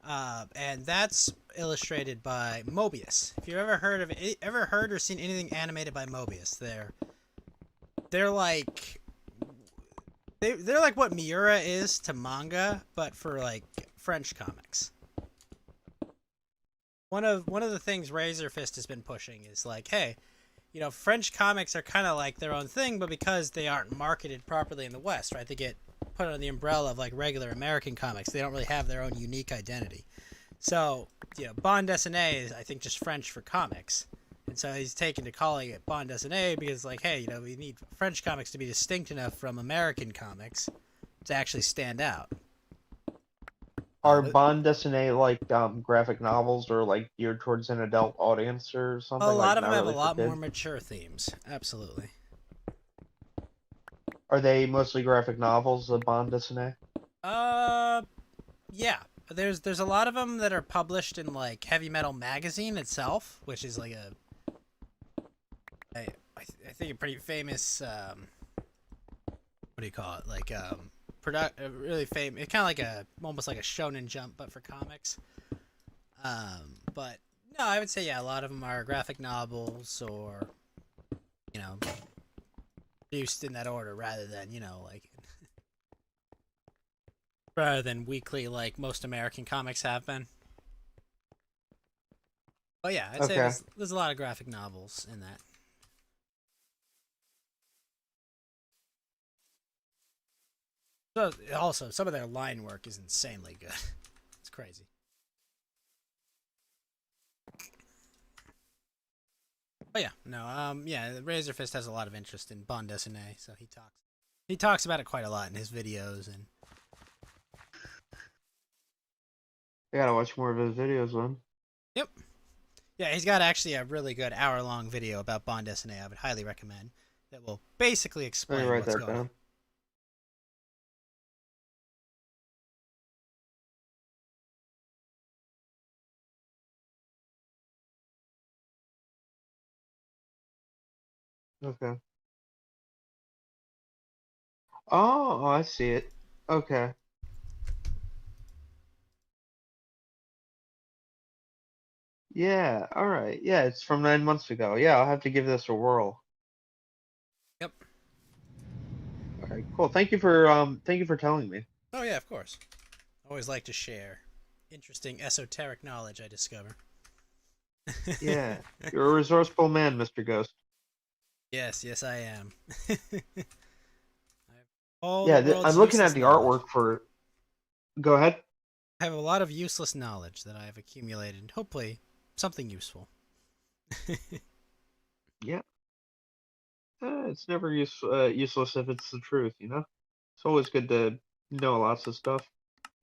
and that's illustrated by Mobius. If you've ever heard or seen anything animated by Mobius, they're like they're like what Miura is to manga, but for like French comics. One of the things Razor Fist has been pushing is like, hey, French comics are kind of like their own thing, but because they aren't marketed properly in the West, right? They get put under the umbrella of like regular American comics. They don't really have their own unique identity. So, bande dessinée is, I think, just French for comics. And so he's taken to calling it bande dessinée because, like, hey, we need French comics to be distinct enough from American comics to actually stand out. Are bande dessinée like graphic novels or like geared towards an adult audience or something? A lot Like of them not have really a for lot more kids? mature themes. Absolutely. Are they mostly graphic novels, the bande dessinée? Yeah. There's a lot of them that are published in like Heavy Metal Magazine itself, which is like I think a pretty famous what do you call it? Like really famous. It's kind of like almost like a Shonen Jump, but for comics. But no, I would say a lot of them are graphic novels or produced in that order rather than like rather than weekly like most American comics have been. But yeah, I'd say Okay. there's a lot of graphic novels in that. So also, some of their line work is insanely good. It's crazy. But yeah, no, Razor Fist has a lot of interest in bande dessinée, so he talks about it quite a lot in his videos and. I gotta watch more of his videos then. Yep. Yeah, he's got actually a really good hour-long video about bande dessinée I would highly recommend that will basically Let explain me write what's that going on. down. Okay. Oh, I see it. Okay. Yeah, all right. Yeah, it's from 9 months ago. Yeah, I'll have to give this a whirl. Yep. All right, cool. Thank you for telling me. Oh yeah, of course. Always like to share interesting esoteric knowledge I discover. Yeah, you're a resourceful man, Mr. Ghost. Yes, I am. I have all Yeah, the world's I'm looking at useless the knowledge. artwork for. Go ahead. I have a lot of useless knowledge that I have accumulated, hopefully something useful. Yeah. It's never useless if it's the truth, you know? It's always good to know lots of stuff.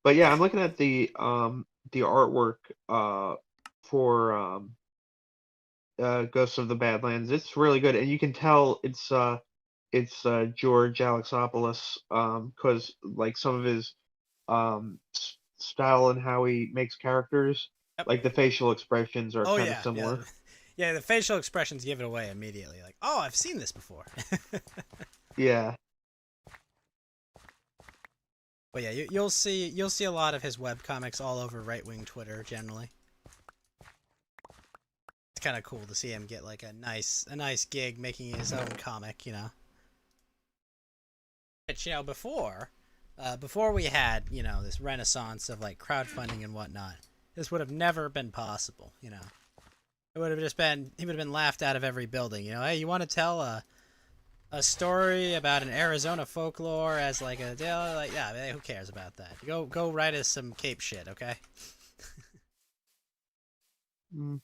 But yeah, I'm looking at the artwork for Ghosts of the Badlands. It's really good, and you can tell it's George Alexopoulos, because like some of his style and how he makes characters, Yep. like the facial expressions are Oh kind of yeah, similar. yeah. The facial expressions give it away immediately. Like, oh, I've seen this before. Yeah. But yeah, you'll see a lot of his webcomics all over right-wing Twitter generally. It's kind of cool to see him get like a nice gig making his own comic, you know. But you know, before we had, you know, this renaissance of like crowdfunding and whatnot, this would have never been possible, you know. It would have just been, he would have been laughed out of every building, you know. Hey, you want to tell a story about an Arizona folklore as like a like, yeah, who cares about that? Go write us some Cape shit, okay? Mm.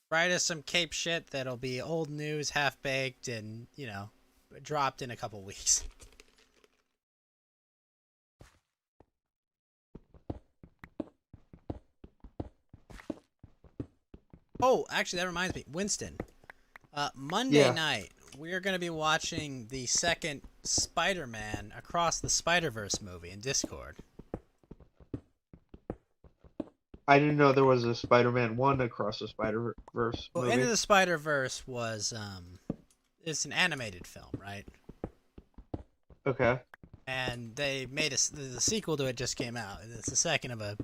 Write us some Cape shit that'll be old news, half baked, and you know, dropped in a couple weeks. Oh, actually, that reminds me, Winston. Monday Yeah. night, we're going to be watching the second Spider-Man Across the Spider-Verse movie in Discord. I didn't know there was a Spider-Man 1 Across the Spider-Verse Well, movie. Into the Spider-Verse was, it's an animated film, right? Okay. And they made the sequel to it just came out. It's the second of a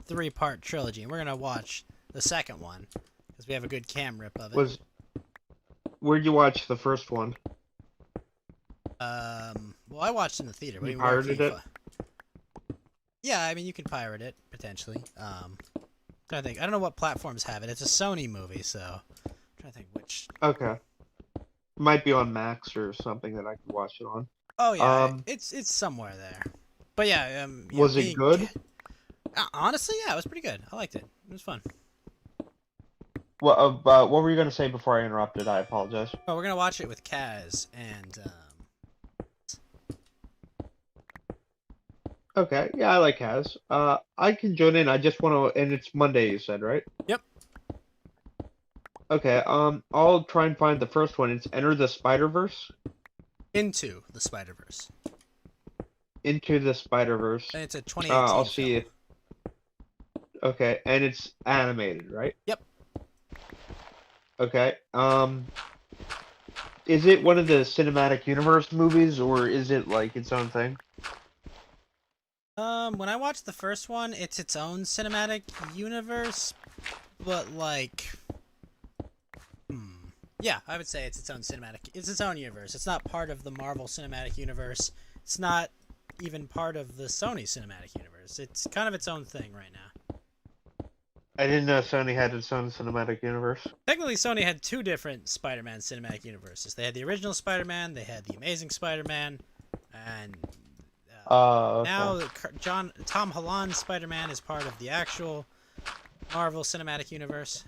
3-part trilogy, and we're going to watch the second one because we have a good cam rip of it. Where'd you watch the first one? Well, I watched in the theater. You pirated it? Yeah, I mean, you can pirate it, potentially. Trying to think. I don't know what platforms have it. It's a Sony movie, so I'm trying to think which. Okay. Might be on Max or something that I could watch it on. Oh yeah, it's somewhere there. But yeah, Was it good? Honestly, yeah, it was pretty good. I liked it. It was fun. What were you gonna say before I interrupted? I apologize. Oh, we're gonna watch it with Kaz and. Okay, yeah, I like Kaz. I can join in. I just want to, and it's Monday, you said, right? Yep. Okay. I'll try and find the first one. It's Enter the Spider-Verse. Into the Spider-Verse. Into the Spider-Verse. And it's a 2018 I'll film. see it. Okay, and it's animated, right? Yep. Okay. Is it one of the cinematic universe movies, or is it like its own thing? When I watched the first one, it's its own cinematic universe, but like, yeah, I would say it's its own it's its own universe. It's not part of the Marvel Cinematic Universe. It's not even part of the Sony Cinematic Universe. It's kind of its own thing right now. I didn't know Sony had its own cinematic universe. Technically, Sony had 2 different Spider-Man cinematic universes. They had the original Spider-Man, they had the Amazing Spider-Man, and Okay. now Tom Holland's Spider-Man is part of the actual Marvel Cinematic Universe.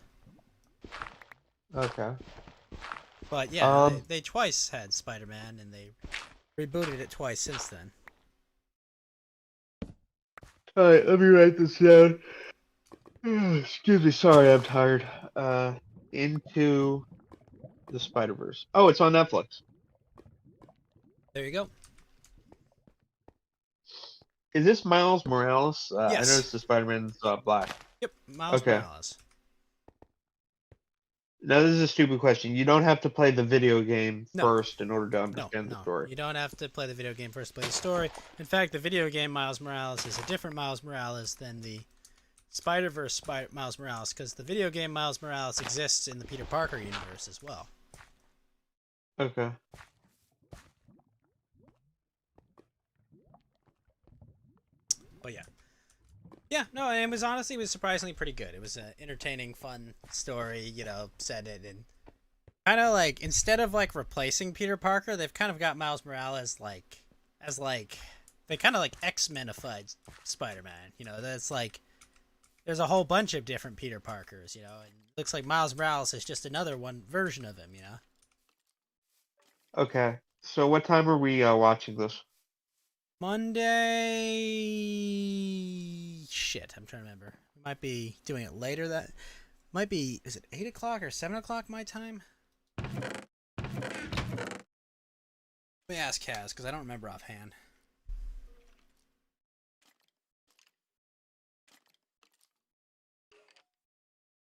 Okay. But yeah, they twice had Spider-Man, and they rebooted it twice since then. Alright, let me write this down. Excuse me, sorry, I'm tired. Into the Spider-Verse. Oh, it's on Netflix. There you go. Is this Miles Morales? Yes. I noticed the Spider-Man's black. Yep, Miles Okay. Morales. Now, this is a stupid question. You don't have to play the video game No. first in order to understand the No, story. you don't have to play the video game first to play the story. In fact, the video game Miles Morales is a different Miles Morales than the Spider-Verse Miles Morales, because the video game Miles Morales exists in the Peter Parker universe as well. Okay. But yeah. Yeah, no, it was surprisingly pretty good. It was an entertaining, fun story, you know, said it, and kind of like, instead of like replacing Peter Parker, they've kind of got Miles Morales they kind of like X-Men-ified Spider-Man, you know, that's like, there's a whole bunch of different Peter Parkers, you know, and it looks like Miles Morales is just another one version of him, you know. Okay. So what time are we watching this? Monday. Shit, I'm trying to remember. We might be doing it later. That might be. Is it 8 o'clock or 7 o'clock my time? Let me ask Kaz because I don't remember offhand.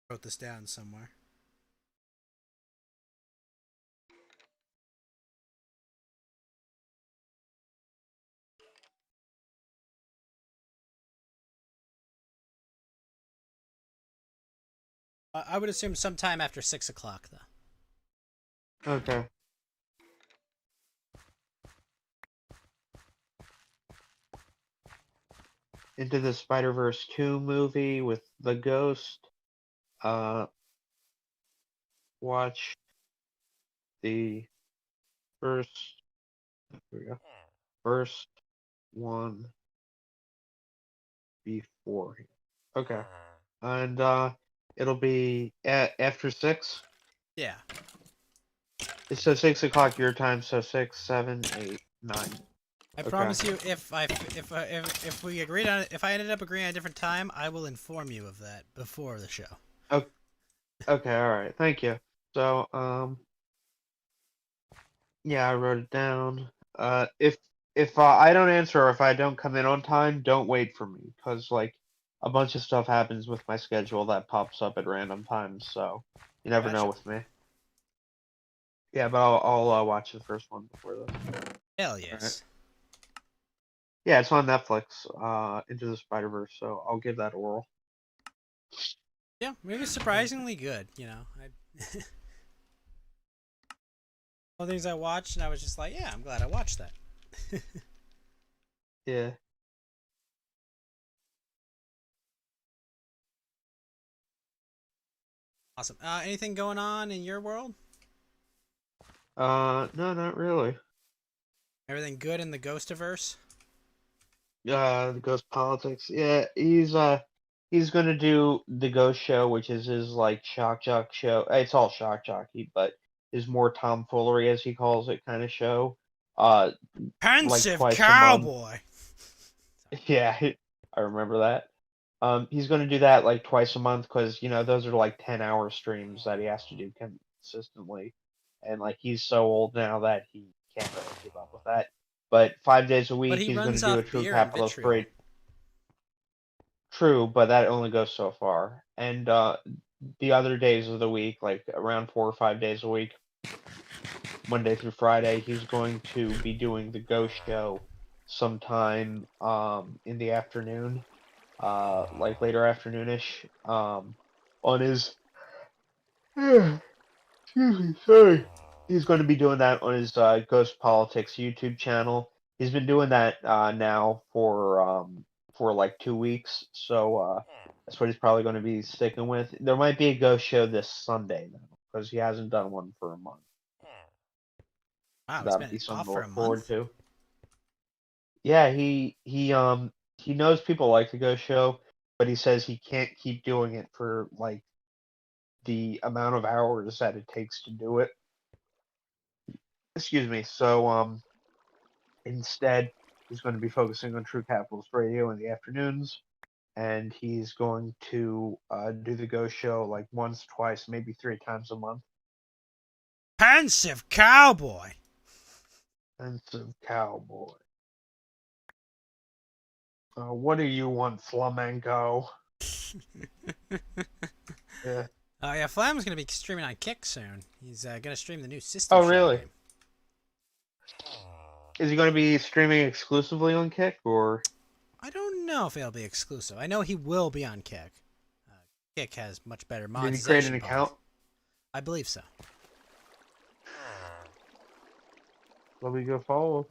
Wrote this down somewhere. I would assume sometime after 6 o'clock, though. Okay. Into the Spider-Verse 2 movie with the Ghost. Watch the first. Here we go. First one before. Okay. And it'll be after 6. Yeah. So 6 o'clock your time. So 6, 7, 8, 9. I Okay. promise you, if we agreed on it, if I ended up agreeing on a different time, I will inform you of that before the show. Okay. All right. Thank you. So yeah, I wrote it down. If I don't answer or if I don't come in on time, don't wait for me because like a bunch of stuff happens with my schedule that pops up at random times. So you never know Gotcha. with me. Yeah, but I'll watch the first one before this. Hell yes. Yeah, it's on Netflix. Into the Spider-Verse. So I'll give that a whirl. Yeah, maybe surprisingly good. You know, all the things I watched, and I was just like, yeah, I'm glad I watched that. Yeah. Awesome. Anything going on in your world? No, not really. Everything good in the Ghostiverse? The Ghost Politics. Yeah, he's gonna do the Ghost Show, which is his like shock jock show. It's all shock jockey, but his more tomfoolery, as he calls it, kind of show. Like Pensive twice a month. cowboy. Yeah, I remember that. He's gonna do that like twice a month because you know those are like 10-hour streams that he has to do consistently, and like he's so old now that he can't really keep up with that. But 5 days a But week, he he's going to runs do a off true beer and capitalist vitriol. parade. True, but that only goes so far. And the other days of the week, like around 4 or 5 days a week, Monday through Friday, he's going to be doing the Ghost Show sometime in the afternoon, like later afternoonish, on his. Excuse me, sorry. He's going to be doing that on his Ghost Politics YouTube channel. He's been doing that now for like 2 weeks, so that's what he's probably going to be sticking with. There might be a ghost show this Sunday though, because he hasn't done one for a month. Wow, he's That'll be been something off to for a look forward month? to. Yeah, he knows people like the ghost show, but he says he can't keep doing it for like the amount of hours that it takes to do it. Excuse me. So instead, he's going to be focusing on True Capitalist Radio in the afternoons, and he's going to do the Ghost Show like once, twice, maybe 3 times a month. Pensive cowboy. Pensive cowboy. What do you want, flamenco? Yeah. Oh yeah, Flam's gonna be streaming on Kick soon. He's gonna stream the new System Oh, Shock really? game. Is he going to be streaming exclusively on Kick, or? I don't know if it'll be exclusive. I know he will be on Kick. Kick has much better Did monetization he create an policy. account? I believe so. Let me go follow.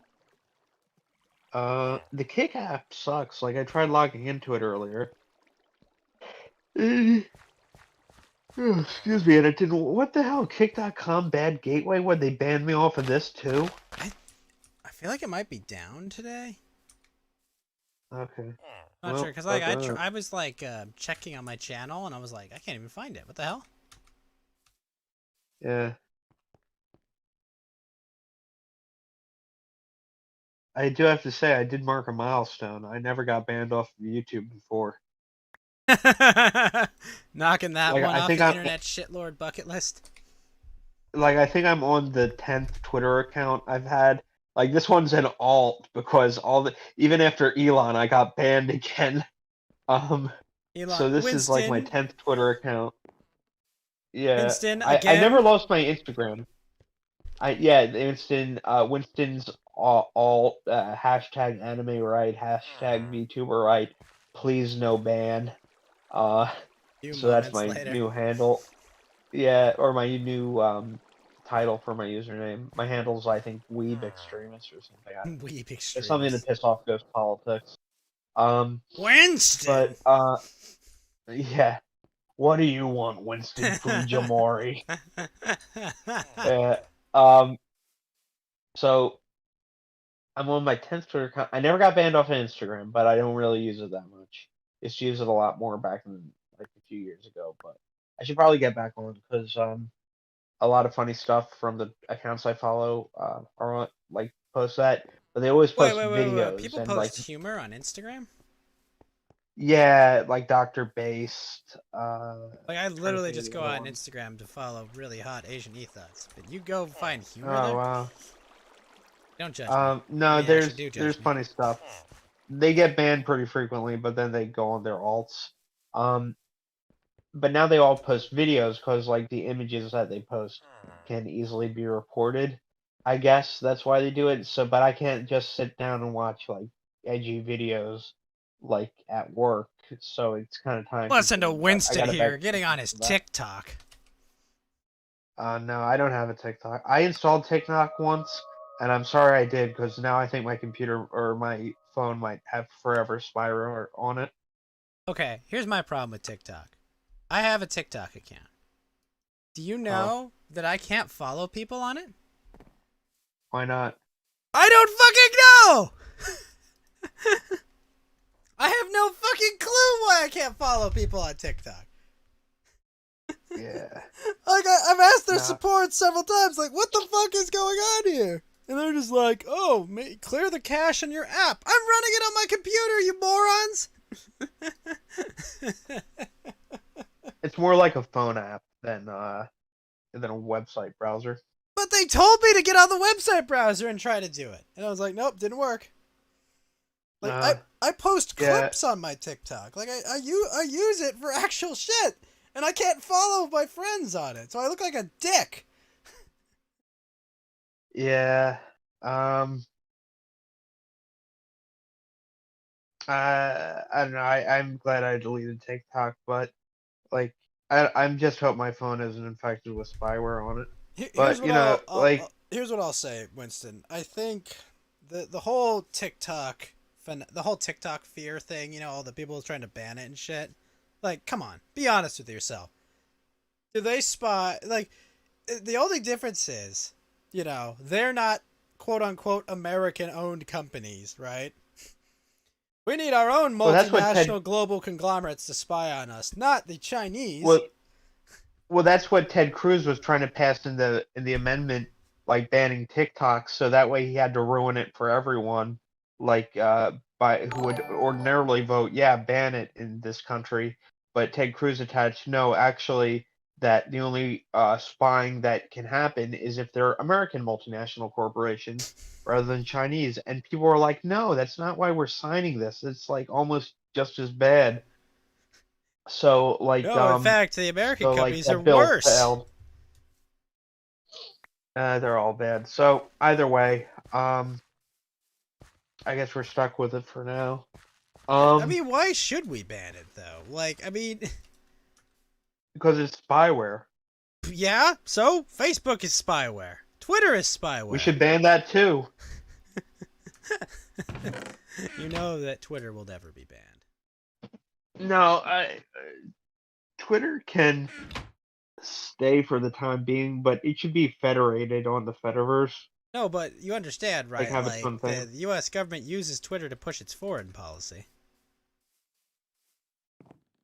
The Kick app sucks. Like I tried logging into it earlier. Oh, excuse me, and it didn't. What the hell? Kick.com bad gateway? Would they ban me off of this too? I feel like it might be down today. Okay. Not Well, sure, cause like fuck that. I was like checking on my channel, and I was like, I can't even find it. What the hell? Yeah. I do have to say, I did mark a milestone. I never got banned off of YouTube before. Knocking that Like one I off think the I'm internet shitlord bucket list. I think I'm on the 10th Twitter account I've had. Like this one's an alt because even after Elon, I got banned again. Um, Elon, so this is like my Winston, 10th Twitter account. Yeah, Winston I never again. lost my Instagram. Winston's all hashtag anime right, hashtag Vtuber right. Please no ban. Uh, Few so that's moments my later. new handle. Yeah, or my new title for my username. My handle's I think Weeb Extremist or something. Weep It's something to extremist. piss off Ghost Politics. Um, Winston. but yeah. What do you want, Winston Fujimori? Uh, um, so I'm on my 10th Twitter account. I never got banned off of Instagram, but I don't really use it that much. Used to use it a lot more back in like a few years ago, but I should probably get back on because a lot of funny stuff from the accounts I follow are on like post that, but they always Wait, post wait, wait, wait. videos People and like post humor on Instagram? yeah, like Doctor Based. Like, I Trying to literally think of just the go other on one. Instagram to follow really hot Asian ethos. But you go find humor Oh there? wow. Don't judge me. I No, mean, actually, do there's judge me. funny stuff. They get banned pretty frequently, but then they go on their alts. Um, but now they all post videos because like the images that they post can easily be reported. I guess that's why they do it. So, but I can't just sit down and watch like edgy videos like at work. So it's kind of time Listen to consuming. But I Winston got a better here, getting on system his for that. TikTok. No, I don't have a TikTok. I installed TikTok once, and I'm sorry I did because now I think my computer or my phone might have forever Spyro on it. Okay, here's my problem with TikTok. I have a TikTok account. Do you Huh? know that I can't follow people on it? Why not? I don't fucking know! I have no fucking clue why I can't follow people on TikTok. Yeah. Like, I've asked their Nah. support several times, like, what the fuck is going on here? And they're just like, oh, clear the cache in your app. I'm running it on my computer, you morons! It's more like a phone app than a website browser. But they told me to get on the website browser and try to do it. And I was like, nope, didn't work. Like, I post yeah. clips on my TikTok. Like, I use it for actual shit. And I can't follow my friends on it. So I look like a dick. Yeah. Um. I don't know. I'm glad I deleted TikTok, but like, I'm just hope my phone isn't infected with spyware on it. Here's But what like, here's what I'll say, Winston. I think the whole TikTok the whole TikTok fear thing, you know, all the people trying to ban it and shit. Like, come on, be honest with yourself. Do they spy? Like, the only difference is, you know, they're not quote unquote American owned companies, right? We need our own well, that's what multinational global conglomerates to spy on us, not the Chinese. well, well, that's what Ted Cruz was trying to pass in the amendment, like banning TikTok, so that way he had to ruin it for everyone, like by who would ordinarily vote, yeah, ban it in this country. But Ted Cruz attached, no, actually, that the only spying that can happen is if they're American multinational corporations rather than Chinese. And people were like, no, that's not why we're signing this. It's like almost just as bad. So like No, in fact, the American so like companies are that bill worse. failed. They're all bad. So either way, I guess we're stuck with it for now. I Um, mean, why should we ban it though? Like, I mean, because it's spyware. yeah. So Facebook is spyware. Twitter is spyware. We should ban that too. You know that Twitter will never be banned. No, Twitter can stay for the time being, but it should be federated on the Fediverse. No, but you understand, right? Have its own Like, thing. the U.S. government uses Twitter to push its foreign policy.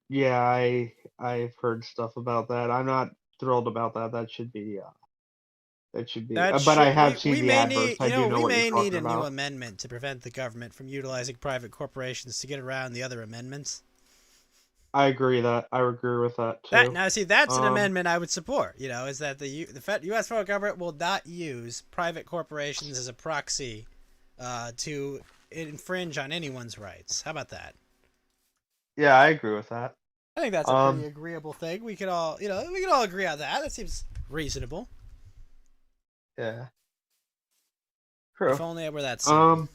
Yeah, I've heard stuff about that. I'm not thrilled about that. That should be. That But I should have seen we the may adverts. need I do know we what you're may need talking a new about. amendment to prevent the government from utilizing private corporations to get around the other amendments. I agree that. I agree with that That too. now see that's an Um, amendment I would support. You know, is that the U.S. federal government will not use private corporations as a proxy to infringe on anyone's rights. How about that? yeah, I agree with that. I think that's a pretty agreeable thing. We could all, we could all agree on that. That seems reasonable. Yeah, If true. only it were that simple. Um,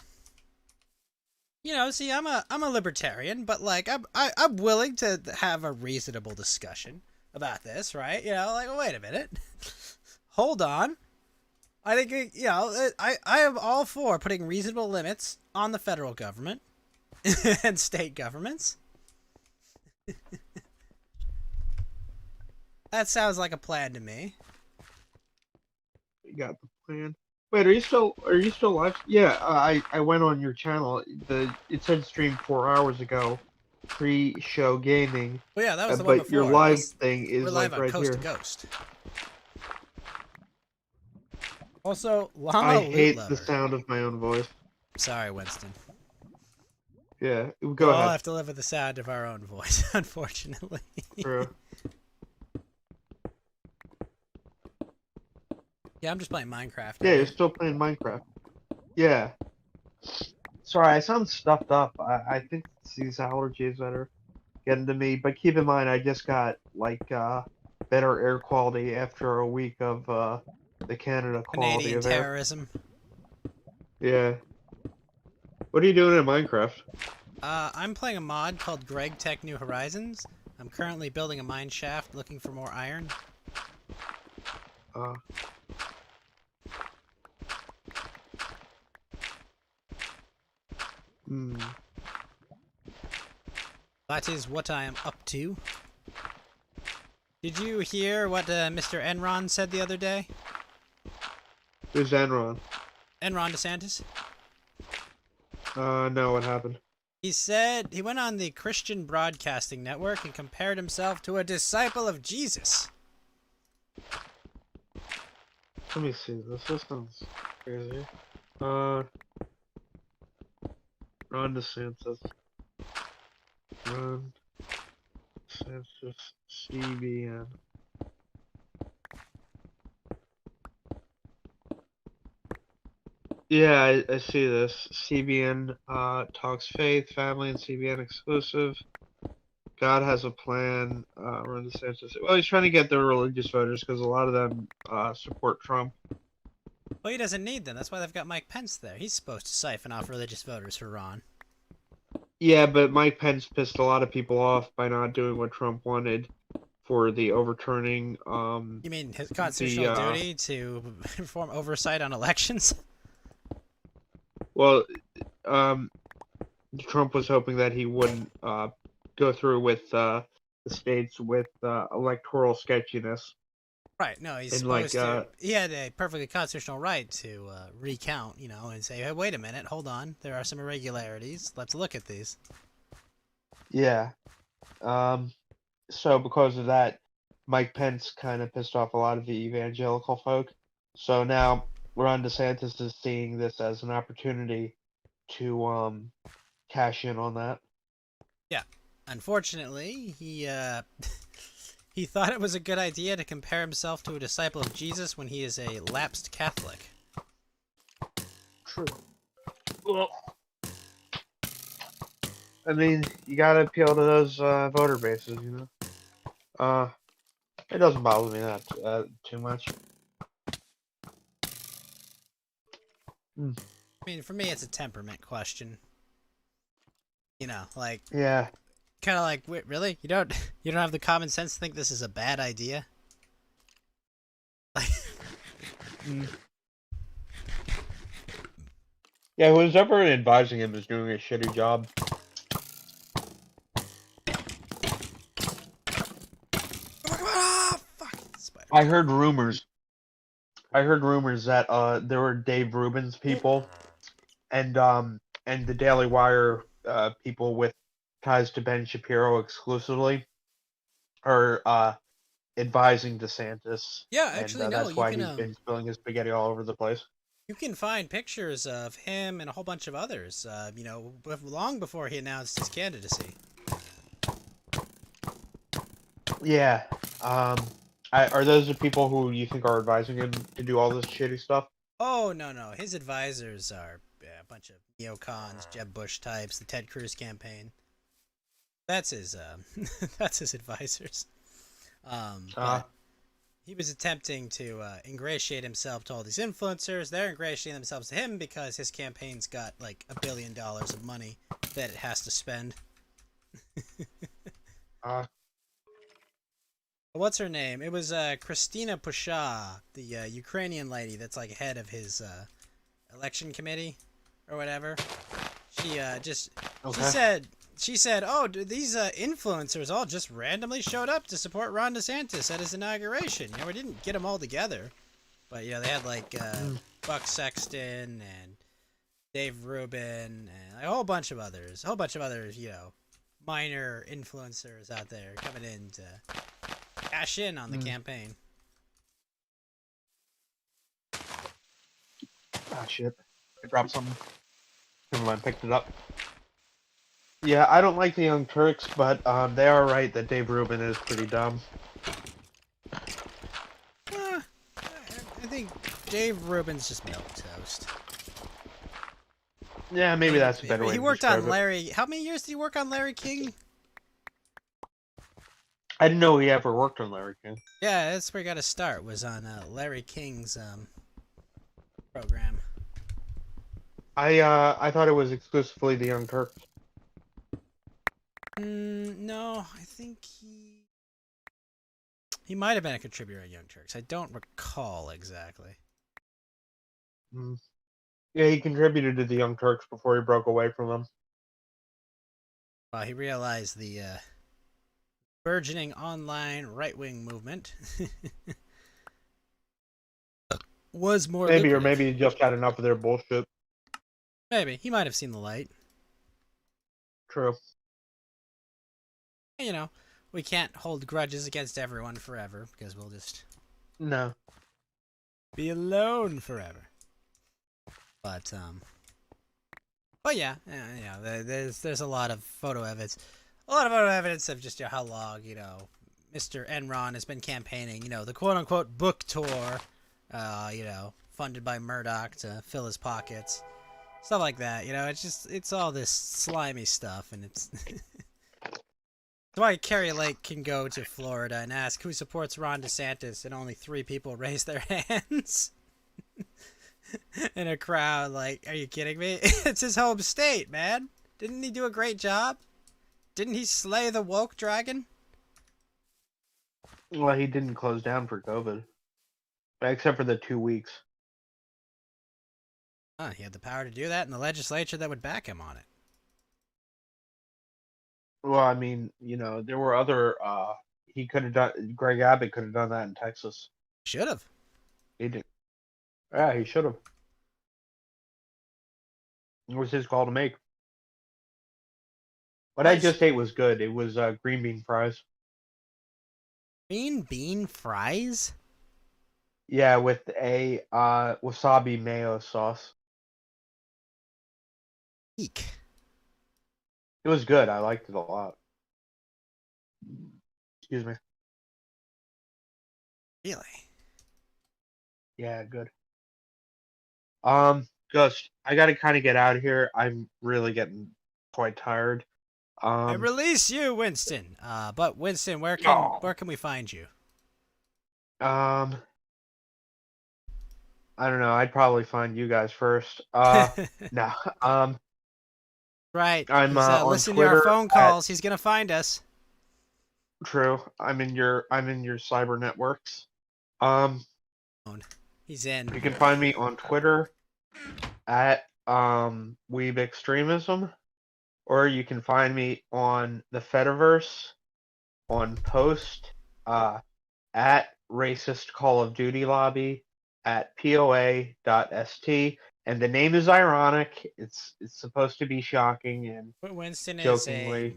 See, I'm a libertarian, but like I'm willing to have a reasonable discussion about this, right? Wait a minute, hold on. I think I am all for putting reasonable limits on the federal government and state governments. That sounds like a plan to me. you got the plan. Wait, are you still live? Yeah, I went on your channel. It said stream 4 hours ago, pre-show gaming. Well, yeah, that was the one But before. your live thing is We're live like on right Coast here. to Ghost. Also, Llama I Loot hate Lover. the sound of my own voice. Sorry, Winston. Yeah, We go all ahead. have to live with the sound of our own voice, unfortunately. True. Yeah, I'm just playing Minecraft. Yeah, you're still playing Minecraft. Yeah. Sorry, I sound stuffed up. I think it's these allergies that are getting to me. But keep in mind, I just got better air quality after a week of the Canada quality Canadian of air. terrorism. Yeah. What are you doing in Minecraft? I'm playing a mod called Greg Tech New Horizons. I'm currently building a mine shaft looking for more iron. Hmm. That is what I am up to. Did you hear what Mr. Enron said the other day? Who's Enron? Enron DeSantis? No, what happened? He said he went on the Christian Broadcasting Network and compared himself to a disciple of Jesus. Let me see. This sounds crazy. Ron DeSantis. Ron DeSantis, CBN. Yeah, I see this. CBN talks faith, family, and CBN exclusive. God has a plan. Ron DeSantis. Well, he's trying to get the religious voters because a lot of them support Trump. Well, he doesn't need them. That's why they've got Mike Pence there. He's supposed to siphon off religious voters for Ron. Yeah, but Mike Pence pissed a lot of people off by not doing what Trump wanted for the overturning. You mean his constitutional duty to perform oversight on elections? Well, Trump was hoping that he wouldn't go through with the states with electoral sketchiness. Right, no, he's And supposed to. He had a perfectly constitutional right to recount, and say, hey, wait a minute, hold on. There are some irregularities. Let's look at these. Yeah. So because of that, Mike Pence kind of pissed off a lot of the evangelical folk. So now Ron DeSantis is seeing this as an opportunity to cash in on that. Yeah. Unfortunately, he he thought it was a good idea to compare himself to a disciple of Jesus when he is a lapsed Catholic. True. Well, I mean, you gotta appeal to those voter bases, It doesn't bother me that too much. I mean, for me, it's a temperament question. Yeah. Kind of like, wait, really? You don't have the common sense to think this is a bad idea? Yeah, who's ever advising him is doing a shitty job. I heard rumors that there were Dave Rubin's people and the Daily Wire people with ties to Ben Shapiro exclusively are advising DeSantis, Yeah, and actually, no. that's why he's been spilling his spaghetti all over the place. You can find pictures of him and a whole bunch of others. Long before he announced his candidacy. Yeah. Are those the people who you think are advising him to do all this shitty stuff? Oh no. His advisors are a bunch of neocons, Jeb Bush types, the Ted Cruz campaign. That's his. That's his advisors. But he was attempting to ingratiate himself to all these influencers. They're ingratiating themselves to him because his campaign's got like $1 billion of money that it has to spend. What's her name? It was Kristina Pusha, the Ukrainian lady that's like head of his election committee or whatever. She she said, "Oh, these influencers all just randomly showed up to support Ron DeSantis at his inauguration. We didn't get them all together, but they had like Buck Sexton and Dave Rubin and a whole bunch of others, minor influencers out there coming in to cash in on the campaign." Ah, shit. I dropped something. Never mind, picked it up. Yeah, I don't like the Young Turks, but they are right that Dave Rubin is pretty dumb. I think Dave Rubin's just milquetoast. Yeah, maybe that's a better way He to worked describe on it. Larry. How many years did he work on Larry King? I didn't know he ever worked on Larry King. Yeah, that's where he got his start. Was on Larry King's program. I thought it was exclusively the Young Turks. No, I think he might have been a contributor on Young Turks. I don't recall exactly. Yeah, he contributed to the Young Turks before he broke away from them. Well, he realized the burgeoning online right-wing movement was more Maybe, lucrative. or maybe he just had enough of their bullshit. Maybe. He might have seen the light. True. We can't hold grudges against everyone forever because we'll just be alone forever. But yeah, there's a lot of photo evidence. A lot of photo evidence of just how long, Mr. Enron has been campaigning, the quote-unquote book tour, funded by Murdoch to fill his pockets. Stuff like that, it's all this slimy stuff, and it's... That's why Carrie Lake can go to Florida and ask who supports Ron DeSantis, and only 3 people raise their hands. In a crowd, like, are you kidding me? It's his home state, man. Didn't he do a great job? Didn't he slay the woke dragon? Well, he didn't close down for COVID. Except for the 2 weeks. He had the power to do that in the legislature that would back him on it. Well, I mean, there were other, he could have done, Greg Abbott could have done that in Texas. Should have. He didn't. Yeah, he should have. It was his call to make. What I just ate was good. It was green bean fries. Green bean fries? Yeah, with a wasabi mayo sauce. Eek. It was good. I liked it a lot. Excuse me. Really? Yeah, good. Just I gotta kind of get out of here. I'm really getting quite tired. I release you, Winston. But Winston, where can we find you? I don't know. I'd probably find you guys first. No. Right. I'm on listen Twitter to our phone calls. He's gonna find us. True. I'm in your cyber networks. He's in. You can find me on Twitter at Weeb Extremism, or you can find me on the Fediverse on Post at Racist Call of Duty Lobby at poa.st. And the name is ironic. It's supposed to be shocking and Winston is a jokingly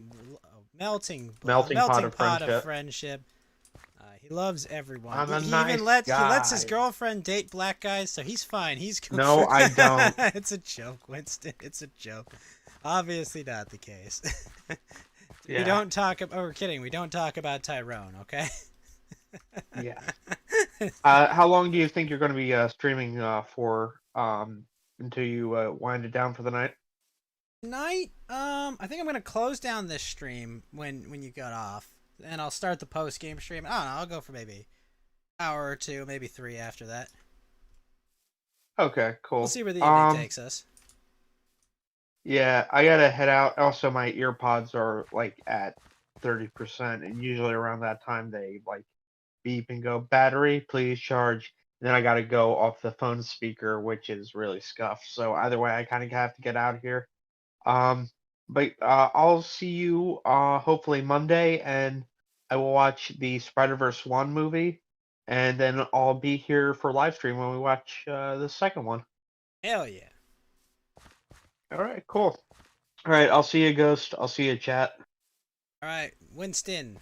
melting melting pot of pot of friendship. friendship. He loves everyone. I'm a He nice even lets guy. his girlfriend date black guys, so he's fine. He's No, I don't. It's a joke, Winston. It's a joke. Obviously not the case. We Yeah. don't talk about. Oh, we're kidding. We don't talk about Tyrone, okay? Yeah. How long do you think you're going to be streaming for until you wind it down for the night? Tonight, I think I'm gonna close down this stream when you get off, and I'll start the post game stream. I don't know. I'll go for maybe an hour or two, maybe 3 after that. Okay, cool. We'll see where the evening takes us. Yeah, I gotta head out. Also, my earpods are like at 30%, and usually around that time they like beep and go, "Battery, please charge." And then I gotta go off the phone speaker, which is really scuffed. So either way, I kind of have to get out of here. Um, but I'll see you hopefully Monday, and I will watch the Spider-Verse 1 movie, and then I'll be here for live stream when we watch the second one. Hell yeah. All right, cool. All right, I'll see you, Ghost. I'll see you, chat. All right, Winston,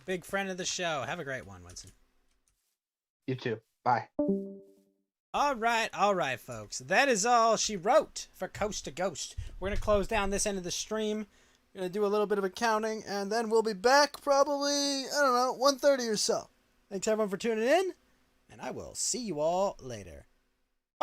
big friend of the show. Have a great one, Winston. You too. Bye. All right, folks. That is all she wrote for Coast to Ghost. We're going to close down this end of the stream. We're going to do a little bit of accounting, and then we'll be back probably, I don't know, 1:30 or so. Thanks, everyone, for tuning in, and I will see you all later.